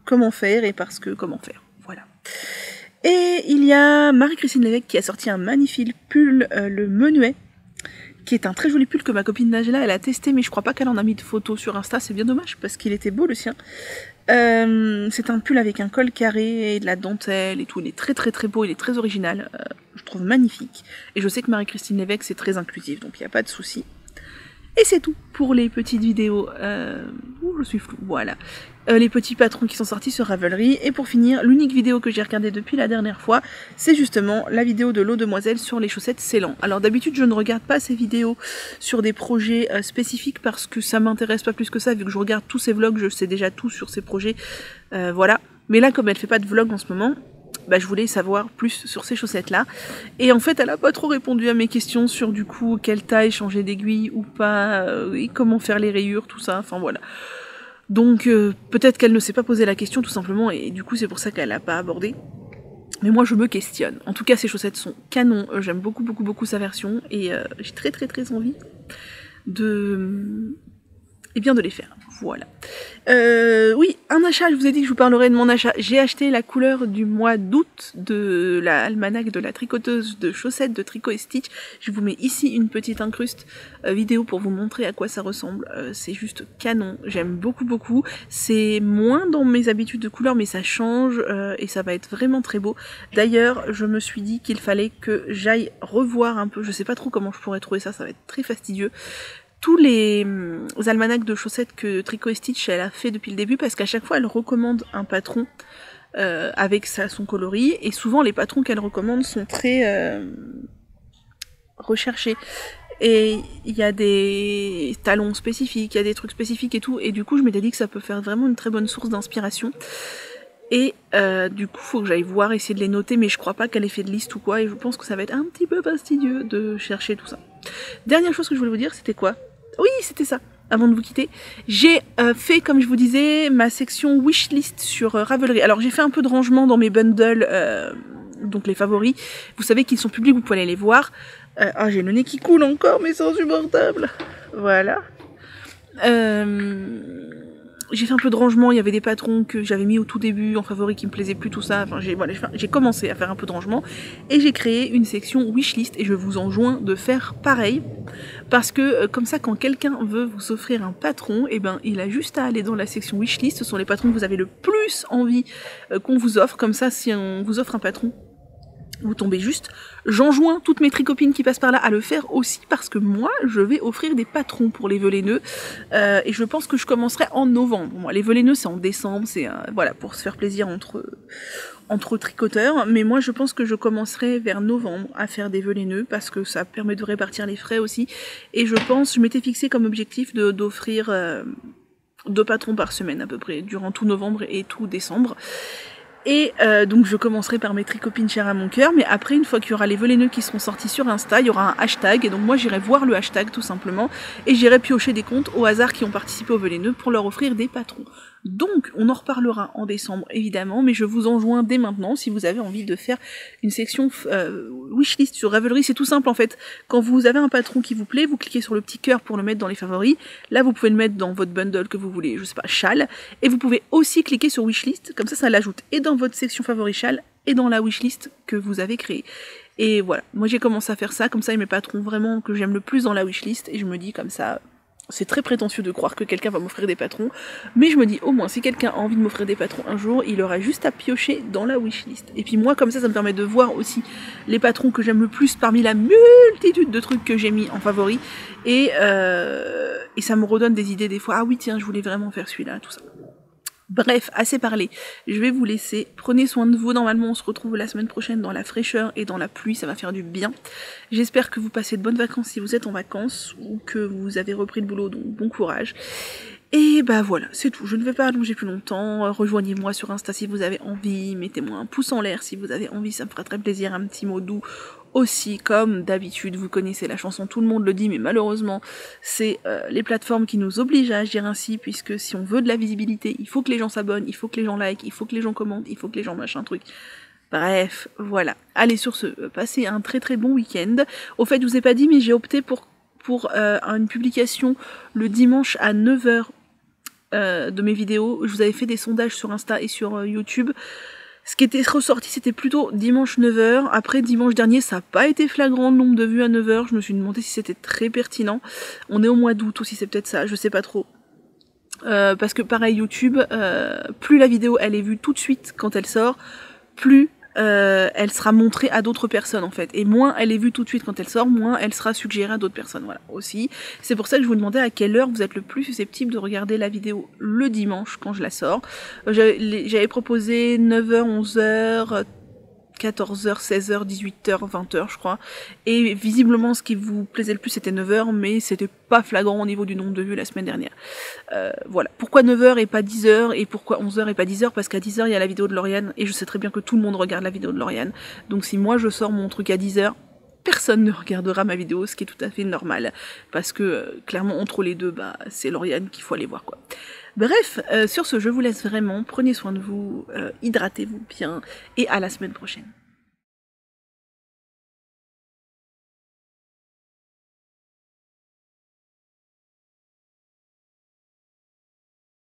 comment faire et parce que comment faire. Voilà. Et il y a Marie-Christine Lévesque qui a sorti un magnifique pull, le Menuet, qui est un très joli pull que ma copine Najla elle a testé, mais je crois pas qu'elle en a mis de photos sur Insta, c'est bien dommage parce qu'il était beau le sien. C'est un pull avec un col carré et de la dentelle et tout. Il est très très très beau, il est très original. Je trouve magnifique. Et je sais que Marie-Christine Lévesque c'est très inclusif, donc il n'y a pas de souci. Et c'est tout pour les petites vidéos. Je suis floue, voilà. Les petits patrons qui sont sortis sur Ravelry. Et pour finir, l'unique vidéo que j'ai regardée depuis la dernière fois, c'est justement la vidéo de l'eau demoiselle sur les chaussettes Ceylan. Alors d'habitude, je ne regarde pas ces vidéos sur des projets spécifiques parce que ça m'intéresse pas plus que ça, vu que je regarde tous ces vlogs, je sais déjà tout sur ces projets. Voilà. Mais là, comme elle fait pas de vlog en ce moment, bah, je voulais savoir plus sur ces chaussettes là, et en fait elle a pas trop répondu à mes questions sur du coup quelle taille changer d'aiguille ou pas, et comment faire les rayures, tout ça, enfin voilà. Donc peut-être qu'elle ne s'est pas posé la question tout simplement, et du coup c'est pour ça qu'elle a pas abordé. Mais moi je me questionne. En tout cas ces chaussettes sont canon, j'aime beaucoup beaucoup beaucoup sa version, et j'ai très très très envie de... et bien de les faire, voilà. Oui, un achat, je vous ai dit que je vous parlerai de mon achat. J'ai acheté la couleur du mois d'août de la almanach de la tricoteuse de chaussettes de Tricot et Stitch. Je vous mets ici une petite incruste vidéo pour vous montrer à quoi ça ressemble. C'est juste canon, j'aime beaucoup beaucoup. C'est moins dans mes habitudes de couleurs, mais ça change et ça va être vraiment très beau. D'ailleurs, je me suis dit qu'il fallait que j'aille revoir un peu, je sais pas trop comment je pourrais trouver ça, ça va être très fastidieux, tous les almanachs de chaussettes que Tricot et Stitch elle a fait depuis le début, parce qu'à chaque fois elle recommande un patron avec son coloris, et souvent les patrons qu'elle recommande sont très recherchés. Et il y a des talons spécifiques, il y a des trucs spécifiques et tout, et du coup je m'étais dit que ça peut faire vraiment une très bonne source d'inspiration. Et du coup faut que j'aille voir, essayer de les noter, mais je crois pas qu'elle ait fait de liste ou quoi, et je pense que ça va être un petit peu fastidieux de chercher tout ça. Dernière chose que je voulais vous dire, c'était quoi ? Oui, c'était ça, avant de vous quitter. J'ai fait, comme je vous disais, ma section wishlist sur Ravelry. Alors j'ai fait un peu de rangement dans mes bundles, donc les favoris. Vous savez qu'ils sont publics, vous pouvez aller les voir. Ah, j'ai le nez qui coule encore, mais c'est insupportable. Voilà. J'ai fait un peu de rangement, il y avait des patrons que j'avais mis au tout début en favori qui me plaisaient plus, tout ça. Enfin, j'ai commencé à faire un peu de rangement et j'ai créé une section wishlist, et je vous enjoins de faire pareil, parce que comme ça, quand quelqu'un veut vous offrir un patron, et ben il a juste à aller dans la section wishlist. Ce sont les patrons que vous avez le plus envie qu'on vous offre. Comme ça, si on vous offre un patron, vous tombez juste. J'enjoins toutes mes tricopines qui passent par là à le faire aussi, parce que moi je vais offrir des patrons pour les vœux et je pense que je commencerai en novembre. Moi, les vœux c'est en décembre, c'est voilà, pour se faire plaisir entre tricoteurs, mais moi je pense que je commencerai vers novembre à faire des vœux, parce que ça permet de répartir les frais aussi, et je m'étais fixé comme objectif d'offrir 2 patrons par semaine à peu près, durant tout novembre et tout décembre. Et donc je commencerai par mes tricopines chères à mon cœur, mais après, une fois qu'il y aura les vœux qui seront sortis sur Insta, il y aura un hashtag, et donc moi j'irai voir le hashtag tout simplement, et j'irai piocher des comptes au hasard qui ont participé aux vœux pour leur offrir des patrons. Donc on en reparlera en décembre évidemment, mais je vous enjoins dès maintenant, si vous avez envie de faire une section wishlist sur Ravelry. C'est tout simple en fait. Quand vous avez un patron qui vous plaît, vous cliquez sur le petit cœur pour le mettre dans les favoris. Là vous pouvez le mettre dans votre bundle que vous voulez, je sais pas, châle, et vous pouvez aussi cliquer sur wishlist, comme ça l'ajoute et dans votre section favori châle et dans la wishlist que vous avez créée. Et voilà, moi j'ai commencé à faire ça, comme ça, et mes patrons vraiment que j'aime le plus dans la wishlist, et je me dis comme ça, c'est très prétentieux de croire que quelqu'un va m'offrir des patrons, mais je me dis au moins si quelqu'un a envie de m'offrir des patrons un jour, il aura juste à piocher dans la wishlist. Et puis moi comme ça me permet de voir aussi les patrons que j'aime le plus parmi la multitude de trucs que j'ai mis en favori, et ça me redonne des idées des fois, ah oui tiens je voulais vraiment faire celui-là, tout ça. Bref, assez parlé, je vais vous laisser, prenez soin de vous, normalement on se retrouve la semaine prochaine dans la fraîcheur et dans la pluie, ça va faire du bien. J'espère que vous passez de bonnes vacances si vous êtes en vacances, ou que vous avez repris le boulot, donc bon courage. Et bah voilà, c'est tout, je ne vais pas allonger plus longtemps, rejoignez-moi sur Insta si vous avez envie, mettez-moi un pouce en l'air si vous avez envie, ça me fera très plaisir, un petit mot doux aussi, comme d'habitude, vous connaissez la chanson, tout le monde le dit, mais malheureusement, c'est les plateformes qui nous obligent à agir ainsi, puisque si on veut de la visibilité, il faut que les gens s'abonnent, il faut que les gens likent, il faut que les gens commentent, il faut que les gens machin truc. Bref, voilà. Allez, sur ce, passez un très très bon week-end. Au fait, je vous ai pas dit, mais j'ai opté pour une publication le dimanche à 9h de mes vidéos. Je vous avais fait des sondages sur Insta et sur YouTube. Ce qui était ressorti, c'était plutôt dimanche 9h. Après, dimanche dernier, ça n'a pas été flagrant le nombre de vues à 9h. Je me suis demandé si c'était très pertinent. On est au mois d'août aussi, c'est peut-être ça, je sais pas trop. Parce que pareil YouTube, plus la vidéo elle est vue tout de suite quand elle sort, plus elle sera montrée à d'autres personnes en fait. Et moins elle est vue tout de suite quand elle sort, moins elle sera suggérée à d'autres personnes. Voilà, aussi. C'est pour ça que je vous demandais à quelle heure vous êtes le plus susceptible de regarder la vidéo le dimanche quand je la sors. J'avais proposé 9h, 11h, 14h, 16h, 18h, 20h je crois. Et visiblement ce qui vous plaisait le plus c'était 9h, mais c'était pas flagrant au niveau du nombre de vues la semaine dernière. Voilà. Pourquoi 9h et pas 10h et pourquoi 11h et pas 10h? Parce qu'à 10h il y a la vidéo de Lauriane et je sais très bien que tout le monde regarde la vidéo de Lauriane. Donc si moi je sors mon truc à 10h, personne ne regardera ma vidéo, ce qui est tout à fait normal. Parce que clairement entre les deux, bah c'est Lauriane qu'il faut aller voir quoi. Bref, sur ce, je vous laisse vraiment, prenez soin de vous, hydratez-vous bien, et à la semaine prochaine.